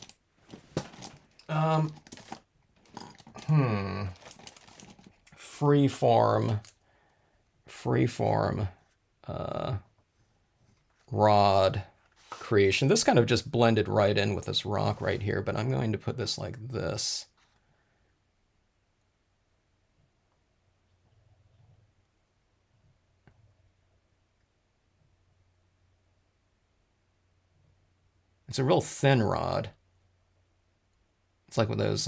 Speaker 1: Freeform rod creation. This kind of just blended right in with this rock right here, but I'm going to put this like this. It's a real thin rod. It's like one of those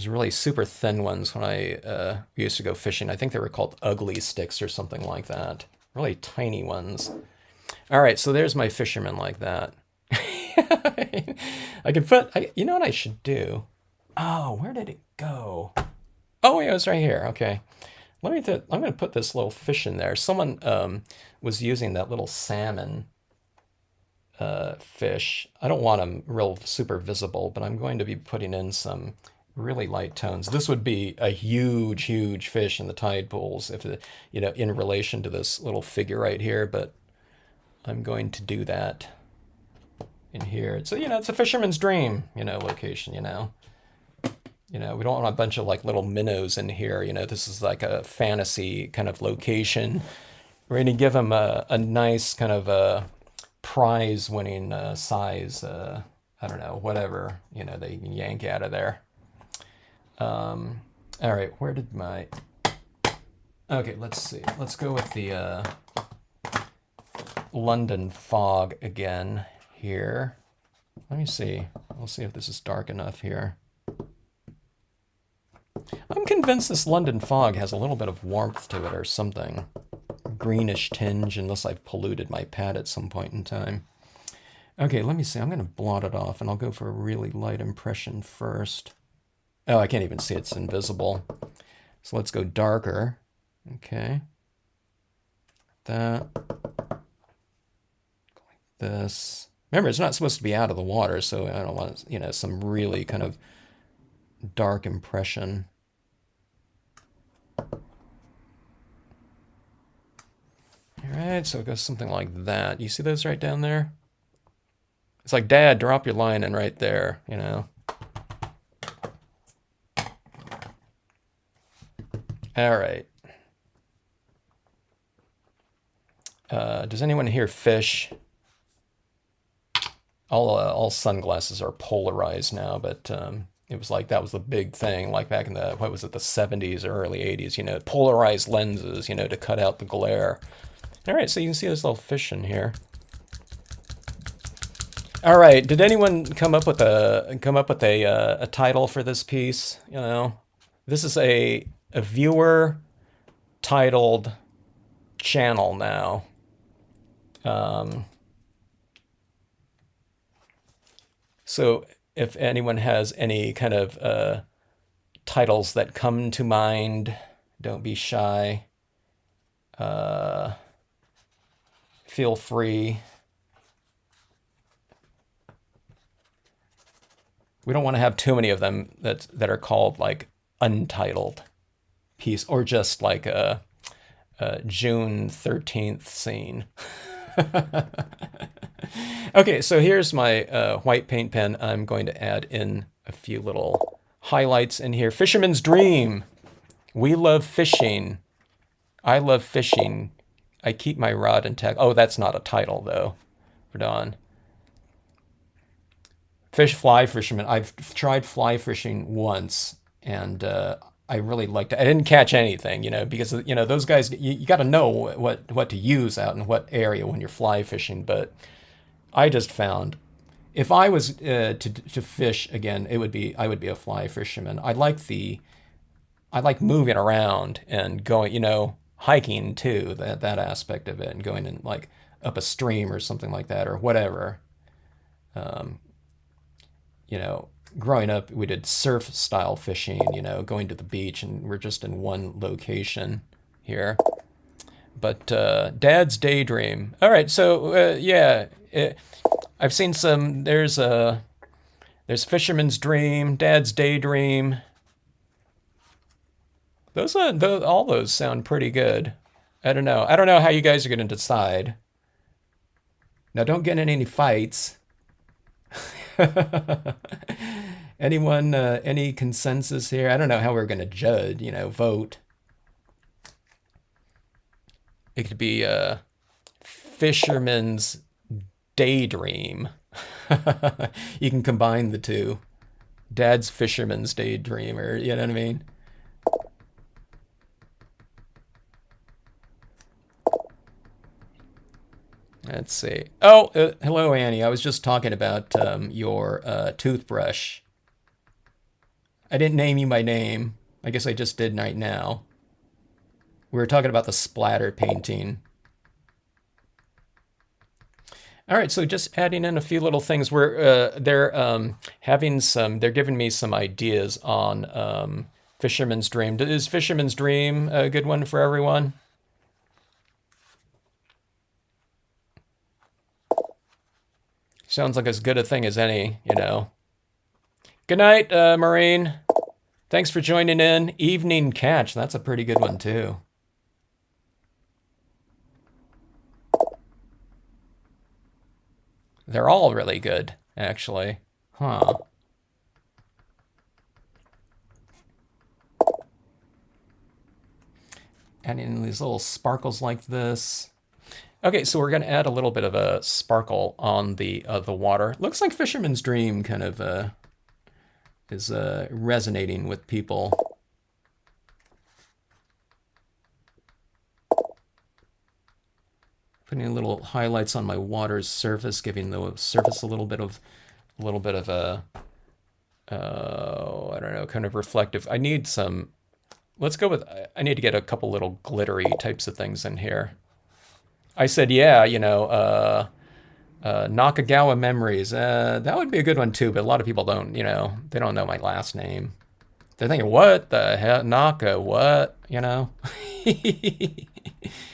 Speaker 1: really super thin ones when I used to go fishing. I think they were called ugly sticks or something like that. Really tiny ones. All right, so there's my fisherman like that. I can put, you know what I should do? Oh, where did it go? Oh, yeah, it's right here. Okay. I'm going to put this little fish in there. Someone was using that little salmon fish. I don't want them real super visible, but I'm going to be putting in some really light tones. This would be a huge, huge fish in the tide pools if it, you know, in relation to this little figure right here, but I'm going to do that in here. So, you know, it's a fisherman's dream, you know, location, you know. You know, we don't want a bunch of like little minnows in here. You know, this is like a fantasy kind of location. We're going to give them a nice kind of a prize-winning size, I don't know, whatever, you know, they can yank out of there. All right, where did my... Okay, let's see. Let's go with the London fog again here. Let me see. We'll see if this is dark enough here. I'm convinced this London fog has a little bit of warmth to it or something. Greenish tinge, unless I've polluted my pad at some point in time. Okay, let me see. I'm going to blot it off, and I'll go for a really light impression first. Oh, I can't even see. It's invisible. So let's go darker. Okay. That. Like this. Remember, it's not supposed to be out of the water, so I don't want, you know, some really kind of dark impression. All right, so it goes something like that. You see those right down there? It's like, Dad, drop your line in right there, you know? All right. Does anyone here fish? All sunglasses are polarized now, but it was like that was the big thing, like back in the, what was it, the 70s or early 80s, you know, polarized lenses, you know, to cut out the glare. All right, so you can see this little fish in here. All right, did anyone come up with a title for this piece? You know, this is a viewer titled channel now. So if anyone has any kind of titles that come to mind, don't be shy. Feel free. We don't want to have too many of them that are called like Untitled piece, or just like a June 13th scene. Okay, so here's my white paint pen. I'm going to add in a few little highlights in here. Fisherman's dream. We love fishing. I love fishing. I keep my rod intact. Oh, that's not a title though. For Dawn. Fly fisherman. I've tried fly fishing once, and I really liked it. I didn't catch anything, you know, because, you know, those guys, you got to know what to use out in what area when you're fly fishing. But I just found, if I was to fish again, I would be a fly fisherman. I like moving around and going, you know, hiking too, that aspect of it, and going in like up a stream or something like that, or whatever. You know, growing up, we did surf style fishing, you know, going to the beach, and we're just in one location here. But Dad's daydream. All right, so yeah, I've seen some. There's Fisherman's Dream, Dad's daydream. All those sound pretty good. I don't know. I don't know how you guys are going to decide. Now, don't get in any fights. Anyone, any consensus here? I don't know how we're going to judge, you know, vote. It could be Fisherman's Daydream. You can combine the two. Dad's Fisherman's Daydream, or, you know what I mean? Let's see. Oh, hello, Annie. I was just talking about your toothbrush. I didn't name you by name. I guess I just did right now. We were talking about the splatter painting. All right, so just adding in a few little things. Where they're having some. They're giving me some ideas on Fisherman's Dream. Is Fisherman's Dream a good one for everyone? Sounds like as good a thing as any, you know. Good night, Maureen. Thanks for joining in. Evening Catch. That's a pretty good one, too. They're all really good, actually. Huh. Adding these little sparkles like this. Okay, so we're going to add a little bit of a sparkle on the water. Looks like Fisherman's Dream kind of is resonating with people. Putting little highlights on my water's surface, giving the surface a little bit of a I don't know, kind of reflective. I need some. Let's go with. I need to get a couple little glittery types of things in here. I said, yeah, you know, Nakagawa Memories. That would be a good one too, but a lot of people don't, you know, they don't know my last name. They're thinking, what the hell, Naka, what, you know?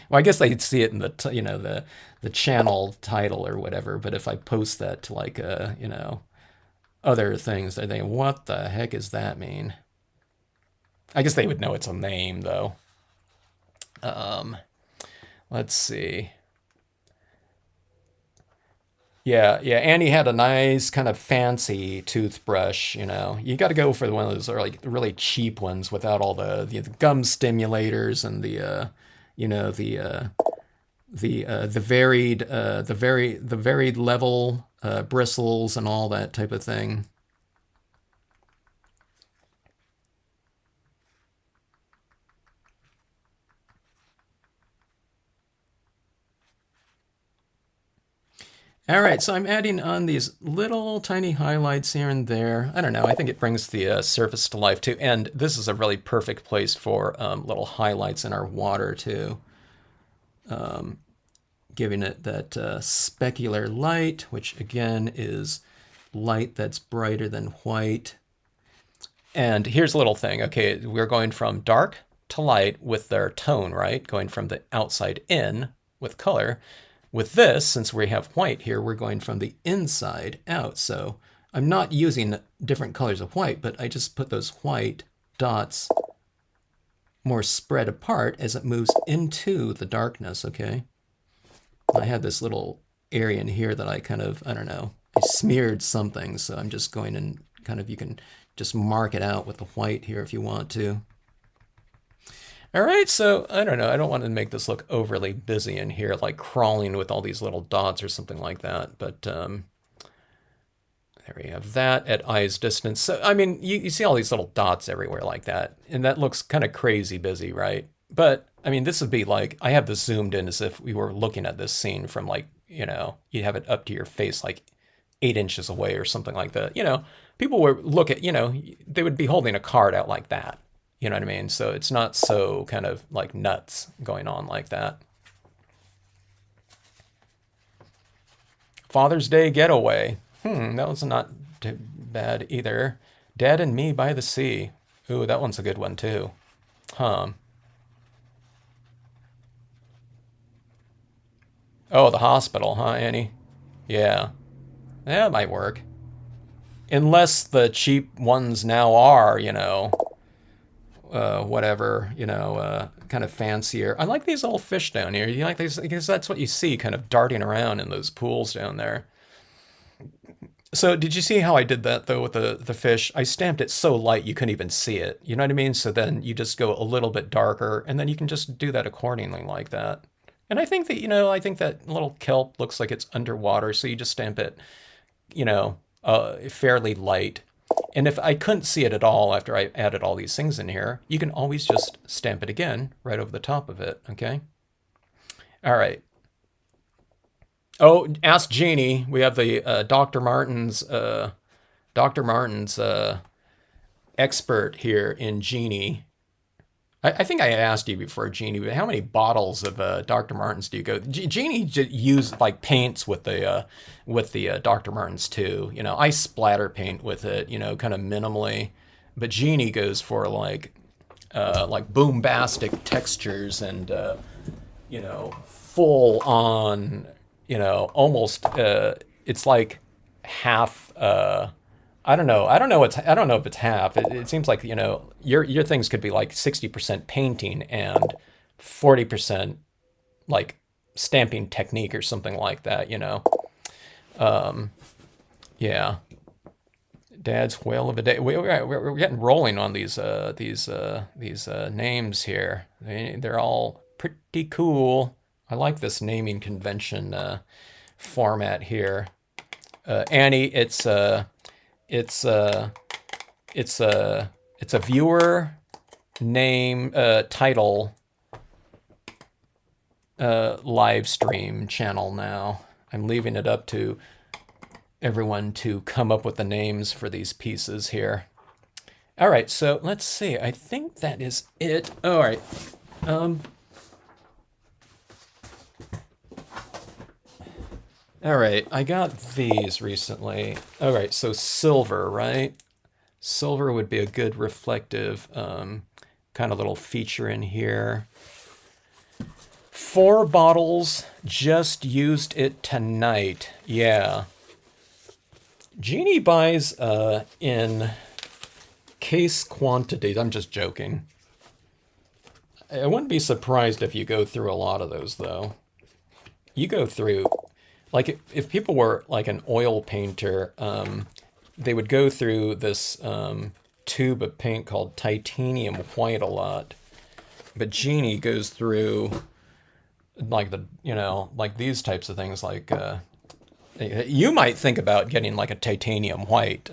Speaker 1: Well, I guess they'd see it in the, you know, the channel title or whatever, but if I post that to like, you know, other things, they're thinking, what the heck does that mean? I guess they would know it's a name, though. Let's see. Yeah, Annie had a nice kind of fancy toothbrush, you know. You got to go for one of those like really cheap ones without all the gum stimulators and you know, the varied level bristles and all that type of thing. All right, so I'm adding on these little tiny highlights here and there. I don't know, I think it brings the surface to life too. And this is a really perfect place for little highlights in our water too. Giving it that specular light, which again is light that's brighter than white. And here's a little thing. Okay, we're going from dark to light with their tone, right? Going from the outside in with color. With this, since we have white here, we're going from the inside out. So I'm not using different colors of white, but I just put those white dots more spread apart as it moves into the darkness, okay? I have this little area in here that I kind of, I don't know, I smeared something, so I'm just going and kind of, you can just mark it out with the white here if you want to. All right, so I don't know. I don't want to make this look overly busy in here, like crawling with all these little dots or something like that. But there we have that at eye's distance. So, I mean, you see all these little dots everywhere like that, and that looks kind of crazy busy, right? But, I mean, this would be like, I have this zoomed in as if we were looking at this scene from like, you know, you have it up to your face like 8 inches away or something like that. You know, people would look at, you know, they would be holding a card out like that. You know what I mean? So it's not so kind of like nuts going on like that. Father's Day Getaway. That was not too bad either. Dad and Me by the Sea. Ooh, that one's a good one too. Huh. Oh, the hospital, huh, Annie? Yeah. That might work. Unless the cheap ones now are, you know, whatever, you know, kind of fancier. I like these little fish down here. You like these? Because that's what you see kind of darting around in those pools down there. So did you see how I did that though with the fish? I stamped it so light you couldn't even see it. You know what I mean? So then you just go a little bit darker and then you can just do that accordingly like that. And I think that, you know, I think that little kelp looks like it's underwater. So you just stamp it, you know, fairly light. And if I couldn't see it at all after I added all these things in here, you can always just stamp it again right over the top of it, okay? All right. Oh, ask Jeannie. We have the Dr. Martin's expert here in Jeannie. I think I asked you before, Jeannie, but how many bottles of Dr. Martin's do you go? Jeannie use like paints with the Dr. Martin's too. You know, I splatter paint with it. You know, kind of minimally, but Jeannie goes for like boombastic textures and you know, full on, you know, almost it's like half I don't know. I don't know if it's half. It seems like, you know, your things could be like 60% painting and 40% like stamping technique or something like that, you know. Yeah. Dad's whale of a day. We're getting rolling on these names here. They're all pretty cool. I like this naming convention format here. Annie, it's it's it's a viewer name title live stream channel now. I'm leaving it up to everyone to come up with the names for these pieces here. All right, so let's see. I think that is it. All right. All right, I got these recently. All right, so silver, right? Silver would be a good reflective kind of little feature in here. 4 bottles, just used it tonight. Yeah. Jeannie buys in case quantities. I'm just joking. I wouldn't be surprised if you go through a lot of those, though. You go through, like, if people were like an oil painter, they would go through this tube of paint called titanium white a lot. But Jeannie goes through like you know, like these types of things, like you might think about getting like a titanium white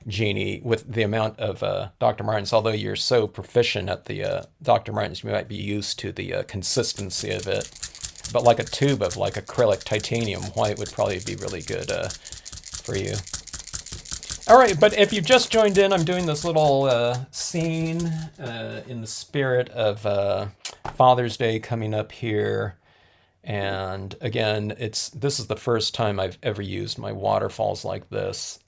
Speaker 1: Genie with the amount of Dr. Martens, although you're so proficient at the Dr. Martens, you might be used to the consistency of it. But like a tube of like acrylic titanium white would probably be really good for you. All right, but if you just joined in, I'm doing this little scene in the spirit of Father's Day coming up here. And again, this is the first time I've ever used my waterfalls like this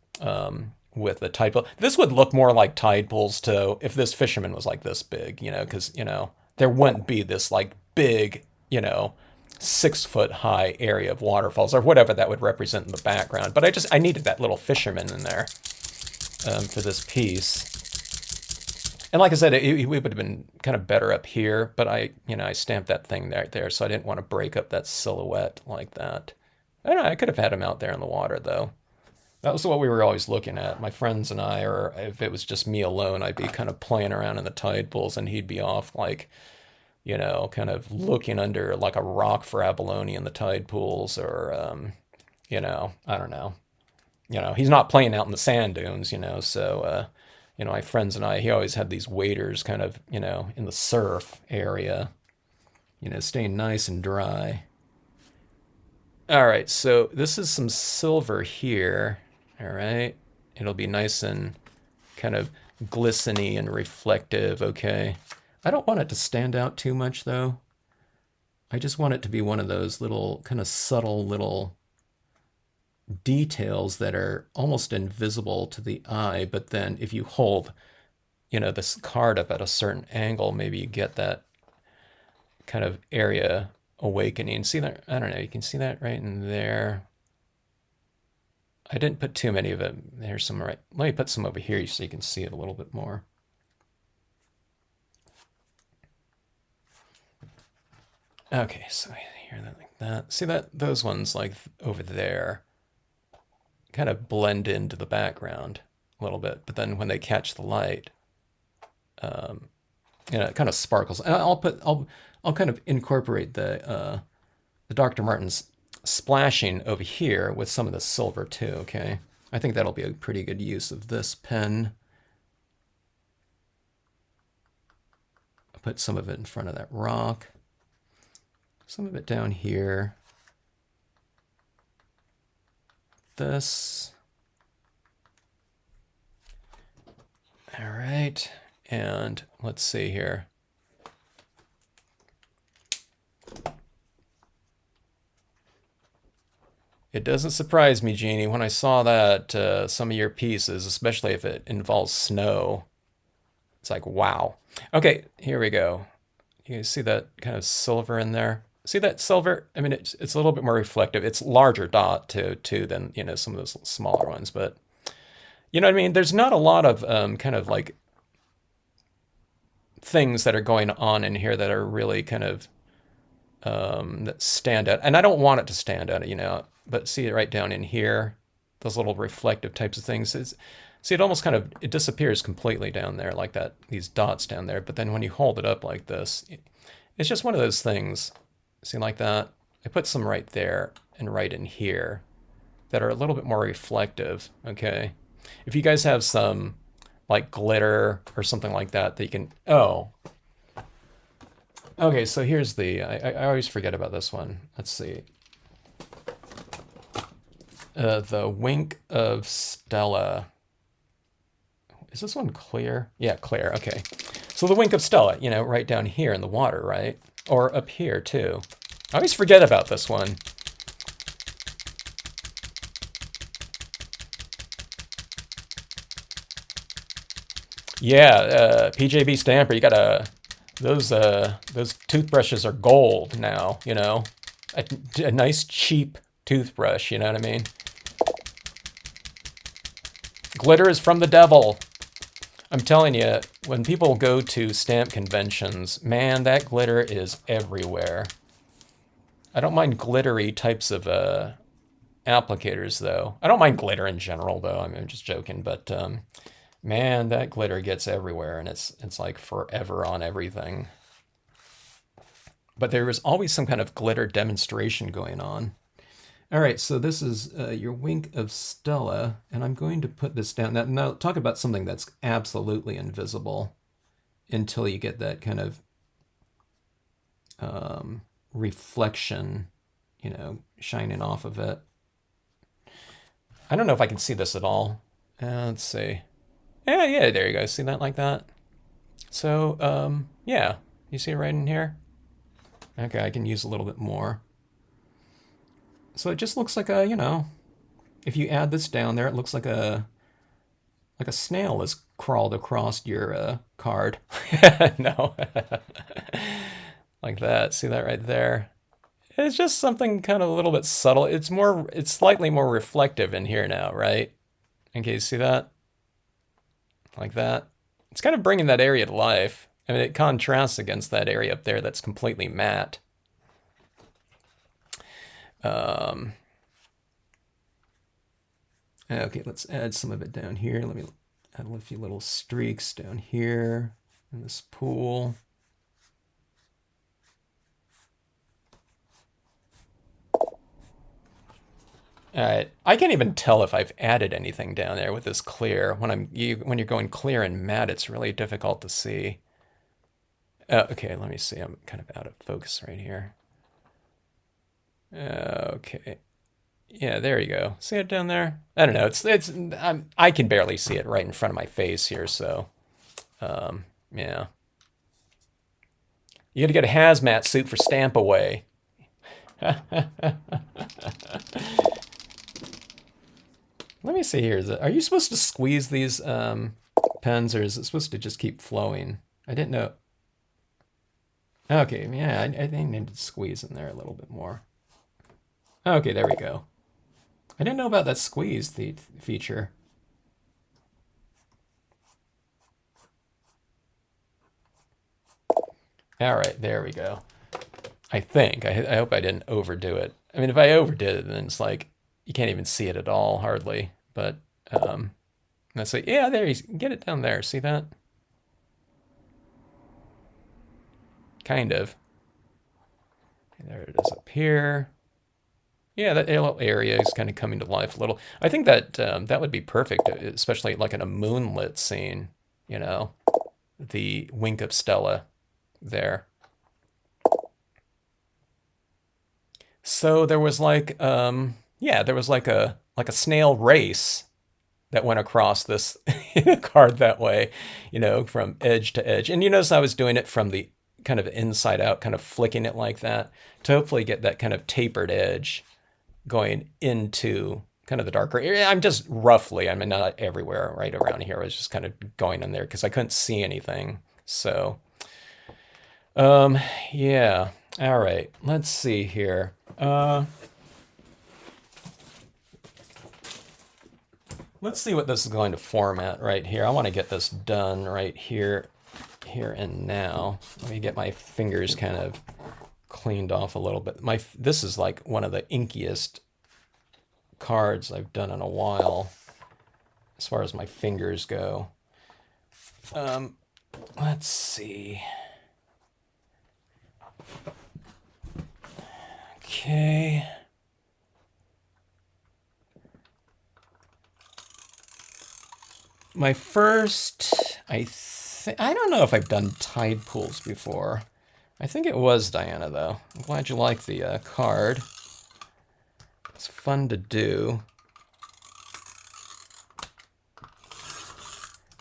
Speaker 1: with a tide pool. This would look more like tide pools too if this fisherman was like this big, you know, because, you know, there wouldn't be this like big, you know, 6-foot high area of waterfalls or whatever that would represent in the background. But I needed that little fisherman in there for this piece. And like I said, it would have been kind of better up here, but I stamped that thing right there, so I didn't want to break up that silhouette like that. I don't know, I could have had him out there in the water, though. That was what we were always looking at. My friends and I, or if it was just me alone, I'd be kind of playing around in the tide pools, and he'd be off, like, you know, kind of looking under like a rock for abalone in the tide pools, or, you know, I don't know. You know, he's not playing out in the sand dunes, you know, so you know, my friends and I, he always had these waders kind of, you know, in the surf area, you know, staying nice and dry. All right, so this is some silver here. All right, it'll be nice and kind of glistening and reflective, okay? I don't want it to stand out too much, though. I just want it to be one of those little kind of subtle little details that are almost invisible to the eye, but then if you hold, you know, this card up at a certain angle, maybe you get that kind of area awakening. See that? I don't know. You can see that right in there. I didn't put too many of it. There's some right. Let me put some over here so you can see it a little bit more. Okay, so here, like that. See that? Those ones like over there kind of blend into the background a little bit, but then when they catch the light, you know, it kind of sparkles. And I'll kind of incorporate the Dr. Martens splashing over here with some of the silver too. Okay, I think that'll be a pretty good use of this pen. I'll put some of it in front of that rock, some of it down here. this. All right, and let's see here. It doesn't surprise me, Jeannie, when I saw that some of your pieces, especially if it involves snow, it's like, wow. Okay, here we go. You guys see that kind of silver in there? See that silver? I mean, it's a little bit more reflective. It's larger dot too than, you know, some of those smaller ones, but you know what I mean? There's not a lot of kind of like things that are going on in here that are really kind of that stand out. And I don't want it to stand out, you know, but see it right down in here, those little reflective types of things. See, it almost kind of, it disappears completely down there like that, these dots down there. But then when you hold it up like this, it's just one of those things. See, like that? I put some right there and right in here that are a little bit more reflective, okay? If you guys have some like glitter or something like that that you can, oh. Okay, so here's the, I always forget about this one. Let's see. The Wink of Stella. Is this one clear? Yeah, clear, okay. So the Wink of Stella, you know, right down here in the water, right? Or up here too. I always forget about this one. Yeah, PJB Stamper, you gotta, those toothbrushes are gold now, you know? A nice cheap toothbrush, you know what I mean? Glitter is from the devil. I'm telling you, when people go to stamp conventions, man, that glitter is everywhere. I don't mind glittery types of applicators, though. I don't mind glitter in general, though. I mean, I'm just joking, but man, that glitter gets everywhere, and it's like forever on everything. But there was always some kind of glitter demonstration going on. All right, so this is your Wink of Stella, and I'm going to put this down. Now, talk about something that's absolutely invisible until you get that kind of reflection, you know, shining off of it. I don't know if I can see this at all. Let's see. Yeah, there you go. See that like that? So, yeah, you see it right in here? Okay, I can use a little bit more. So it just looks like a, you know, if you add this down there, it looks like a snail has crawled across your card. No. Like that. See that right there? It's just something kind of a little bit subtle. It's slightly more reflective in here now, right? Okay, see that? Like that. It's kind of bringing that area to life. I mean, it contrasts against that area up there that's completely matte. Okay, let's add some of it down here. Let me add a few little streaks down here in this pool. All right, I can't even tell if I've added anything down there with this clear. When you're going clear and matte, it's really difficult to see. Okay, let me see. I'm kind of out of focus right here. Okay. Yeah, there you go. See it down there? I don't know. I can barely see it right in front of my face here, so yeah. You gotta get a hazmat suit for stamp away. Let me see here. Are you supposed to squeeze these pens, or is it supposed to just keep flowing? I didn't know. Okay, yeah, I think I need to squeeze in there a little bit more. Okay, there we go. I didn't know about that squeeze feature. All right, there we go. I think. I hope I didn't overdo it. I mean, if I overdid it, then it's like you can't even see it at all, hardly. But let's see. Yeah, there you get it down there. See that? Kind of. There it is up here. Yeah, that little area is kind of coming to life a little. I think that that would be perfect, especially like in a moonlit scene, you know, the Wink of Stella there. So there was like, yeah, there was like a like a snail race that went across this card that way, from edge to edge. And you notice I was doing it from the kind of inside out, kind of flicking it like that to hopefully get that kind of tapered edge going into kind of the darker area. I'm just roughly, I mean, not everywhere, right around here. I was just kind of going in there because I couldn't see anything. So, yeah. All right, let's see here. Let's see what this is going to format right here. I want to get this done right here and now. Let me get my fingers kind of cleaned off a little bit. This is like one of the inkiest cards I've done in a while as far as my fingers go. Let's see. Okay. My first, I don't know if I've done tide pools before. I think it was Diana, though. I'm glad you like the card. It's fun to do.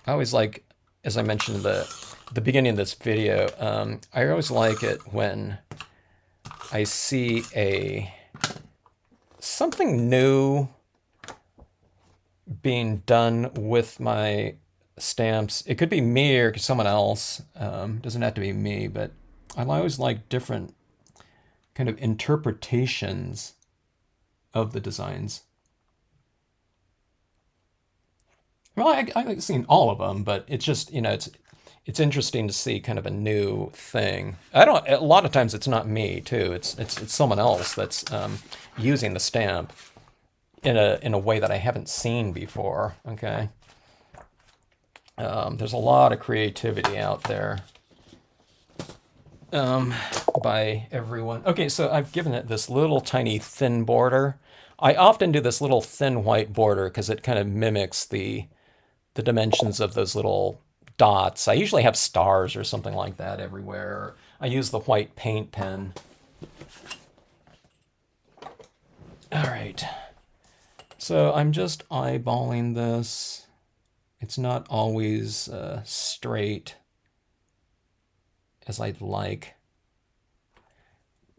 Speaker 1: I always like, as I mentioned at the beginning of this video, I always like it when I see something new being done with my stamps. It could be me or someone else. Doesn't have to be me, but I always like different kind of interpretations of the designs. Well, I like seeing all of them, but it's just, it's interesting to see kind of a new thing. A lot of times it's not me too. It's someone else that's using the stamp in a way that I haven't seen before. Okay. There's a lot of creativity out there by everyone. Okay, so I've given it this little tiny thin border. I often do this little thin white border because it kind of mimics the dimensions of those little dots. I usually have stars or something like that everywhere. I use the white paint pen. All right. So I'm just eyeballing this. It's not always straight as I'd like,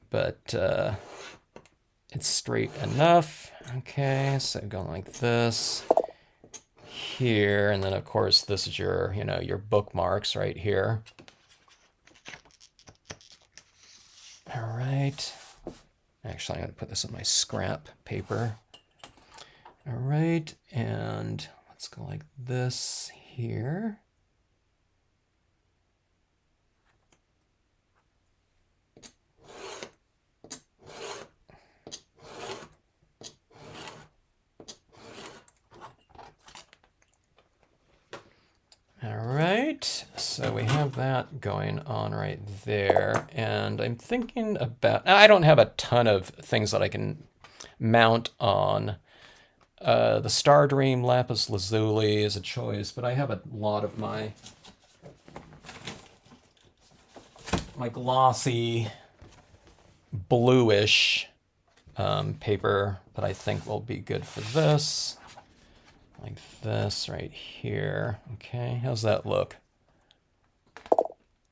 Speaker 1: but it's straight enough. Okay, so going like this here, and then of course this is your, your bookmarks right here. All right. Actually, I'm going to put this on my scrap paper. All right, and let's go like this here. All right, so we have that going on right there, and I'm thinking about, I don't have a ton of things that I can mount on. The Star Dream Lapis Lazuli is a choice, but I have a lot of my glossy bluish paper that I think will be good for this. Like this right here. Okay, how's that look?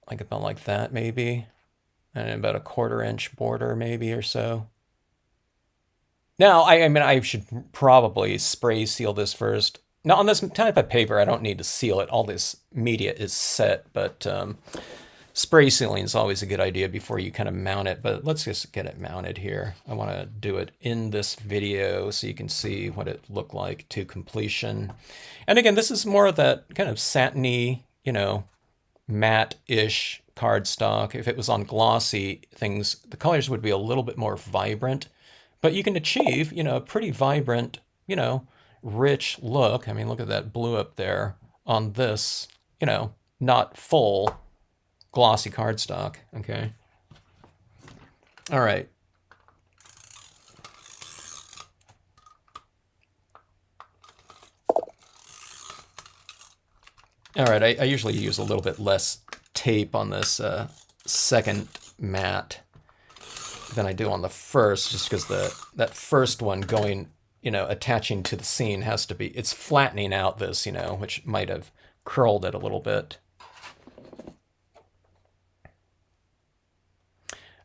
Speaker 1: Like about like that maybe, and about a 1/4 inch border maybe or so. Now, I mean, I should probably spray seal this first. Now, on this type of paper, I don't need to seal it. All this media is set, but spray sealing is always a good idea before you kind of mount it. But let's just get it mounted here. I want to do it in this video so you can see what it looked like to completion. And again, this is more of that kind of satiny, matte-ish cardstock. If it was on glossy things, the colors would be a little bit more vibrant. But you can achieve, a pretty vibrant, rich look. I mean, look at that blue up there on this, not full glossy cardstock. Okay. All right. All right. I usually use a little bit less tape on this second mat than I do on the first, just because that first one going attaching to the scene has to be, it's flattening out this, which might have curled it a little bit.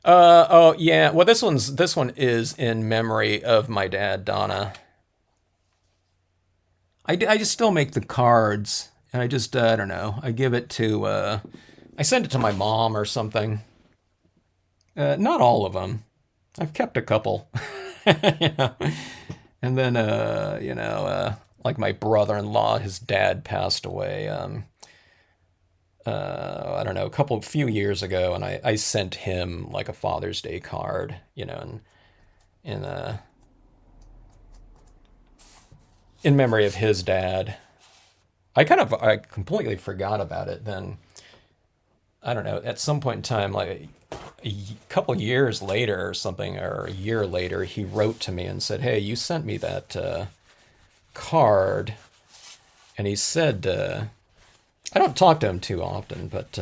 Speaker 1: Oh yeah, well this one is in memory of my dad, Donna. I just still make the cards, and I just I don't know. I give it to I send it to my mom or something. Not all of them. I've kept a couple. you know. And then like my brother-in-law, his dad passed away. I don't know, few years ago, and I sent him like a Father's Day card, in in memory of his dad. I completely forgot about it. Then I don't know. At some point in time, like couple years later or something, or a year later, he wrote to me and said, "Hey, you sent me that card," and he said, I don't talk to him too often, but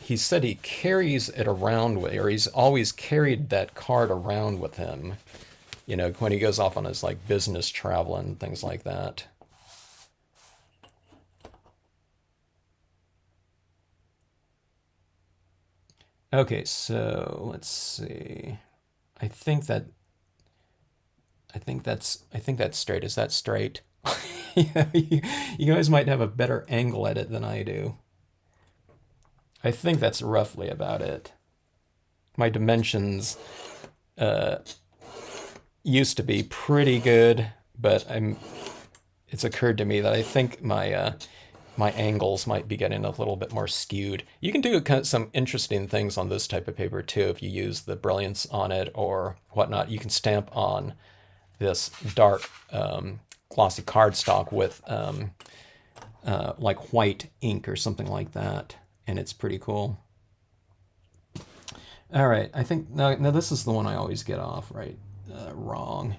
Speaker 1: he said he carries it around with, or he's always carried that card around with him, when he goes off on his like business travel and things like that. Okay, so let's see. I think that I think that's straight. Is that straight? Yeah, you guys might have a better angle at it than I do. I think that's roughly about it. My dimensions uh, used to be pretty good, but it's occurred to me that I think my angles might be getting a little bit more skewed. You can do some interesting things on this type of paper too if you use the brilliance on it or whatnot. You can stamp on this dark glossy cardstock with like white ink or something like that, and it's pretty cool. All right, I think now this is the one I always get off right wrong.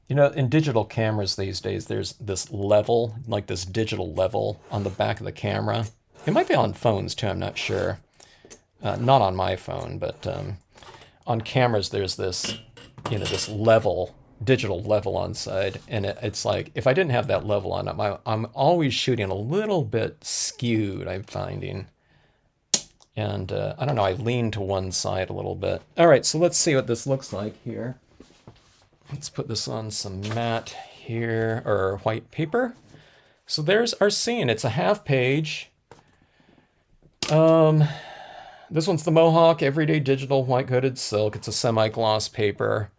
Speaker 1: In digital cameras these days, there's this level, like this digital level on the back of the camera. It might be on phones too, I'm not sure. Not on my phone, but on cameras, there's this, this level, digital level on side. And it's like, if I didn't have that level on it, I'm always shooting a little bit skewed, I'm finding. And I don't know, I lean to one side a little bit. All right, so let's see what this looks like here. Let's put this on some matte here, or white paper. So there's our scene. It's a half page. This one's the Mohawk Everyday Digital White Coated Silk. It's a semi-gloss paper.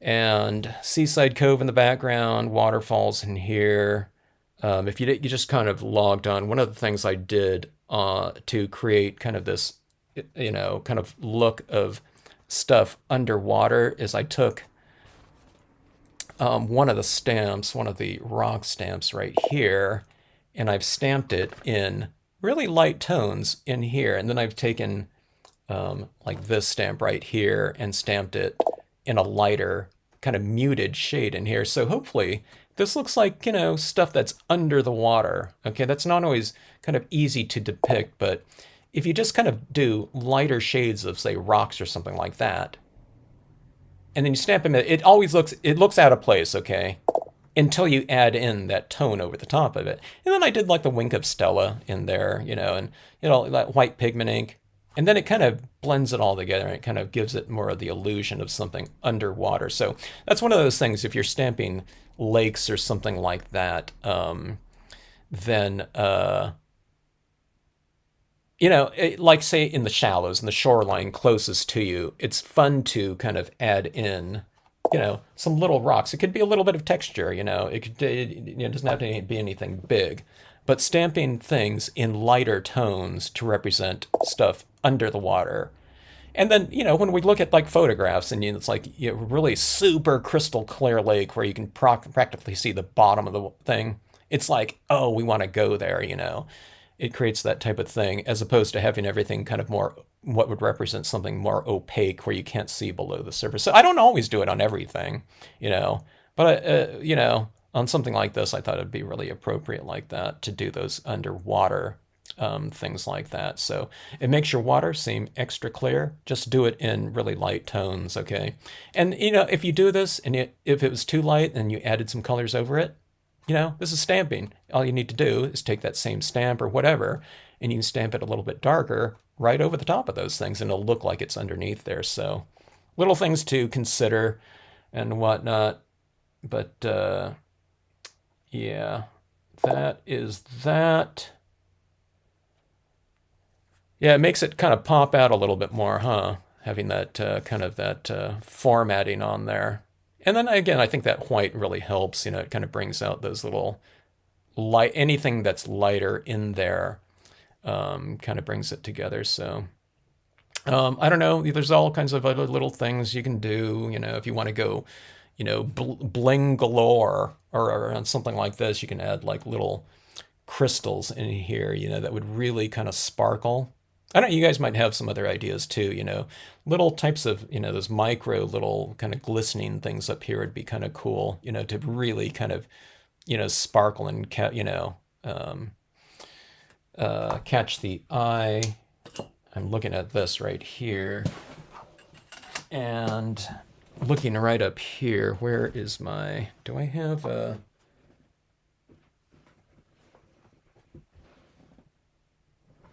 Speaker 1: And Seaside Cove in the background, waterfalls in here. If you just kind of logged on, one of the things I did to create kind of this, kind of look of stuff underwater is I took one of the stamps, one of the rock stamps right here, and I've stamped it in really light tones in here. And then I've taken like this stamp right here and stamped it in a lighter kind of muted shade in here. So hopefully this looks like, stuff that's under the water. Okay, that's not always kind of easy to depict, but if you just kind of do lighter shades of, say, rocks or something like that, and then you stamp them, it looks out of place, okay, until you add in that tone over the top of it. And then I did like the wink of Stella in there, and that white pigment ink, and then it kind of blends it all together and it kind of gives it more of the illusion of something underwater. So that's one of those things. If you're stamping lakes or something like that, then like say in the shallows, in the shoreline closest to you, it's fun to kind of add in, some little rocks. It could be a little bit of texture, it doesn't have to be anything big, but stamping things in lighter tones to represent stuff under the water. And then, when we look at like photographs and it's like really super crystal clear lake where you can practically see the bottom of the thing, it's like, oh, we want to go there, It creates that type of thing, as opposed to having everything kind of more what would represent something more opaque where you can't see below the surface. So I don't always do it on everything, but on something like this, I thought it'd be really appropriate like that to do those underwater things like that. So it makes your water seem extra clear. Just do it in really light tones, okay? And you know, if you do this and if it was too light and you added some colors over it, you know, this is stamping. All you need to do is take that same stamp or whatever, and you can stamp it a little bit darker right over the top of those things, and it'll look like it's underneath there. So little things to consider and whatnot. But yeah, that is that. Yeah, it makes it kind of pop out a little bit more, huh? Having that kind of that formatting on there. And then again, I think that white really helps. You know, it kind of brings out those little light, anything that's lighter in there, kind of brings it together. So I don't know. There's all kinds of other little things you can do. You know, if you want to go, you know, bling galore or on something like this, you can add like little crystals in here. You know, that would really kind of sparkle. I don't know, you guys might have some other ideas too, you know, little types of, you know, those micro little kind of glistening things up here would be kind of cool, you know, to really kind of, you know, sparkle and, you know, catch the eye. I'm looking at this right here and looking right up here. Where is my, do I have a,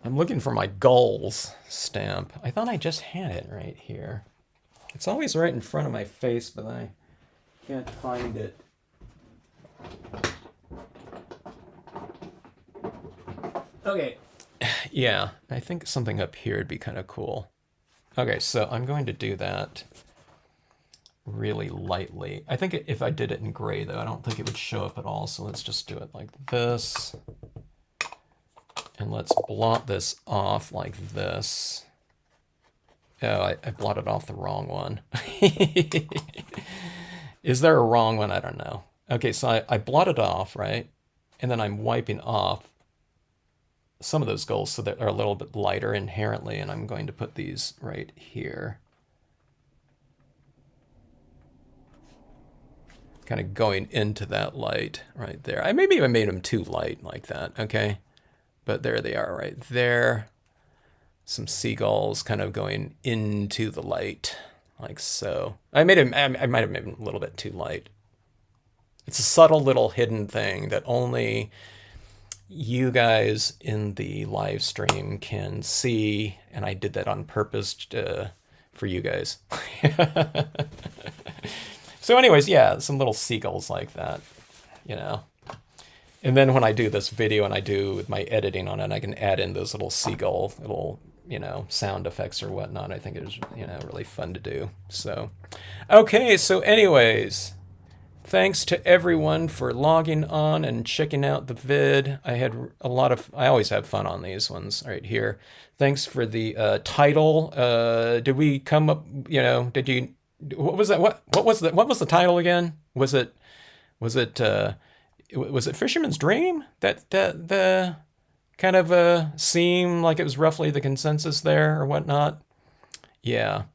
Speaker 1: I'm looking for my gulls stamp. I thought I just had it right here. It's always right in front of my face, but I can't find it. Okay. Yeah, I think something up here would be kind of cool. Okay, so I'm going to do that really lightly. I think if I did it in gray, though, I don't think it would show up at all. So let's just do it like this. And let's blot this off like this. Oh, I blotted off the wrong one. Is there a wrong one? I don't know. Okay, so I blotted off, right? And then I'm wiping off some of those gulls so that they're a little bit lighter inherently, and I'm going to put these right here. Kind of going into that light right there. Maybe I made them too light like that, okay? But there they are right there. Some seagulls kind of going into the light, like so. I might have made them a little bit too light. It's a subtle little hidden thing that only you guys in the live stream can see, and I did that on purpose for you guys. So anyways, yeah, some little seagulls like that, you know. And then when I do this video and I do my editing on it, I can add in those little seagull, little, you know, sound effects or whatnot. I think it was, you know, really fun to do. So, okay, so anyways, thanks to everyone for logging on and checking out the vid. I had a lot of, I always have fun on these ones right here. Thanks for the title. Did we come up, you know, did you, what was that? What was the title again? Was it Fisherman's Dream? That the kind of seemed like it was roughly the consensus there or whatnot. Yeah.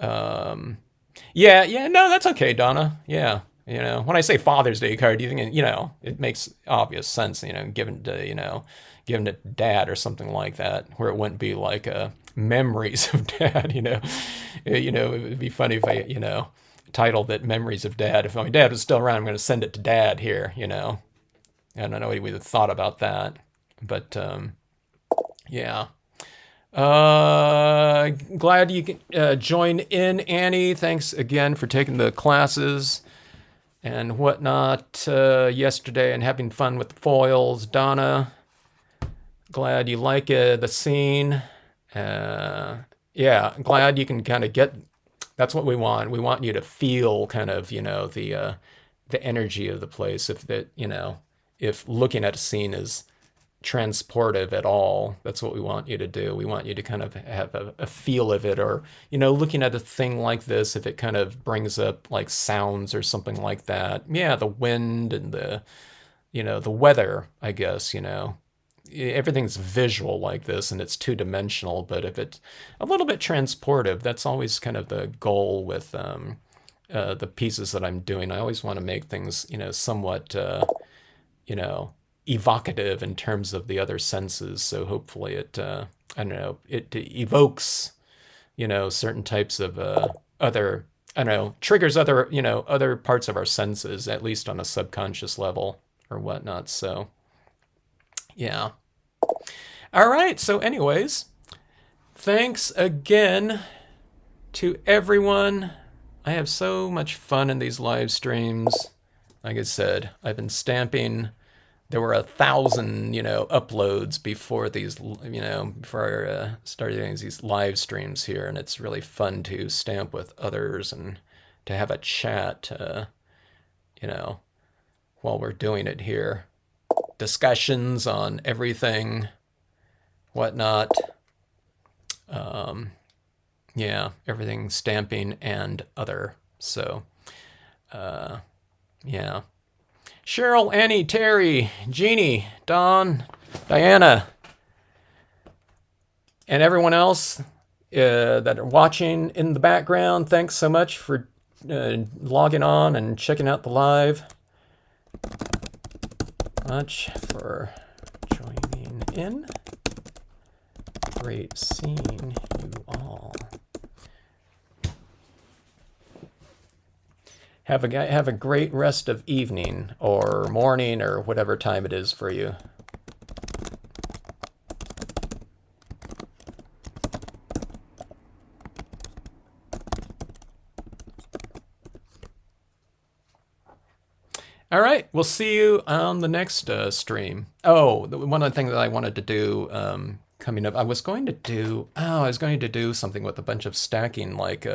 Speaker 1: Yeah, no, that's okay, Donna. Yeah. You know, when I say Father's Day card, you think, you know, it makes obvious sense, you know, given to Dad or something like that, where it wouldn't be like memories of Dad, you know. You know, it would be funny if I, you know, titled it Memories of Dad. If my dad was still around, I'm going to send it to Dad here, you know. I don't know what he would have thought about that. But, yeah. Glad you can join in, Annie. Thanks again for taking the classes and whatnot yesterday and having fun with the foils. Donna, glad you like the scene. Yeah, glad you can kind of get, that's what we want. We want you to feel kind of, you know, the energy of the place. If that, you know, if looking at a scene is transportive at all, that's what we want you to do. We want you to kind of have a feel of it, or, you know, looking at a thing like this, if it kind of brings up like sounds or something like that. Yeah, the wind and the, you know, the weather, I guess, you know. Everything's visual like this and it's two-dimensional, but if it's a little bit transportive, that's always kind of the goal with the pieces that I'm doing. I always want to make things, you know, somewhat, you know, evocative in terms of the other senses. So hopefully it, I don't know, it evokes, certain types of other, I don't know, triggers other, other parts of our senses, at least on a subconscious level or whatnot. So, yeah. All right. So, anyways, thanks again to everyone. I have so much fun in these live streams. Like I said, I've been stamping. There were 1,000, uploads before these, before I started doing these live streams here, and it's really fun to stamp with others and to have a chat, while we're doing it here. Discussions on everything, whatnot. Yeah, everything stamping and other. So, yeah. Cheryl, Annie, Terry, Jeannie, Dawn, Diana, and everyone else that are watching in the background, thanks so much for logging on and checking out the live. Much for joining in. Great seeing you all. Have a great rest of evening or morning or whatever time it is for you. All right, we'll see you on the next stream. Oh, one other thing that I wanted to do coming up, I was going to do something with a bunch of stacking, like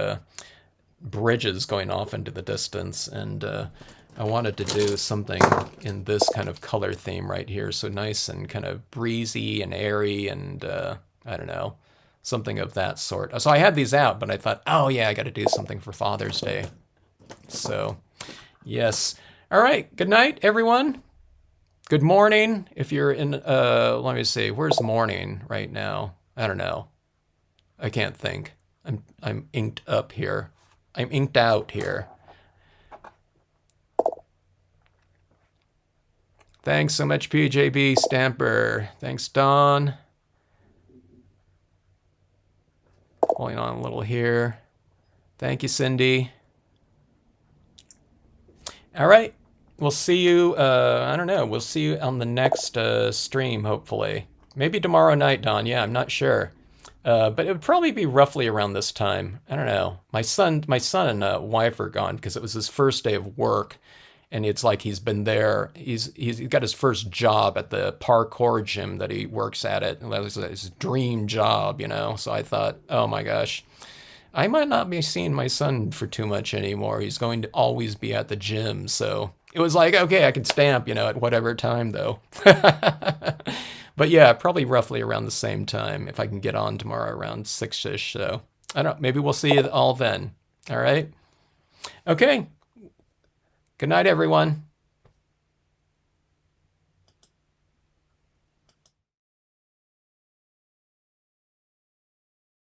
Speaker 1: bridges going off into the distance, and I wanted to do something in this kind of color theme right here, so nice and kind of breezy and airy, and I don't know, something of that sort. So I had these out, but I thought, oh yeah, I got to do something for Father's Day. So yes. All right, good night everyone. Good morning if you're in let me see, where's morning right now? I don't know, I can't think. I'm inked up here. I'm inked out here. Thanks so much, PJB Stamper. Thanks, Don. Holding on a little here. Thank you, Cindy. All right. We'll see you, I don't know. We'll see you on the next stream, hopefully. Maybe tomorrow night, Don. Yeah, I'm not sure. But it would probably be roughly around this time. I don't know. My son and wife are gone because it was his first day of work, and it's like he's been there. He's got his first job at the parkour gym that he works at. That was his dream job, So I thought, oh my gosh, I might not be seeing my son for too much anymore. He's going to always be at the gym. So it was like, okay, I can stamp, at whatever time though. But yeah, probably roughly around the same time if I can get on tomorrow around 6-ish. So I don't know, maybe we'll see you all then. All right. Okay. Good night, everyone.